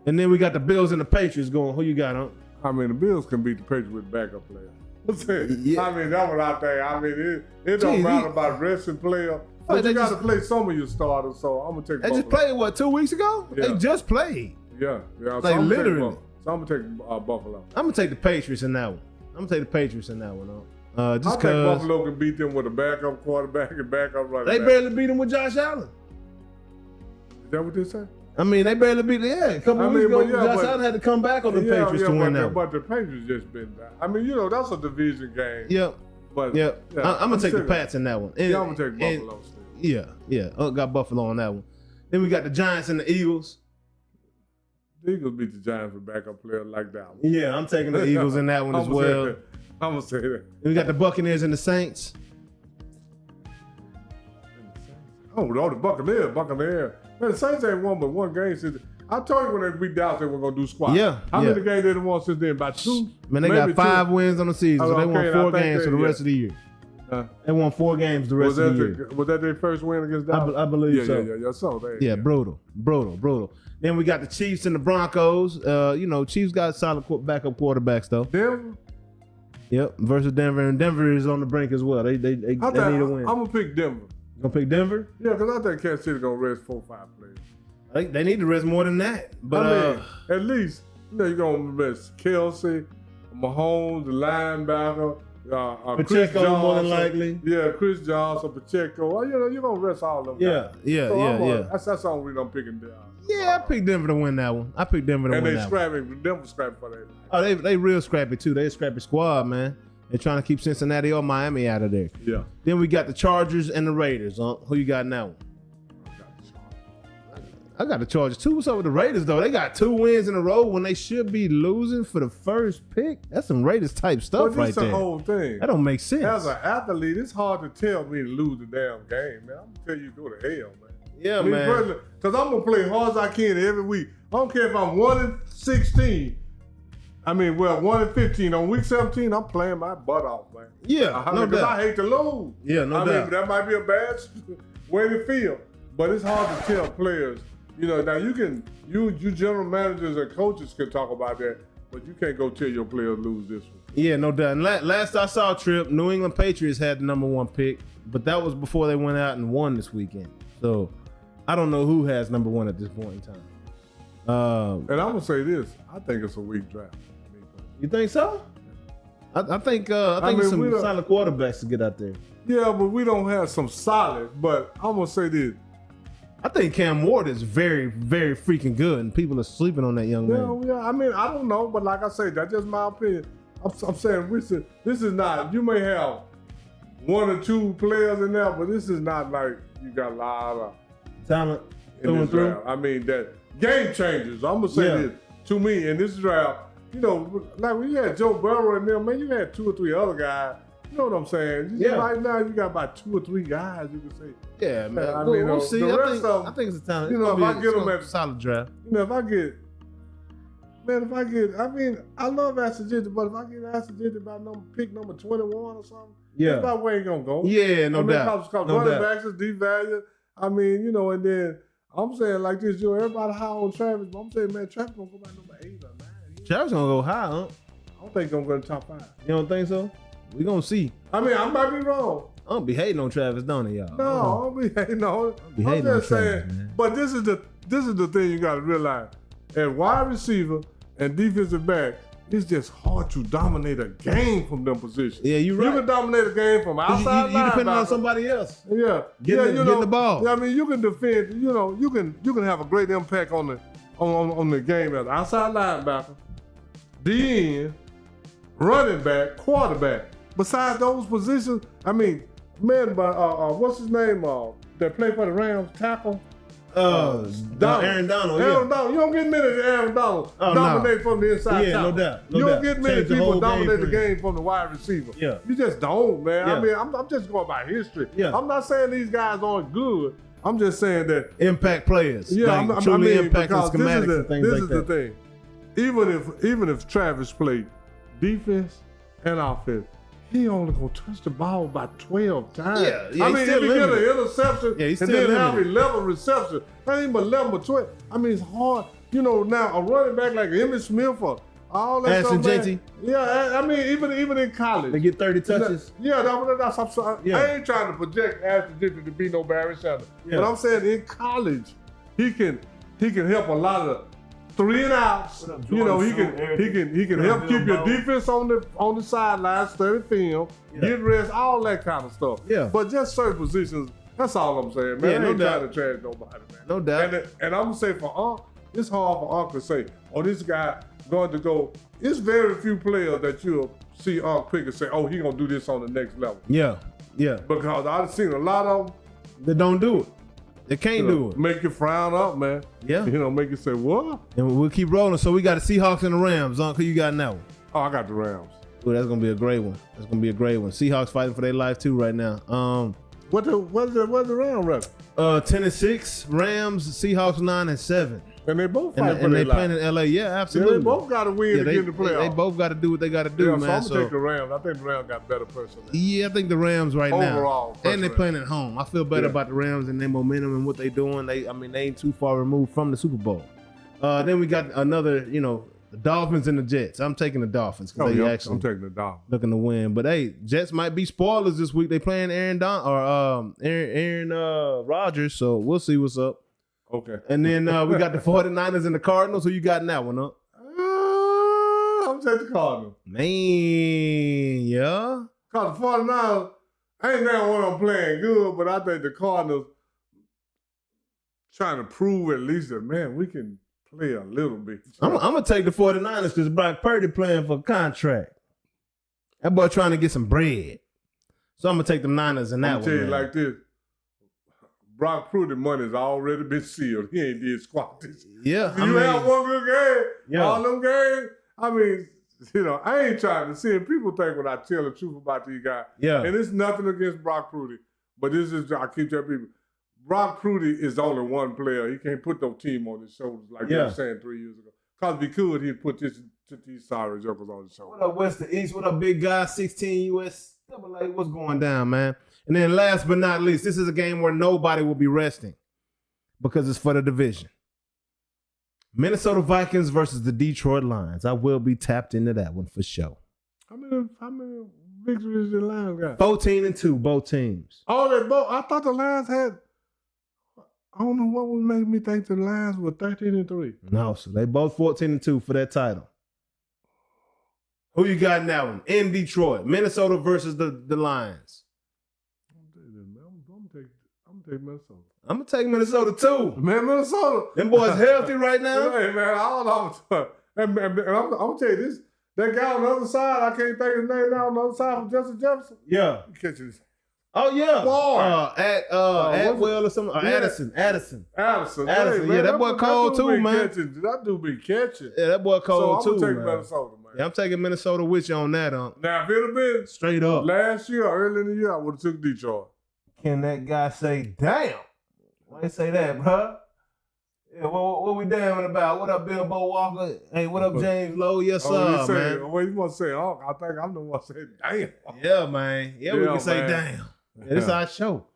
Speaker 2: And then we got the Bills and the Patriots going. Who you got, huh?
Speaker 3: I mean, the Bills can beat the Patriots with backup players.
Speaker 2: Yeah.
Speaker 3: I mean, that's what I think. I mean, it don't matter about resting player, but you got to play some of your starters. So I'm gonna take.
Speaker 2: They just played what 2 weeks ago?
Speaker 3: Yeah.
Speaker 2: They just played.
Speaker 3: Yeah.
Speaker 2: Like literally.
Speaker 3: So I'm gonna take Buffalo.
Speaker 2: I'm gonna take the Patriots in that one. Just
Speaker 3: I
Speaker 2: because
Speaker 3: think Buffalo can beat them with a backup quarterback and backup running
Speaker 2: they
Speaker 3: back.
Speaker 2: barely beat them with Josh Allen.
Speaker 3: Is that what they say?
Speaker 2: I mean, they barely beat a couple of weeks ago. Josh
Speaker 3: but-
Speaker 2: Allen had to come back on the Patriots to win that.
Speaker 3: But the Patriots just been bad. I mean, that's a division game.
Speaker 2: Yep.
Speaker 3: But
Speaker 2: Yep. I'm gonna take the Pats in that one. And,
Speaker 3: I'm gonna take Buffalo still.
Speaker 2: Yeah. Got Buffalo on that one. Then we got the Giants and the Eagles.
Speaker 3: The Eagles beat the Giants with backup players like that one.
Speaker 2: Yeah, I'm taking the Eagles in that one as well.
Speaker 3: I'm gonna say that.
Speaker 2: Then we got the Buccaneers and the Saints.
Speaker 3: Oh, the Buccaneers. Man, the Saints ain't won but one game since. I told you when they beat Dallas, they were gonna do squat.
Speaker 2: Yeah.
Speaker 3: How many games they won since then? About 2.
Speaker 2: Man, they got 5 wins on the season, so they won
Speaker 3: Okay,
Speaker 2: 4 games for the rest of the year. They won 4 games the rest of the year.
Speaker 3: Was that their first win against Dallas?
Speaker 2: I believe so.
Speaker 3: Yeah. So
Speaker 2: Brutal. Then we got the Chiefs and the Broncos. Chiefs got solid backup quarterbacks though.
Speaker 3: Denver.
Speaker 2: Yep, versus Denver, and Denver is on the brink as well. They need a win.
Speaker 3: I'm gonna pick Denver.
Speaker 2: You gonna pick Denver?
Speaker 3: Yeah, because I think Kansas City gonna rest 4 or 5 players.
Speaker 2: They need to rest more than that. But
Speaker 3: I mean, at least you're gonna rest Kelsey, Mahomes, the linebacker, Chris
Speaker 2: Pacheco
Speaker 3: Johnson,
Speaker 2: more than likely.
Speaker 3: Yeah, Chris Johnson, Pacheco. Well, you're gonna rest all of them.
Speaker 2: Yeah.
Speaker 3: That's something we don't pick in there.
Speaker 2: Yeah, I picked Denver to win that one.
Speaker 3: And they scrapping. Denver scrapping for that.
Speaker 2: Oh, they real scrappy too. They a scrappy squad, man. They're trying to keep Cincinnati or Miami out of there.
Speaker 3: Yeah.
Speaker 2: Then we got the Chargers and the Raiders. Who you got now? I got the Chargers too. What's up with the Raiders though? They got 2 wins in a row when they should be losing for the first pick. That's some Raiders type stuff right there.
Speaker 3: That's the whole thing.
Speaker 2: That don't make sense.
Speaker 3: As an athlete, it's hard to tell me to lose the damn game, man. I'm gonna tell you go to hell, man.
Speaker 2: Yeah, man.
Speaker 3: Because I'm gonna play hard as I can every week. I don't care if I'm 1-16. 1-15. On week 17, I'm playing my butt off, man.
Speaker 2: Yeah, no doubt.
Speaker 3: Because I hate to lose.
Speaker 2: Yeah, no doubt.
Speaker 3: That might be a bad way to feel, but it's hard to tell players. Now you general managers and coaches can talk about that, but you can't go tell your players lose this one.
Speaker 2: Yeah, no doubt. And last I saw, Trip, New England Patriots had the number 1 pick, but that was before they went out and won this weekend. So I don't know who has number 1 at this point in time.
Speaker 3: And I'm gonna say this: I think it's a weak draft.
Speaker 2: You think so? I think some solid quarterbacks to get out there.
Speaker 3: Yeah, but we don't have some solid. But I'm gonna say this:
Speaker 2: I think Cam Ward is very, very freaking good, and people are sleeping on that young man.
Speaker 3: Yeah. I don't know, but like I say, that's just my opinion. I'm saying this is not. You may have 1 or 2 players in there, but this is not like you got a lot of
Speaker 2: talent
Speaker 3: in this draft. That game changers. I'm gonna say this to me in this draft. Like when you had Joe Burrow and them, man, you had 2 or 3 other guys. You know what I'm saying? Right now, you got about 2 or 3 guys you can say.
Speaker 2: Yeah, man. We'll see. I think it's a talent.
Speaker 3: If I get them at
Speaker 2: solid draft.
Speaker 3: If I get, I love Asajita, but if I get Asajita by pick number 21 or something, that's about where he gonna go.
Speaker 2: Yeah, no doubt.
Speaker 3: Because running backs is devalued. And then I'm saying like this, everybody high on Travis, but I'm saying, man, Travis gonna go by number 8 or 9.
Speaker 2: Travis gonna go high, huh?
Speaker 3: I don't think he's gonna go in the top 5.
Speaker 2: You don't think so? We gonna see.
Speaker 3: I might be wrong.
Speaker 2: I don't be hating on Travis, don't it, y'all?
Speaker 3: No, I don't be hating on. I'm just saying. Man. But this is the thing you gotta realize. At wide receiver and defensive back, it's just hard to dominate a game from them positions.
Speaker 2: Yeah, you're right.
Speaker 3: You can dominate a game from outside.
Speaker 2: You depend on somebody else.
Speaker 3: Yeah,
Speaker 2: getting the ball.
Speaker 3: Yeah, you can defend. You can have a great impact on on the game as outside linebacker, DN, running back, quarterback. Besides those positions, I mean, man, what's his name? That played for the Rams, tackle.
Speaker 2: Aaron Donald.
Speaker 3: Aaron Donald. You don't get many Aaron Donald dominate from the inside.
Speaker 2: Yeah, no doubt.
Speaker 3: You don't get many people dominate the game from the wide receiver.
Speaker 2: Yeah.
Speaker 3: You just don't, man.
Speaker 2: Yeah.
Speaker 3: I mean, I'm just going by history.
Speaker 2: Yeah.
Speaker 3: I'm not saying these guys aren't good. I'm just saying that
Speaker 2: impact players.
Speaker 3: Yeah,
Speaker 2: like, truly impacting
Speaker 3: because
Speaker 2: schematics and things
Speaker 3: this
Speaker 2: like
Speaker 3: is
Speaker 2: that.
Speaker 3: the thing. Even if Travis played defense and offense, he only gonna touch the ball about 12 times.
Speaker 2: Yeah,
Speaker 3: I mean, if
Speaker 2: still
Speaker 3: he get an
Speaker 2: limited.
Speaker 3: interception
Speaker 2: He's
Speaker 3: and
Speaker 2: still
Speaker 3: then have
Speaker 2: limited.
Speaker 3: 11 receptions, not even 11 or 12. I mean, it's hard. You know, now a running back like Emmitt Smith or all that
Speaker 2: Ashton
Speaker 3: stuff, man.
Speaker 2: Jeanty.
Speaker 3: Yeah, I mean, even in college.
Speaker 2: They get 30 touches.
Speaker 3: Yeah, that's
Speaker 2: Yeah.
Speaker 3: I ain't trying to project Ashton Jeanty to be no Barry Sanders.
Speaker 2: Yeah.
Speaker 3: But I'm saying in college, he can help a lot of 3 and outs.
Speaker 2: What up,
Speaker 3: You know, he
Speaker 2: Jordan?
Speaker 3: can help keep your defense on the sideline, study film, get rest, all that kind of stuff.
Speaker 2: Yeah.
Speaker 3: But just certain positions, that's all I'm saying, man.
Speaker 2: Yeah,
Speaker 3: I
Speaker 2: no
Speaker 3: ain't
Speaker 2: doubt.
Speaker 3: trying to trash nobody, man.
Speaker 2: No doubt.
Speaker 3: And I'm gonna say for Unc, it's hard for Unc to say, oh, this guy going to go. It's very few players that you'll see Unc pick and say, oh, he gonna do this on the next level.
Speaker 2: Yeah.
Speaker 3: Because I've seen a lot of them.
Speaker 2: They don't do it. They can't do it.
Speaker 3: Make you frown up, man.
Speaker 2: Yeah.
Speaker 3: You know, make you say, what?
Speaker 2: And we'll keep rolling. So we got the Seahawks and the Rams. Uncle, you got that one.
Speaker 3: Oh, I got the Rams.
Speaker 2: Ooh, that's gonna be a great one. That's gonna be a great one. Seahawks fighting for their life too right now.
Speaker 3: What's the Ram record?
Speaker 2: 10-6. Rams. Seahawks 9-7.
Speaker 3: And they both fight
Speaker 2: And
Speaker 3: for
Speaker 2: they
Speaker 3: their
Speaker 2: playing
Speaker 3: life.
Speaker 2: in LA. Yeah,
Speaker 3: Yeah,
Speaker 2: absolutely.
Speaker 3: they both got to win to
Speaker 2: they,
Speaker 3: get in the playoffs.
Speaker 2: they both got to do what they got to do,
Speaker 3: yeah,
Speaker 2: man.
Speaker 3: So I'm gonna take the Rams. I think the Rams got better personality.
Speaker 2: Yeah, I think the Rams right
Speaker 3: Overall,
Speaker 2: now. And they
Speaker 3: personally.
Speaker 2: playing at home. I feel better
Speaker 3: Yeah.
Speaker 2: about the Rams and their momentum and what they doing. They ain't too far removed from the Super Bowl. Then we got another, the Dolphins and the Jets. I'm taking the Dolphins because they actually
Speaker 3: I'm taking the Dolphins.
Speaker 2: looking to win. But hey, Jets might be spoilers this week. They playing Aaron Rodgers, so we'll see what's up.
Speaker 3: Okay.
Speaker 2: And then we got the 49ers and the Cardinals. Who you got in that one, huh?
Speaker 3: I'm taking the Cardinals.
Speaker 2: Man, yeah.
Speaker 3: Because the 49ers, ain't that one I'm playing good, but I think the Cardinals trying to prove at least that, man, we can play a little bit.
Speaker 2: I'm going to take the 49ers because Brock Purdy playing for a contract. That boy trying to get some bread. So I'm going to take the Niners in that
Speaker 3: I'm
Speaker 2: one.
Speaker 3: tell you
Speaker 2: man.
Speaker 3: like this. Brock Purdy money's already been sealed. He ain't did squat this.
Speaker 2: Yeah.
Speaker 3: You have one good game,
Speaker 2: Yeah.
Speaker 3: all them games. I mean, I ain't trying to see it. People think when I tell the truth about these guys.
Speaker 2: Yeah.
Speaker 3: And it's nothing against Brock Purdy, but this is, I keep telling people, Brock Purdy is only one player. He can't put no team on his shoulders like they were saying 3 years ago. Because if he could, he'd put these sorry jokers on his shoulders.
Speaker 2: What up, West to East? What up, big guy? 16 US. What's going down, man? And then last but not least, this is a game where nobody will be resting because it's for the division. Minnesota Vikings versus the Detroit Lions. I will be tapped into that one for sure.
Speaker 3: How many victories the Lions got?
Speaker 2: 14-2, both teams.
Speaker 3: Oh, they both. I thought the Lions had. I don't know what would make me think the Lions were 13-3.
Speaker 2: No, so they both 14-2 for that title. Who you got in that one? In Detroit, Minnesota versus the Lions.
Speaker 3: I'm taking Minnesota.
Speaker 2: I'm gonna take Minnesota too.
Speaker 3: Man, Minnesota.
Speaker 2: Them boys healthy right now.
Speaker 3: Hey, man, I don't know. And I'm gonna tell you this. That guy on the other side, I can't think his name now. On the other side from Justin Jefferson.
Speaker 2: Yeah.
Speaker 3: You catch this.
Speaker 2: Oh yeah.
Speaker 3: Boy.
Speaker 2: Atwell or something. Or
Speaker 3: Yeah.
Speaker 2: Addison.
Speaker 3: Addison.
Speaker 2: Addison, yeah, that boy cold
Speaker 3: dude
Speaker 2: too,
Speaker 3: be
Speaker 2: man.
Speaker 3: Catching. That dude be catching.
Speaker 2: Yeah, that boy cold
Speaker 3: so I'm
Speaker 2: too,
Speaker 3: gonna take
Speaker 2: man.
Speaker 3: Minnesota, man.
Speaker 2: Yeah, I'm taking Minnesota with you on that,
Speaker 3: Now, if it had been
Speaker 2: straight up.
Speaker 3: last year or early in the year, I would have took Detroit.
Speaker 2: Can that guy say, damn? Why you say that, bro? Yeah, what we damning about? What up, Bilbo Walker? Hey, what up, James Lowe? Yes, sir, man.
Speaker 3: Well, you want to say, oh, I think I'm the one to say, damn.
Speaker 2: Yeah, man. Yeah, we
Speaker 3: Yeah,
Speaker 2: can say
Speaker 3: man.
Speaker 2: damn. Yeah, this our show.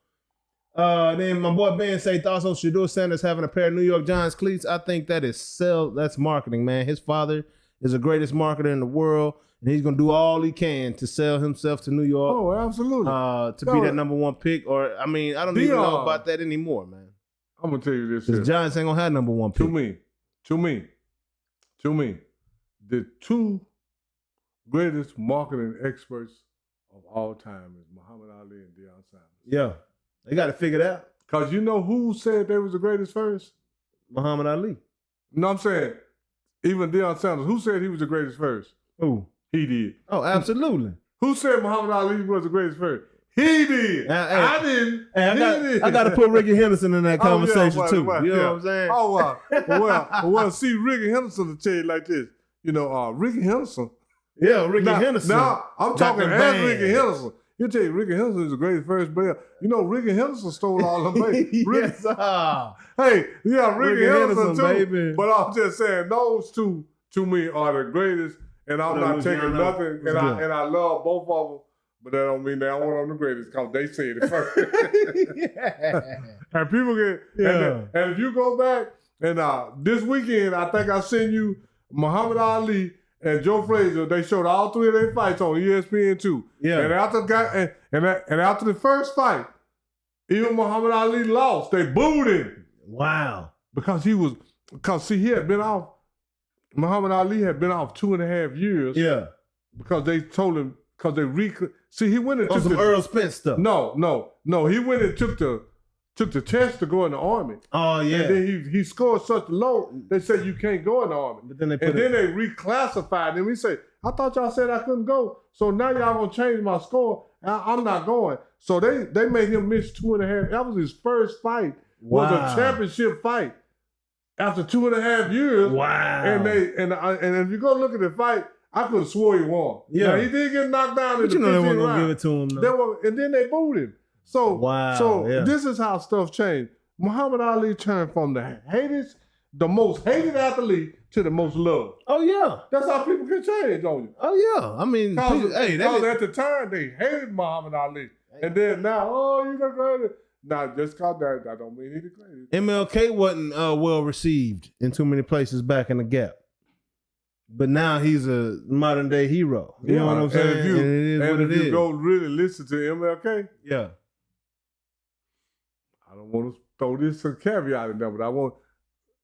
Speaker 2: Then my boy Ben say thoughts on Shador Sanders having a pair of New York Giants cleats. I think that's marketing, man. His father is the greatest marketer in the world, and he's gonna do all he can to sell himself to New York.
Speaker 3: Oh, absolutely.
Speaker 2: To be that number one pick, or I mean, I don't even know about that anymore, man.
Speaker 3: I'm gonna tell you this.
Speaker 2: The Giants ain't gonna have number one pick.
Speaker 3: To me, the two greatest marketing experts of all time is Muhammad Ali and Deion Sanders.
Speaker 2: Yeah, they got to figure it out.
Speaker 3: Cause you know who said they was the greatest first?
Speaker 2: Muhammad Ali.
Speaker 3: No, I'm saying, even Deion Sanders, who said he was the greatest first?
Speaker 2: Who?
Speaker 3: He did.
Speaker 2: Oh, absolutely.
Speaker 3: Who said Muhammad Ali was the greatest first? He did. I didn't.
Speaker 2: I got to put Ricky Henderson in that conversation too.
Speaker 3: Well,
Speaker 2: you know what I'm saying?
Speaker 3: Oh, well, see, Ricky Henderson to tell you like this. You know, Ricky Henderson.
Speaker 2: Yeah, Ricky Henderson.
Speaker 3: Now, I'm talking as Ricky Henderson. He'll tell you Ricky Henderson is the greatest first player. You know, Ricky Henderson stole all the bases.
Speaker 2: Yes,
Speaker 3: hey, yeah, Ricky Henderson too.
Speaker 2: Baby.
Speaker 3: But I'm just saying, those two to me are the greatest, and I'm not taking nothing. And I love both of them. But that don't mean they don't want them the greatest because they said it first. And people get, and if you go back, and this weekend, I think I sent you Muhammad Ali and Joe Frazier. They showed all three of their fights on ESPN too. Yeah. And after the first fight, even Muhammad Ali lost. They booed him.
Speaker 2: Wow.
Speaker 3: Because he had been off. Muhammad Ali had been off 2.5 years. Yeah. Because they told him. Because he went and took
Speaker 2: some Earl Spence stuff.
Speaker 3: No. He went and took the test to go in the Army.
Speaker 2: Oh yeah.
Speaker 3: And then he scored such low, they said you can't go in the Army. But then they reclassified him. He said, I thought y'all said I couldn't go. So now y'all gonna change my score. I'm not going. So they made him miss 2.5. That was his first fight. Wow. Was a championship fight after 2.5 years. Wow. And if you go look at the fight, I could have swore he won. Yeah, now, he did get knocked down in the 15th round. They weren't gonna give it to him. And then they booed him. So, this is how stuff changed. Muhammad Ali turned from the most hated athlete to the most loved.
Speaker 2: Oh yeah,
Speaker 3: that's how people can change on you.
Speaker 2: Oh yeah, I mean,
Speaker 3: because at the time they hated Muhammad Ali, and then now, he's the greatest. Now, just cause that don't mean he's the greatest.
Speaker 2: MLK wasn't well received in too many places back in the Gap. But now he's a modern day hero. You know what I'm saying?
Speaker 3: And if you go really listen to MLK, I don't want to throw this a caveat in there, but I want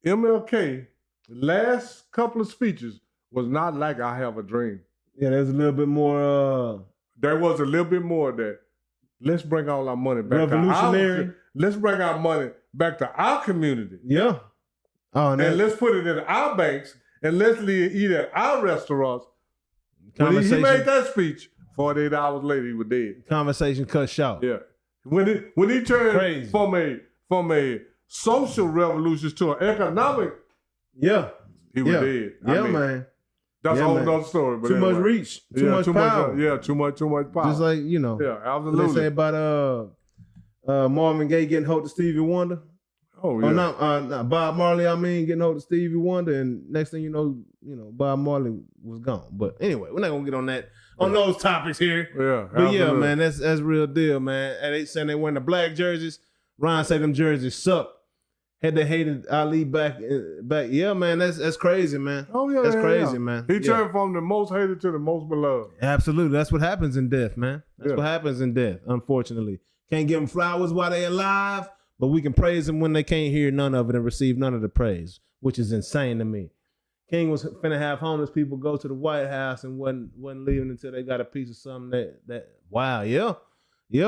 Speaker 3: MLK. Last couple of speeches was not like I Have a Dream.
Speaker 2: Yeah, there's a little bit more.
Speaker 3: There was a little bit more of that. Let's bring all our money back.
Speaker 2: Revolutionary.
Speaker 3: Let's bring our money back to our community.
Speaker 2: Yeah. Oh,
Speaker 3: and let's put it in our banks. And let's eat at our restaurants. When he made that speech, 48 hours later, he was dead.
Speaker 2: Conversation cut short.
Speaker 3: Yeah. When he turned from a social revolution to an economic, he was dead.
Speaker 2: Man.
Speaker 3: That's a whole other story. But
Speaker 2: too much reach. Too much power.
Speaker 3: Too much power.
Speaker 2: Just like,
Speaker 3: Yeah, absolutely.
Speaker 2: What they say about Marvin Gaye getting hold of Stevie Wonder.
Speaker 3: Oh yeah.
Speaker 2: Not Bob Marley. Getting hold of Stevie Wonder, and next thing you know, Bob Marley was gone. But anyway, we're not gonna get on those topics here.
Speaker 3: Yeah,
Speaker 2: but absolutely. Yeah, man, that's real deal, man. And they saying they wearing the black jerseys. Ryan said them jerseys suck. Had they hated Ali back. Yeah, man, that's crazy, man.
Speaker 3: Oh yeah,
Speaker 2: that's crazy, man.
Speaker 3: He turned from the most hated to the most beloved.
Speaker 2: Absolutely, that's what happens in death, man. That's what happens in death. Unfortunately, can't give them flowers while they alive. But we can praise them when they can't hear none of it and receive none of the praise, which is insane to me. King was finna have homeless people go to the White House and wasn't leaving until they got a piece of something that wow, yeah,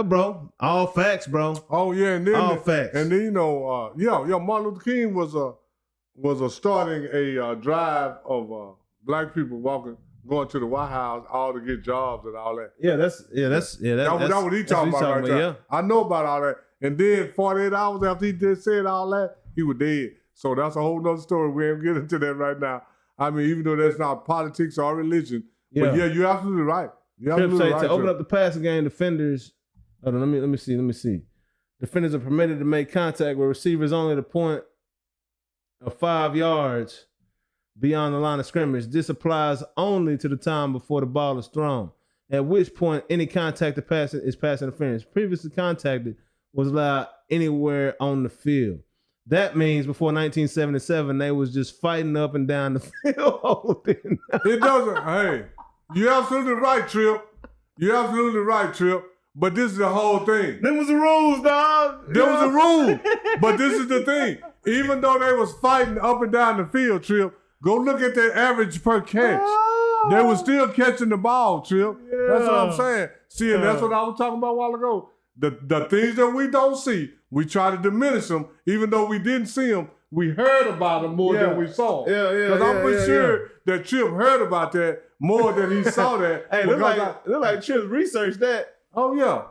Speaker 2: bro, all facts, bro.
Speaker 3: Oh yeah, and then
Speaker 2: all facts.
Speaker 3: And then Martin Luther King was starting a drive of black people going to the White House all to get jobs and all that.
Speaker 2: That's
Speaker 3: what he talking about right there. I know about all that. And then 48 hours after he just said all that, he was dead. So that's a whole nother story. We ain't get into that right now. I mean, even though that's not politics or religion. But yeah, you're absolutely right. You're absolutely right.
Speaker 2: To open up the passing game, defenders. Hold on, let me see. Defenders are permitted to make contact with receivers only at a point of 5 yards beyond the line of scrimmage. This applies only to the time before the ball is thrown, at which point any contact to pass is pass interference. Previously contacted was allowed anywhere on the field. That means before 1977, they was just fighting up and down the field.
Speaker 3: It doesn't. Hey, you're absolutely right, Trip. You're absolutely right, Trip. But this is the whole thing.
Speaker 2: Them was the rules, dog.
Speaker 3: There was a rule. But this is the thing. Even though they was fighting up and down the field, Trip, go look at their average per catch. They was still catching the ball, Trip. Yeah. That's what I'm saying. See, and that's what I was talking about a while ago. The things that we don't see, we try to diminish them, even though we didn't see them. we heard about him more than we saw him.
Speaker 2: Yeah.
Speaker 3: Because I'm pretty sure that Chip heard about that more than he saw that.
Speaker 2: Hey, look like Chip researched that.
Speaker 3: Oh, yeah.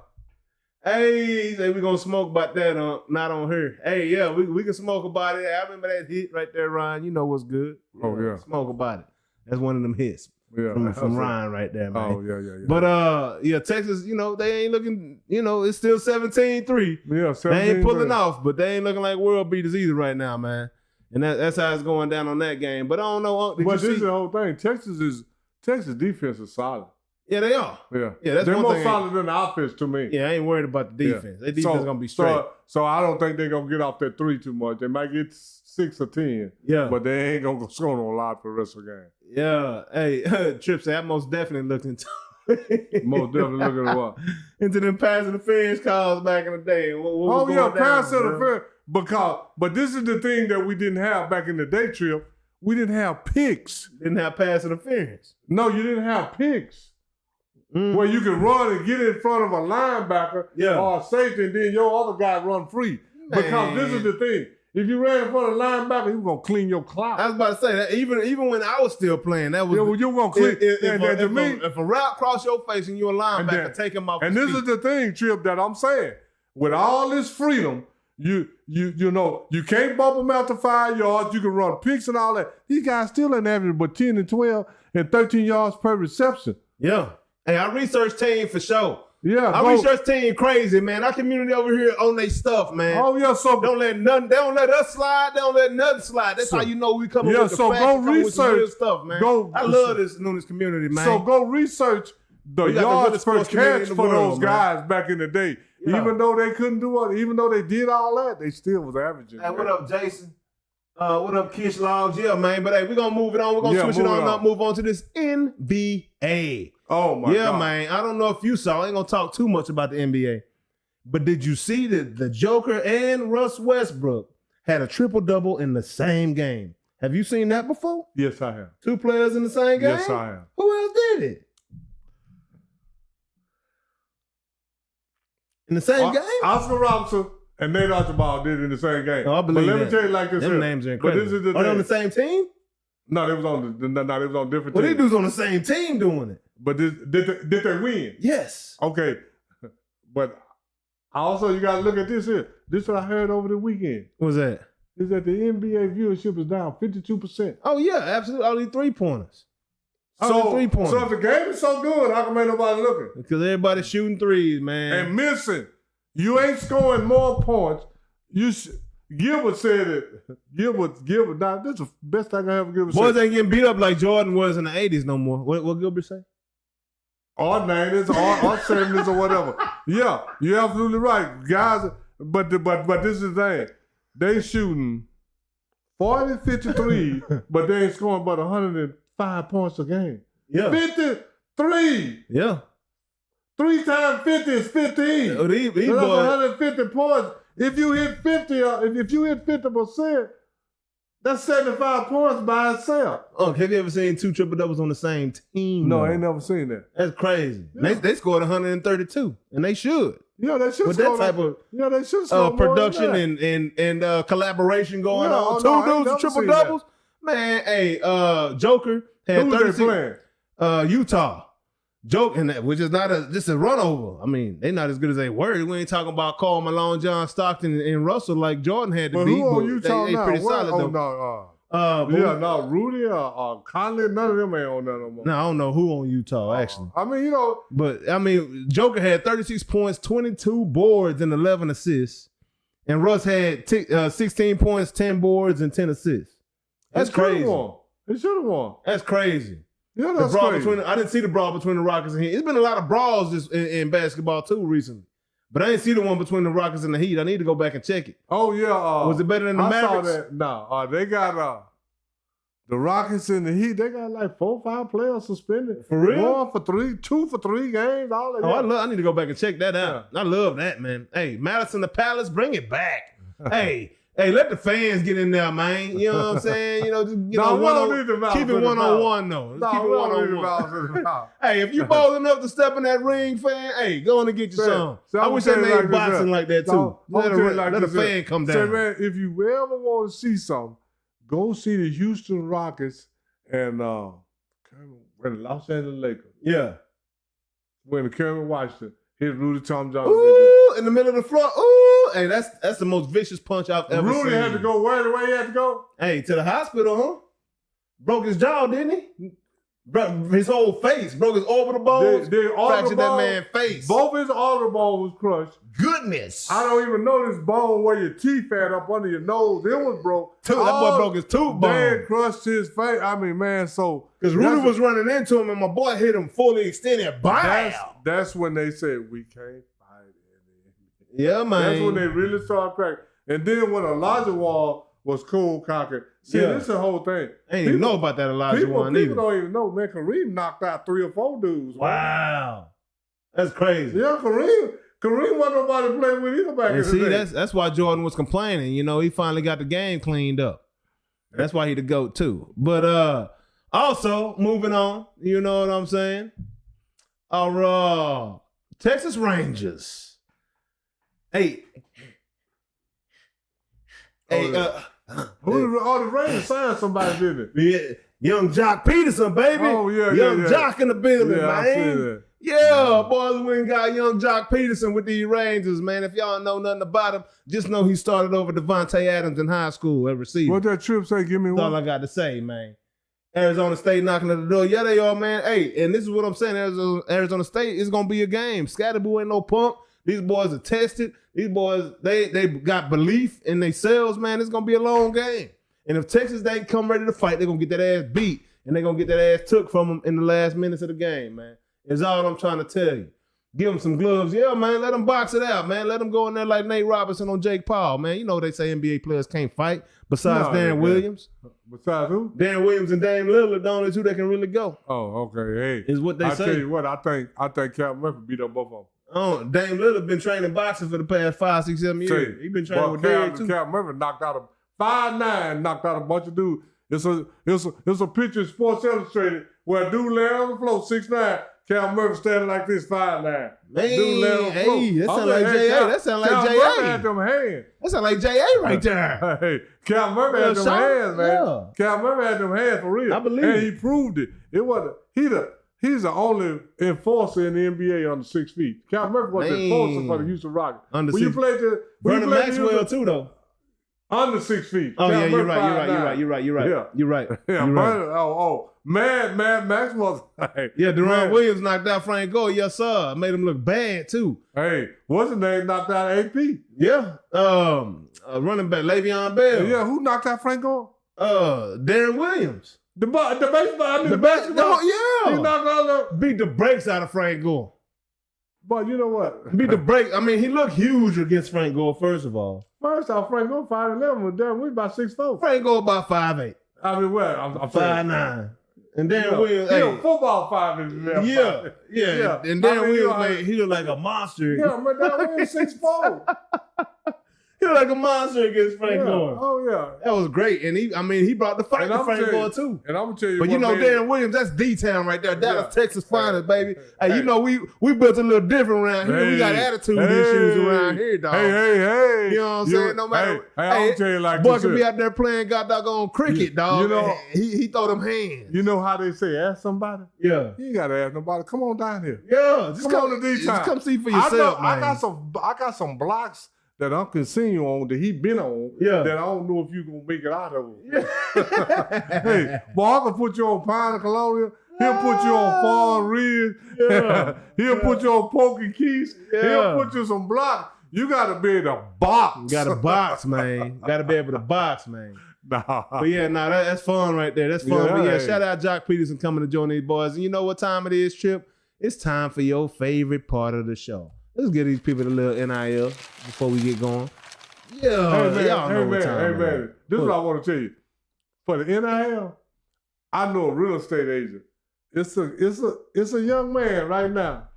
Speaker 2: Hey, he said we gonna smoke about that not on her. Hey, yeah, we can smoke about it. I remember that hit right there, Ryan. You know what's good.
Speaker 3: Oh, yeah.
Speaker 2: Smoke about it. That's one of them hits from Ryan right there, man.
Speaker 3: Oh, yeah.
Speaker 2: But, Texas, they ain't looking, it's still 17-3.
Speaker 3: Yeah, 17-3.
Speaker 2: They ain't pulling off, but they ain't looking like world beaters either right now, man. And that's how it's going down on that game. But I don't know.
Speaker 3: But this is the whole thing. Texas defense is solid.
Speaker 2: Yeah, they are.
Speaker 3: Yeah,
Speaker 2: that's
Speaker 3: they're
Speaker 2: one
Speaker 3: more
Speaker 2: thing.
Speaker 3: solid than the offense to me.
Speaker 2: Yeah, I ain't worried about the defense. Their defense is gonna be straight.
Speaker 3: So I don't think they're gonna get off that 3 too much. They might get 6 or 10.
Speaker 2: Yeah,
Speaker 3: but they ain't gonna score no lot for the rest of the game.
Speaker 2: Yeah. Hey, Tripp said I most definitely looked into
Speaker 3: most definitely looking at what?
Speaker 2: Into them pass interference calls back in the day.
Speaker 3: Pass interference. But this is the thing that we didn't have back in the day, Tripp. We didn't have picks.
Speaker 2: Didn't have pass interference.
Speaker 3: No, you didn't have picks. Where you can run and get in front of a linebacker or a safety, and then your other guy run free. Man. Because this is the thing. If you ran in front of a linebacker, he was going to clean your clock.
Speaker 2: I was about to say that even when I was still playing, that was
Speaker 3: you were going to clean.
Speaker 2: If a route cross your face and you're a linebacker, take him off.
Speaker 3: And this is the thing, Tripp, that I'm saying. With all this freedom, you can't bump them out to 5 yards. You can run picks and all that. These guys still ain't average but 10 and 12 and 13 yards per reception.
Speaker 2: Yeah. Hey, I research team for sure.
Speaker 3: Yeah,
Speaker 2: I research team crazy, man. Our community over here on their stuff, man.
Speaker 3: Oh yeah, so
Speaker 2: they don't let us slide. They don't let nothing slide. That's how you know we come up with the facts.
Speaker 3: Go research
Speaker 2: with stuff, man. I love this NOONISH community, man.
Speaker 3: So go research the yards per catch for those guys back in the day. Yeah. Even though they couldn't do it, even though they did all that, they still was averaging.
Speaker 2: Hey, what up, Jason? What up, Kish Logs? Yeah, man. But hey, we're gonna move it on. We're gonna switch it on up, move on to this NBA.
Speaker 3: Oh my God.
Speaker 2: Yeah, man. I don't know if you saw. I ain't gonna talk too much about the NBA. But did you see that the Joker and Russ Westbrook had a triple-double in the same game? Have you seen that before?
Speaker 3: Yes, I have.
Speaker 2: 2 players in the same game?
Speaker 3: Yes, I have.
Speaker 2: Who else did it? In the same game?
Speaker 3: Oscar Robertson and Nate Archibald did it in the same game.
Speaker 2: Oh, I believe
Speaker 3: but let me tell you like this.
Speaker 2: Them names are incredible.
Speaker 3: But this is the
Speaker 2: thing. They on the same team?
Speaker 3: No, they was on different teams.
Speaker 2: Well, these dudes on the same team doing it.
Speaker 3: But did they win?
Speaker 2: Yes.
Speaker 3: Okay. But also you gotta look at this here. This is what I heard over the weekend.
Speaker 2: What was that?
Speaker 3: Is that the NBA viewership is down 52%.
Speaker 2: Oh yeah, absolutely. All these 3-pointers. So if
Speaker 3: the game is so good, how come ain't nobody looking?
Speaker 2: Because everybody's shooting threes, man.
Speaker 3: And missing. You ain't scoring more points. Gilbert said it. Gilbert. Now, this is the best I can ever Gilbert say.
Speaker 2: Boys ain't getting beat up like Jordan was in the 80s no more. What Gilbert say?
Speaker 3: Or 90s, or 70s, or whatever. Yeah, you're absolutely right. Guys, but this is the thing. They shooting 40, 53, but they ain't scoring but 105 points a game. Yeah. 53.
Speaker 2: Yeah.
Speaker 3: 3 times 50 is 15.
Speaker 2: Oh, these
Speaker 3: that's 150 points. If you hit 50, if you hit 50%, that's 75 points by itself.
Speaker 2: Have you ever seen 2 triple-doubles on the same team?
Speaker 3: No, I ain't never seen that.
Speaker 2: That's crazy. Yeah. They scored 132, and they should.
Speaker 3: Yeah, they should.
Speaker 2: With that type of
Speaker 3: they should
Speaker 2: production and collaboration going on. 2 dudes with triple-doubles. Man, hey, Joker had
Speaker 3: Who
Speaker 2: 36.
Speaker 3: They playing?
Speaker 2: Utah. Which is not just a run over. I mean, they're not as good as they were. We ain't talking about Karl Malone, John Stockton, and Russell like Jordan had to beat.
Speaker 3: Who on Utah
Speaker 2: they
Speaker 3: now?
Speaker 2: pretty solid though.
Speaker 3: Rudy or Conley, none of them ain't on that no more.
Speaker 2: No, I don't know who on Utah actually.
Speaker 3: I mean,
Speaker 2: Joker had 36 points, 22 boards, and 11 assists, and Russ had 16 points, 10 boards, and 10 assists. That's crazy.
Speaker 3: He should have won.
Speaker 2: That's crazy.
Speaker 3: Yeah, that's crazy.
Speaker 2: I didn't see the brawl between the Rockets and Heat. It's been a lot of brawls in basketball too recently. But I didn't see the one between the Rockets and the Heat. I need to go back and check it.
Speaker 3: Oh, yeah.
Speaker 2: Was it better than the Mavericks?
Speaker 3: I saw that. No. They got the Rockets and the Heat. They got like 4 or 5 players suspended.
Speaker 2: For real?
Speaker 3: 1 for 3, 2 for 3 games. All that.
Speaker 2: I need to go back and check that out. Yeah. I love that, man. Hey, Madison the Palace, bring it back. Hey, Hey, let the fans get in there, man. You know what I'm saying? You know, just keep it one-on-one, though. Keep it one-on-one. Hey, if you bold enough to step in that ring, fan, hey, go on and get your some. I wish they made boxing like that, too. Let a fan come down.
Speaker 3: Say, man, if you ever want to see something, go see the Houston Rockets and the Los Angeles Lakers.
Speaker 2: Yeah.
Speaker 3: When Kermit Washington hit Rudy Tom Johnson.
Speaker 2: Ooh, in the middle of the floor. Ooh, hey, that's the most vicious punch I've ever seen.
Speaker 3: Rudy had to go where the way he had to go?
Speaker 2: Hey, to the hospital, huh? Broke his jaw, didn't he? His whole face. Broke his orbital bones. Fractured that man's face.
Speaker 3: Both his orbital bones was crushed.
Speaker 2: Goodness.
Speaker 3: I don't even know this bone where your teeth had up under your nose. It was broke.
Speaker 2: That boy broke his tooth bone.
Speaker 3: Man crushed his face. I mean, man, so.
Speaker 2: Because Rudy was running into him and my boy hit him fully extended. Bam!
Speaker 3: That's when they said, we can't fight it.
Speaker 2: Yeah, man.
Speaker 3: That's when they really started cracking. And then when Elijah Wall was cold-cocked. See, this is the whole thing.
Speaker 2: I didn't even know about that Elijah one either.
Speaker 3: People don't even know, man. Kareem knocked out 3 or 4 dudes.
Speaker 2: Wow. That's crazy.
Speaker 3: Yeah, Kareem wasn't nobody to play with either back in the day.
Speaker 2: That's why Jordan was complaining. You know, he finally got the game cleaned up. That's why he the GOAT too. But also, moving on, you know what I'm saying? Our Texas Rangers. Hey,
Speaker 3: the Rangers signed somebody, didn't it?
Speaker 2: Yeah, young Jock Peterson, baby.
Speaker 3: Oh, yeah,
Speaker 2: young Jock in the building,
Speaker 3: I see
Speaker 2: man.
Speaker 3: that.
Speaker 2: Yeah, boys, we ain't got young Jock Peterson with these Rangers, man. If y'all know nothing about him, just know he started over Devontae Adams in high school at receiver.
Speaker 3: What that trip say? Give me
Speaker 2: That's
Speaker 3: one.
Speaker 2: all I got to say, man. Arizona State knocking at the door. Yeah, they are, man. Hey, and this is what I'm saying. Arizona State is going to be a game. Scatterboo ain't no punk. These boys are tested. These boys, they got belief in themselves, man. It's going to be a long game. And if Texas they ain't come ready to fight, they're going to get that ass beat. And they're going to get that ass took from them in the last minutes of the game, man. Is all I'm trying to tell you. Give them some gloves. Yeah, man, let them box it out, man. Let them go in there like Nate Robinson on Jake Paul, man. You know they say NBA players can't fight besides Darren Williams.
Speaker 3: Besides who?
Speaker 2: Darren Williams and Dame Lillard, the only two that can really go.
Speaker 3: Oh, okay. Hey.
Speaker 2: Is what they say.
Speaker 3: I tell you what, I think Captain Murphy beat up both of them.
Speaker 2: Oh, Dame Lillard been training boxing for the past 5, 6, 7 years. He been training with Derek too.
Speaker 3: Captain Murphy knocked out 5'9", knocked out a bunch of dudes. It's a picture in Sports Illustrated where a dude laying on the floor, 6'9", Cal Murphy standing like this, 5'9".
Speaker 2: Man,
Speaker 3: dude laying on the floor.
Speaker 2: Hey, that sound like J.A. That sound like J.A.
Speaker 3: Cal Murphy had them hands.
Speaker 2: That sound like J.A. right there.
Speaker 3: Hey, Cal Murphy had them hands, man.
Speaker 2: Yeah.
Speaker 3: Cal Murphy had them hands for real.
Speaker 2: I believe
Speaker 3: and
Speaker 2: it.
Speaker 3: he proved it. It wasn't. He's the only enforcer in the NBA under 6 feet. Cal Murphy was the enforcer for the Houston Rockets.
Speaker 2: Under
Speaker 3: when
Speaker 2: 6
Speaker 3: you played the
Speaker 2: Vernon Maxwell too, though.
Speaker 3: Under 6 feet.
Speaker 2: Oh,
Speaker 3: Cal
Speaker 2: yeah, you're
Speaker 3: Murphy
Speaker 2: right.
Speaker 3: Yeah.
Speaker 2: You're right.
Speaker 3: Yeah,
Speaker 2: You're right.
Speaker 3: Mad Maxwell.
Speaker 2: Yeah, Deron Williams knocked out Frank Gore. Yes, sir. Made him look bad, too.
Speaker 3: Hey, what's his name knocked out AP?
Speaker 2: Yeah. Running back, Le'Veon Bell.
Speaker 3: Yeah, who knocked out Frank Gore?
Speaker 2: Darren Williams.
Speaker 3: The basketball.
Speaker 2: Yeah.
Speaker 3: He knocked out
Speaker 2: beat the brakes out of Frank Gore.
Speaker 3: But you know what?
Speaker 2: Beat the brakes. I mean, he looked huge against Frank Gore, first of all.
Speaker 3: First off, Frank Gore 5'11", with Darren Williams about 6'4".
Speaker 2: Frank Gore about 5'8".
Speaker 3: I mean, what? I'm
Speaker 2: 5'9". And Darren Williams,
Speaker 3: he a football 5'11".
Speaker 2: Yeah. And Darren Williams, he looked like a monster.
Speaker 3: Yeah, but Darren Williams 6'4".
Speaker 2: He was like a monster against Frank Gore.
Speaker 3: Oh, yeah.
Speaker 2: That was great. And he brought the fight to Frank Gore, too.
Speaker 3: And I'm going to tell you
Speaker 2: but you know, Darren Williams, that's D-Town right there. Dallas, Texas finest, baby. Hey, you know, we built a little different around here. We got attitude issues around here, dog.
Speaker 3: Hey.
Speaker 2: You know what I'm saying? No matter.
Speaker 3: I'll tell you like
Speaker 2: boy
Speaker 3: this.
Speaker 2: Boy could be out there playing doggone cricket, dog.
Speaker 3: You know,
Speaker 2: he throw them hands.
Speaker 3: You know how they say, ask somebody?
Speaker 2: Yeah.
Speaker 3: You ain't got to ask nobody. Come on down here.
Speaker 2: Yeah.
Speaker 3: Just come on to D-Town.
Speaker 2: Just come see for yourself, man.
Speaker 3: I got some blocks that I'm continuing on, that he been on, that I don't know if you going to make it out of. Yeah. Hey, boy, I can put you on Pine and Colonial. He'll put you on Fall Ridge. Yeah. He'll put you on Pokey Keys. Yeah. He'll put you some blocks. You got to be able to box.
Speaker 2: You got to box, man. Got to be able to box, man.
Speaker 3: Nah.
Speaker 2: But yeah, that's fun right there. That's fun. But yeah, shout out Jock Peterson coming to join these boys. And you know what time it is, Trip? It's time for your favorite part of the show. Let's give these people a little NIL before we get going. Yeah, y'all know what time it is.
Speaker 3: This is what I want to tell you. For the NIL, I know a real estate agent. It's a young man right now.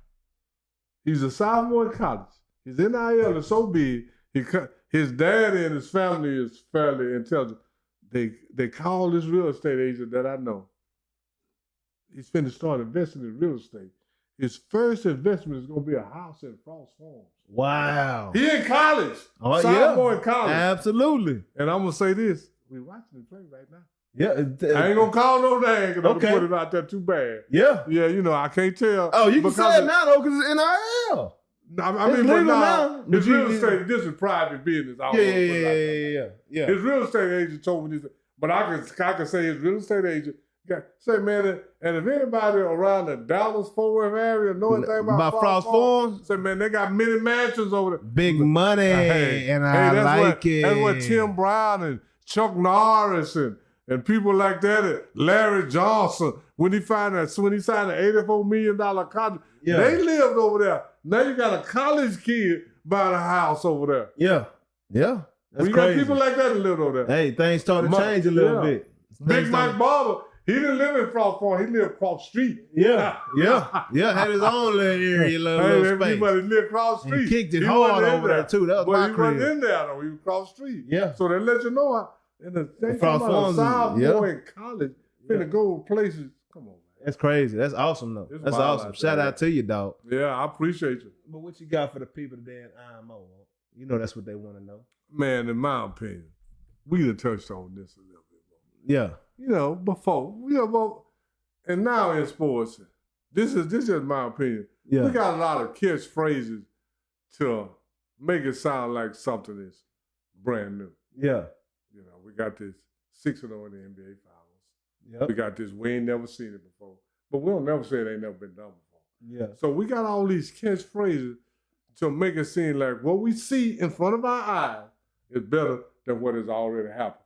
Speaker 3: He's a sophomore in college. His NIL is so big, he his dad and his family is fairly intelligent. They call this real estate agent that I know. He's finna start investing in real estate. His first investment is gonna be a house in Frost Farms.
Speaker 2: Wow.
Speaker 3: He in college.
Speaker 2: Oh,
Speaker 3: Sophomore in college.
Speaker 2: Absolutely.
Speaker 3: And I'm gonna say this: we watching him play right now.
Speaker 2: Yeah.
Speaker 3: I ain't gonna call no name because
Speaker 2: Okay.
Speaker 3: I'm put it out there too bad.
Speaker 2: Yeah.
Speaker 3: Yeah, you know I can't tell.
Speaker 2: Oh, you can
Speaker 3: because
Speaker 2: say it now though, because it's NIL.
Speaker 3: I
Speaker 2: It's
Speaker 3: mean, but
Speaker 2: legal
Speaker 3: now,
Speaker 2: now, but
Speaker 3: it's real estate. This is private business. I don't wanna put it out there.
Speaker 2: Yeah.
Speaker 3: His real estate agent told me this, but I can say his real estate agent say, man, and if anybody around the Dallas-Fort Worth area know anything about
Speaker 2: Frost Farms,
Speaker 3: say, man, they got many mansions over there.
Speaker 2: big money, and I like it.
Speaker 3: That's what Tim Brown and Chuck Norris and people like that, and Larry Johnson, when he signed an $84 million contract, they lived over there. Now you got a college kid buying a house over there.
Speaker 2: Yeah. That's
Speaker 3: We
Speaker 2: crazy.
Speaker 3: got people like that that lived over there.
Speaker 2: Hey, things started to change a little bit.
Speaker 3: Big Mike Barber, he didn't live in Frost Farm. He lived across the street.
Speaker 2: Yeah. Had his own little area, little space.
Speaker 3: Everybody lived across the street.
Speaker 2: He kicked it
Speaker 3: He
Speaker 2: hard
Speaker 3: wasn't in
Speaker 2: over there too. That was
Speaker 3: but
Speaker 2: my
Speaker 3: he
Speaker 2: crib.
Speaker 3: wasn't in there though. He was across the street.
Speaker 2: Yeah.
Speaker 3: So they let you know how. And the
Speaker 2: Frost Farms,
Speaker 3: sophomore in college, finna go places. Come on, man.
Speaker 2: That's crazy. That's awesome though.
Speaker 3: It's
Speaker 2: That's
Speaker 3: wild
Speaker 2: awesome.
Speaker 3: out
Speaker 2: Shout
Speaker 3: there.
Speaker 2: out to you, dog.
Speaker 3: Yeah, I appreciate you.
Speaker 2: But what you got for the people today in IMO? You know that's what they want to know.
Speaker 3: Man, in my opinion, we done touched on this a little bit more.
Speaker 2: Yeah.
Speaker 3: You know, before, and now in sports, this is just my opinion.
Speaker 2: Yeah.
Speaker 3: We got a lot of catchphrases to make it sound like something is brand new.
Speaker 2: Yeah.
Speaker 3: You know, we got this 6-0 in the NBA Finals.
Speaker 2: Yep.
Speaker 3: We got this, we ain't never seen it before. But we don't never say it ain't never been done before.
Speaker 2: Yeah.
Speaker 3: So we got all these catchphrases to make it seem like what we see in front of our eyes is better than what has already happened.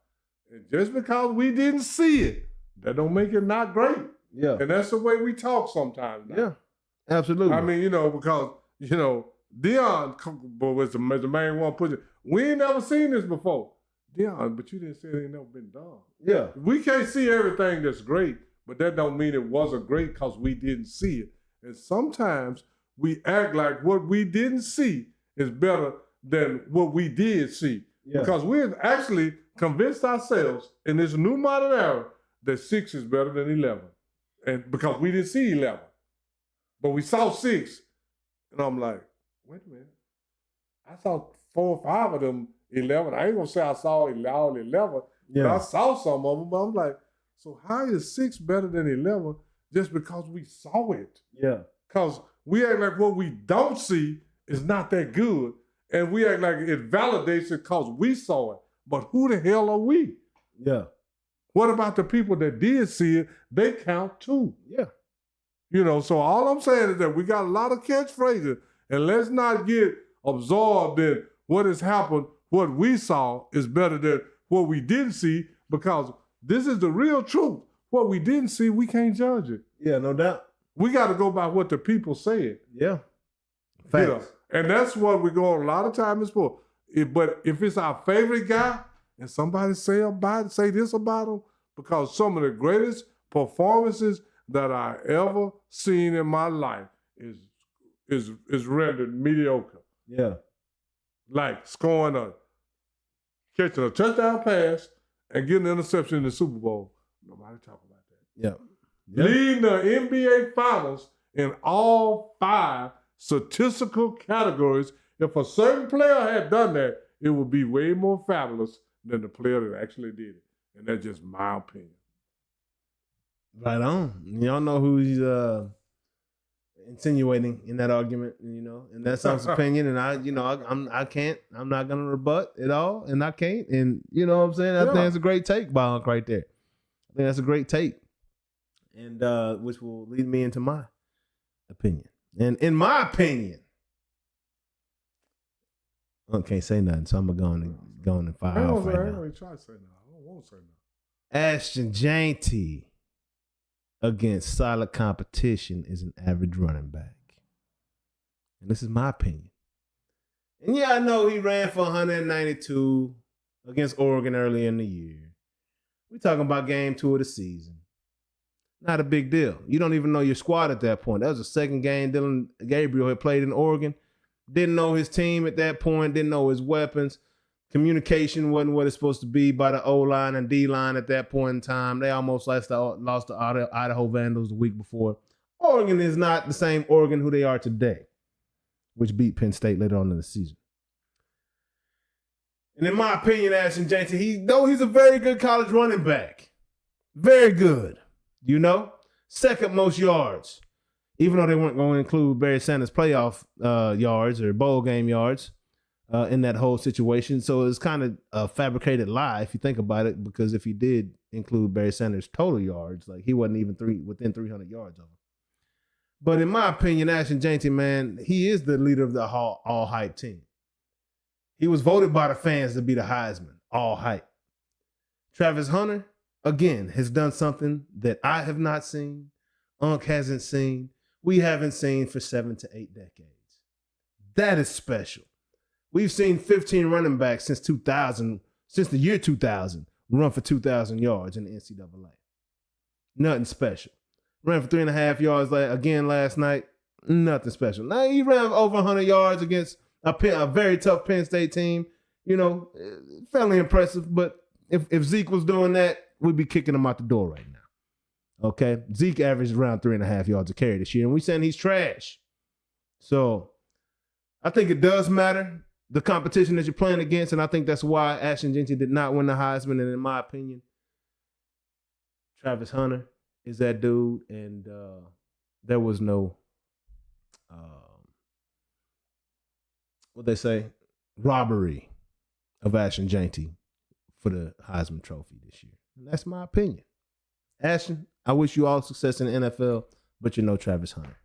Speaker 3: And just because we didn't see it, that don't make it not great.
Speaker 2: Yeah.
Speaker 3: And that's the way we talk sometimes now.
Speaker 2: Yeah. Absolutely.
Speaker 3: I mean, you know, because, you know, Dion was the main one pushing. We ain't never seen this before. Dion, but you didn't say it ain't never been done.
Speaker 2: Yeah.
Speaker 3: We can't see everything that's great, but that don't mean it wasn't great because we didn't see it. And sometimes we act like what we didn't see is better than what we did see.
Speaker 2: Yeah.
Speaker 3: Because we have actually convinced ourselves in this new modern era that 6 is better than 11. And because we didn't see 11. But we saw 6. And I'm like, wait a minute. I saw 4 or 5 of them 11. I ain't gonna say I saw all 11, but I saw some of them. But I'm like, so how is 6 better than 11 just because we saw it?
Speaker 2: Yeah.
Speaker 3: Because we act like what we don't see is not that good. And we act like it validates it because we saw it. But who the hell are we?
Speaker 2: Yeah.
Speaker 3: What about the people that did see it? They count too.
Speaker 2: Yeah.
Speaker 3: You know, so all I'm saying is that we got a lot of catchphrases, and let's not get absorbed in what has happened. What we saw is better than what we didn't see, because this is the real truth. What we didn't see, we can't judge it.
Speaker 2: Yeah, no doubt.
Speaker 3: We got to go by what the people said.
Speaker 2: Yeah.
Speaker 3: Facts. You know? And that's what we go a lot of time in sport. But if it's our favorite guy and somebody say this about him, because some of the greatest performances that I ever seen in my life is rendered mediocre.
Speaker 2: Yeah.
Speaker 3: Like catching a touchdown pass and getting an interception in the Super Bowl. Nobody talk about that.
Speaker 2: Yeah.
Speaker 3: Leading the NBA Finals in all 5 statistical categories. If a certain player had done that, it would be way more fabulous than the player that actually did it. And that's just my opinion.
Speaker 2: Right on. Y'all know who he's insinuating in that argument, you know, and that's his opinion. And I'm not gonna rebut it all, and I can't. And you know what I'm saying? I think that's a great take by Unc right there. I think that's a great take. And which will lead me into my opinion. And in my opinion, I can't say nothing, so I'm gonna go on and fire off right now.
Speaker 3: I ain't try to say nothing. I won't say nothing.
Speaker 2: Ashton Jainty against solid competition is an average running back. And this is my opinion. And yeah, I know he ran for 192 against Oregon early in the year. We're talking about game 2 of the season. Not a big deal. You don't even know your squad at that point. That was the second game Dylan Gabriel had played in Oregon. Didn't know his team at that point, didn't know his weapons. Communication wasn't what it's supposed to be by the O-line and D-line at that point in time. They almost lost to Idaho Vandals the week before. Oregon is not the same Oregon who they are today, which beat Penn State later on in the season. And in my opinion, Ashton Jeanty, he's a very good college running back. Very good. You know? Second most yards. Even though they weren't going to include Barry Sanders' playoff yards or bowl game yards in that whole situation. So it's kind of a fabricated lie if you think about it, because if he did include Barry Sanders' total yards, like he wasn't even within 300 yards of him. But in my opinion, Ashton Jeanty, man, he is the leader of the all-hype team. He was voted by the fans to be the Heisman, all hype. Travis Hunter, again, has done something that I have not seen, Unc hasn't seen, we haven't seen for 7 to 8 decades. That is special. We've seen 15 running backs since the year 2000, run for 2,000 yards in the NCAA. Nothing special. Ran for 3.5 yards again last night. Nothing special. Now he ran over 100 yards against a very tough Penn State team. You know, fairly impressive. But if Zeke was doing that, we'd be kicking him out the door right now. Okay? Zeke averaged around 3.5 yards a carry this year, and we're saying he's trash. So I think it does matter, the competition that you're playing against, and I think that's why Ashton Jeanty did not win the Heisman. And in my opinion, Travis Hunter is that dude, and there was no, what they say, robbery of Ashton Jeanty for the Heisman Trophy this year. And that's my opinion. Ashton, I wish you all success in the NFL, but you know Travis Hunter.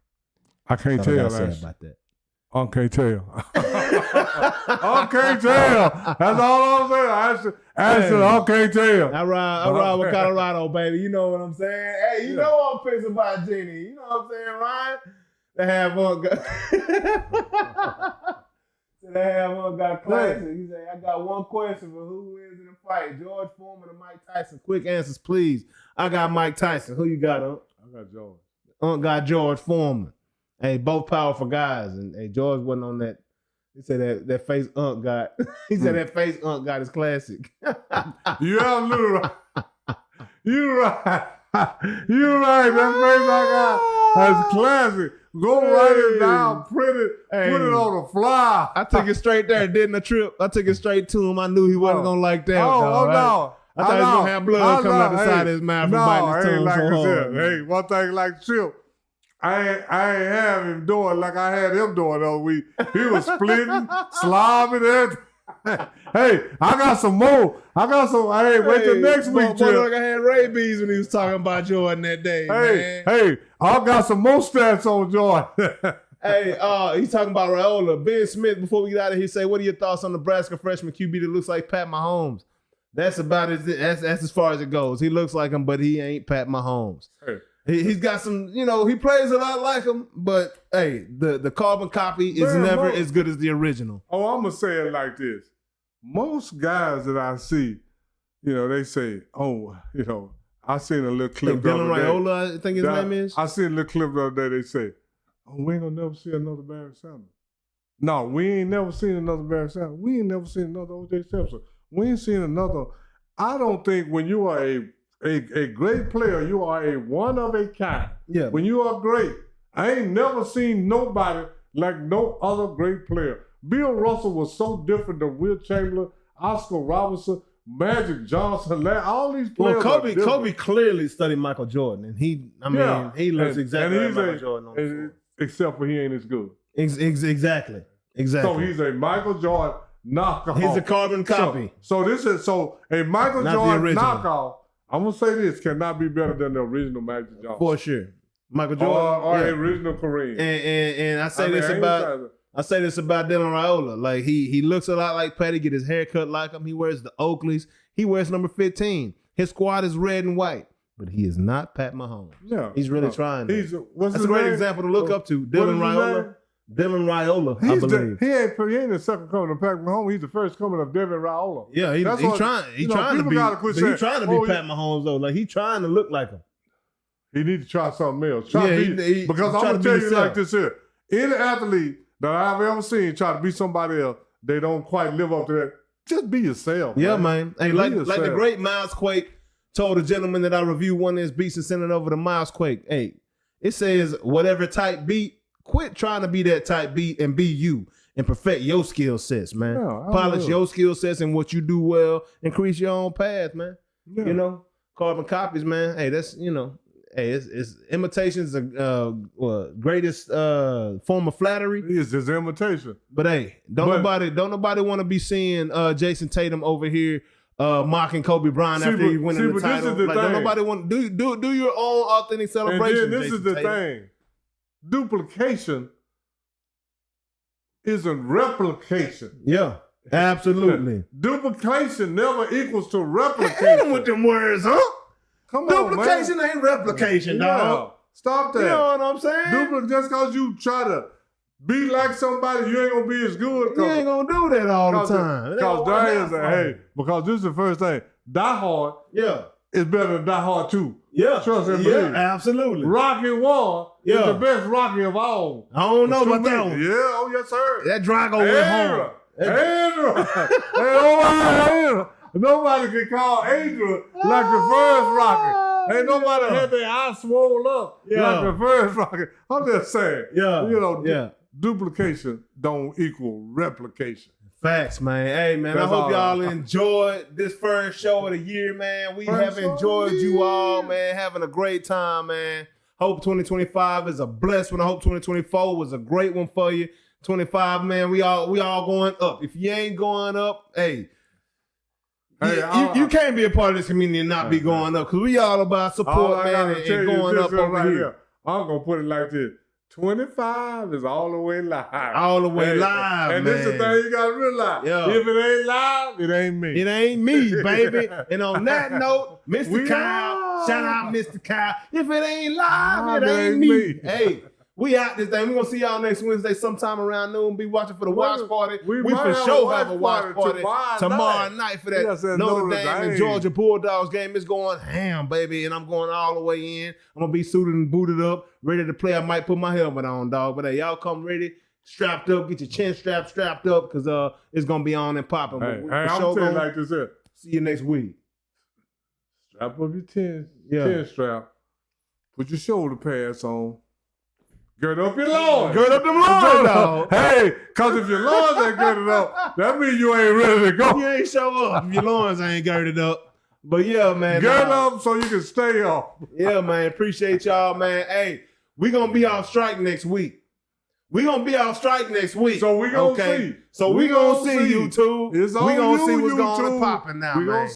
Speaker 3: I can't tell
Speaker 2: Ashton about that.
Speaker 3: I can't tell. I can't tell. That's all I'm saying. Ashton, I can't tell.
Speaker 2: I ride with Colorado, baby. You know what I'm saying? Hey, you know I'm pissed about Jeannie. You know what I'm saying, Ryan? They have got classic. He said, I got one question for who wins in the fight, George Foreman or Mike Tyson. Quick answers, please. I got Mike Tyson. Who you got, Unc?
Speaker 3: I got George.
Speaker 2: Unc got George Foreman. Hey, both powerful guys. And hey, George wasn't on that. He said that face Unc got. He said that face Unc got is classic.
Speaker 3: Yeah, I'm little right. You right. You right. That face I got that's classic. Go write it down, print it, put it on the fly.
Speaker 2: I took it straight there, didn't I, Trip? I took it straight to him. I knew he wasn't gonna like that.
Speaker 3: Oh,
Speaker 2: right?
Speaker 3: No.
Speaker 2: I thought he was gonna have blood coming out the side of his mouth from biting his tongue so hard.
Speaker 3: Hey, one thing like Trip, I ain't have him doing like I had him doing the other week. He was splitting, slobbing, everything. Hey, I got some more. Hey, wait till next week, Trip.
Speaker 2: Like I had rabies when he was talking about Jordan that day, man.
Speaker 3: Hey, I got some more stats on Jordan.
Speaker 2: Hey, he's talking about Raiola. Ben Smith, before we get out of here, say, what are your thoughts on Nebraska freshman QB that looks like Pat Mahomes? That's about it. That's as far as it goes. He looks like him, but he ain't Pat Mahomes.
Speaker 3: Hey.
Speaker 2: He's got some, he plays a lot like him, but hey, the carbon copy is never as good as the original.
Speaker 3: Oh, I'm going to say it like this. Most guys that I see, they say, I seen a little clip the other day.
Speaker 2: Dylan Raiola, I think his name is.
Speaker 3: I seen a little clip the other day. They say, we ain't going to never see another Barry Sanders. No, we ain't never seen another Barry Sanders. We ain't never seen another O.J. Simpson. We ain't seen another. I don't think when you are a great player, you are a one of a kind.
Speaker 2: Yeah.
Speaker 3: When you are great, I ain't never seen nobody like no other great player. Bill Russell was so different than Will Chamberlain, Oscar Robertson, Magic Johnson, all these players.
Speaker 2: Well, Kobe clearly studied Michael Jordan, and he looks exactly like Michael Jordan on the floor.
Speaker 3: Except for he ain't as good.
Speaker 2: Exactly.
Speaker 3: So he's a Michael Jordan knockoff.
Speaker 2: He's a carbon copy.
Speaker 3: So a Michael Jordan knockoff. I'm gonna say this cannot be better than the original Magic Johnson.
Speaker 2: For sure, Michael Jordan
Speaker 3: or the original Kareem.
Speaker 2: And I say this about Dylan Raiola. Like he looks a lot like Patty. Get his hair cut like him. He wears the Oakleys. He wears number 15. His squad is red and white, but he is not Pat Mahomes.
Speaker 3: Yeah,
Speaker 2: he's really trying.
Speaker 3: That's
Speaker 2: a great example to look up to. Dylan Raiola. Dylan Raiola, I believe.
Speaker 3: He ain't the second coming of Pat Mahomes. He's the first coming of Devin Raiola.
Speaker 2: Yeah, he's trying to be Pat Mahomes though. Like he's trying to look like him.
Speaker 3: He needs to try something else. Because I'm gonna tell you like this here. Any athlete that I've ever seen try to be somebody else, they don't quite live up to that. just be yourself.
Speaker 2: Yeah, man. Hey, like the
Speaker 3: yourself.
Speaker 2: great Miles Quake told the gentleman that I reviewed one of his beats and sent it over to Miles Quake. Hey, it says whatever type beat, quit trying to be that type beat and be you and perfect your skill sets, man.
Speaker 3: Yeah,
Speaker 2: Polish your skill sets and what you do well. Increase your own path, man.
Speaker 3: Yeah.
Speaker 2: You know, carbon copies, man. Hey, that's, you know, hey, it's imitation's the greatest form of flattery.
Speaker 3: It's just imitation.
Speaker 2: But hey, don't nobody want to be seeing Jason Tatum over here mocking Kobe Bryant after he won the title. Like, don't nobody want to do your own authentic celebration.
Speaker 3: And then this
Speaker 2: Jason
Speaker 3: is the
Speaker 2: Tatum.
Speaker 3: thing. Duplication isn't replication.
Speaker 2: Yeah, absolutely.
Speaker 3: Duplication never equals to
Speaker 2: Hit
Speaker 3: replication.
Speaker 2: him with them words, huh?
Speaker 3: Come on,
Speaker 2: Duplication
Speaker 3: man.
Speaker 2: ain't replication, dog.
Speaker 3: Stop that.
Speaker 2: You know what I'm saying?
Speaker 3: Just because you try to be like somebody, you ain't gonna be as good.
Speaker 2: You ain't gonna do that all the time.
Speaker 3: Because this is the first thing. Die Hard
Speaker 2: Yeah.
Speaker 3: is better than Die Hard 2.
Speaker 2: Yeah.
Speaker 3: Trust and believe.
Speaker 2: Absolutely.
Speaker 3: Rocky 1 is
Speaker 2: Yeah.
Speaker 3: the best Rocky of all.
Speaker 2: I don't know about that one.
Speaker 3: Yeah, oh yes, sir.
Speaker 2: That Drago went home.
Speaker 3: Nobody can call Adrian like the first Rocky. Ain't nobody had their eyes swole up like the first Rocky. I'm just saying.
Speaker 2: Yeah.
Speaker 3: You know,
Speaker 2: Yeah.
Speaker 3: duplication don't equal replication.
Speaker 2: Facts, man. Hey, man,
Speaker 3: That's
Speaker 2: I hope
Speaker 3: all.
Speaker 2: y'all enjoyed this first show of the year, man. We
Speaker 3: First
Speaker 2: have
Speaker 3: show of
Speaker 2: enjoyed
Speaker 3: the
Speaker 2: you
Speaker 3: year.
Speaker 2: all, man. Having a great time, man. Hope 2025 is a blessed one. I hope 2024 was a great one for you. 25, man, we all going up. If you ain't going up, hey, you can't be a part of this community and not be going up, because we all about support, man, and going up over here.
Speaker 3: I'm going to put it like this. 25 is all the way live.
Speaker 2: All the way live,
Speaker 3: and
Speaker 2: man.
Speaker 3: this is the thing you got to realize.
Speaker 2: Yeah.
Speaker 3: If it ain't live, it ain't me.
Speaker 2: It ain't me, baby. And on that note, Mr.
Speaker 3: We
Speaker 2: Kyle,
Speaker 3: are.
Speaker 2: shout out Mr. Kyle. If it ain't live, it ain't me. Hey, we out this thing. We're going to see y'all next Wednesday sometime around noon. Be watching for the watch party. We
Speaker 3: might
Speaker 2: for
Speaker 3: have
Speaker 2: sure
Speaker 3: a
Speaker 2: have a watch party tomorrow night for that
Speaker 3: Yes, and
Speaker 2: Notre
Speaker 3: Notre
Speaker 2: Dame and
Speaker 3: Dame.
Speaker 2: Georgia Bulldogs game. It's going ham, baby, and I'm going all the way in. I'm going to be suited and booted up, ready to play. I might put my helmet on, dog. But hey, y'all come ready, strapped up, get your chin strapped up, because it's going to be on and popping.
Speaker 3: Hey, I'm telling you like this here.
Speaker 2: See you next week.
Speaker 3: Strap up your chin strap. Put your shoulder pads on. Gird up your loins.
Speaker 2: Gird up them loins, dog.
Speaker 3: Hey, because if your loins ain't girded up, that means you ain't ready to go.
Speaker 2: You ain't show up if your loins ain't girded up. But yeah, man.
Speaker 3: Gird up so you can stay up.
Speaker 2: Yeah, man. Appreciate y'all, man. Hey, we going to be on strike next week. So we going to see. So we going to see YouTube.
Speaker 3: It's on
Speaker 2: we going to
Speaker 3: you,
Speaker 2: see what's going
Speaker 3: YouTube.
Speaker 2: on popping now,
Speaker 3: We gonna
Speaker 2: man.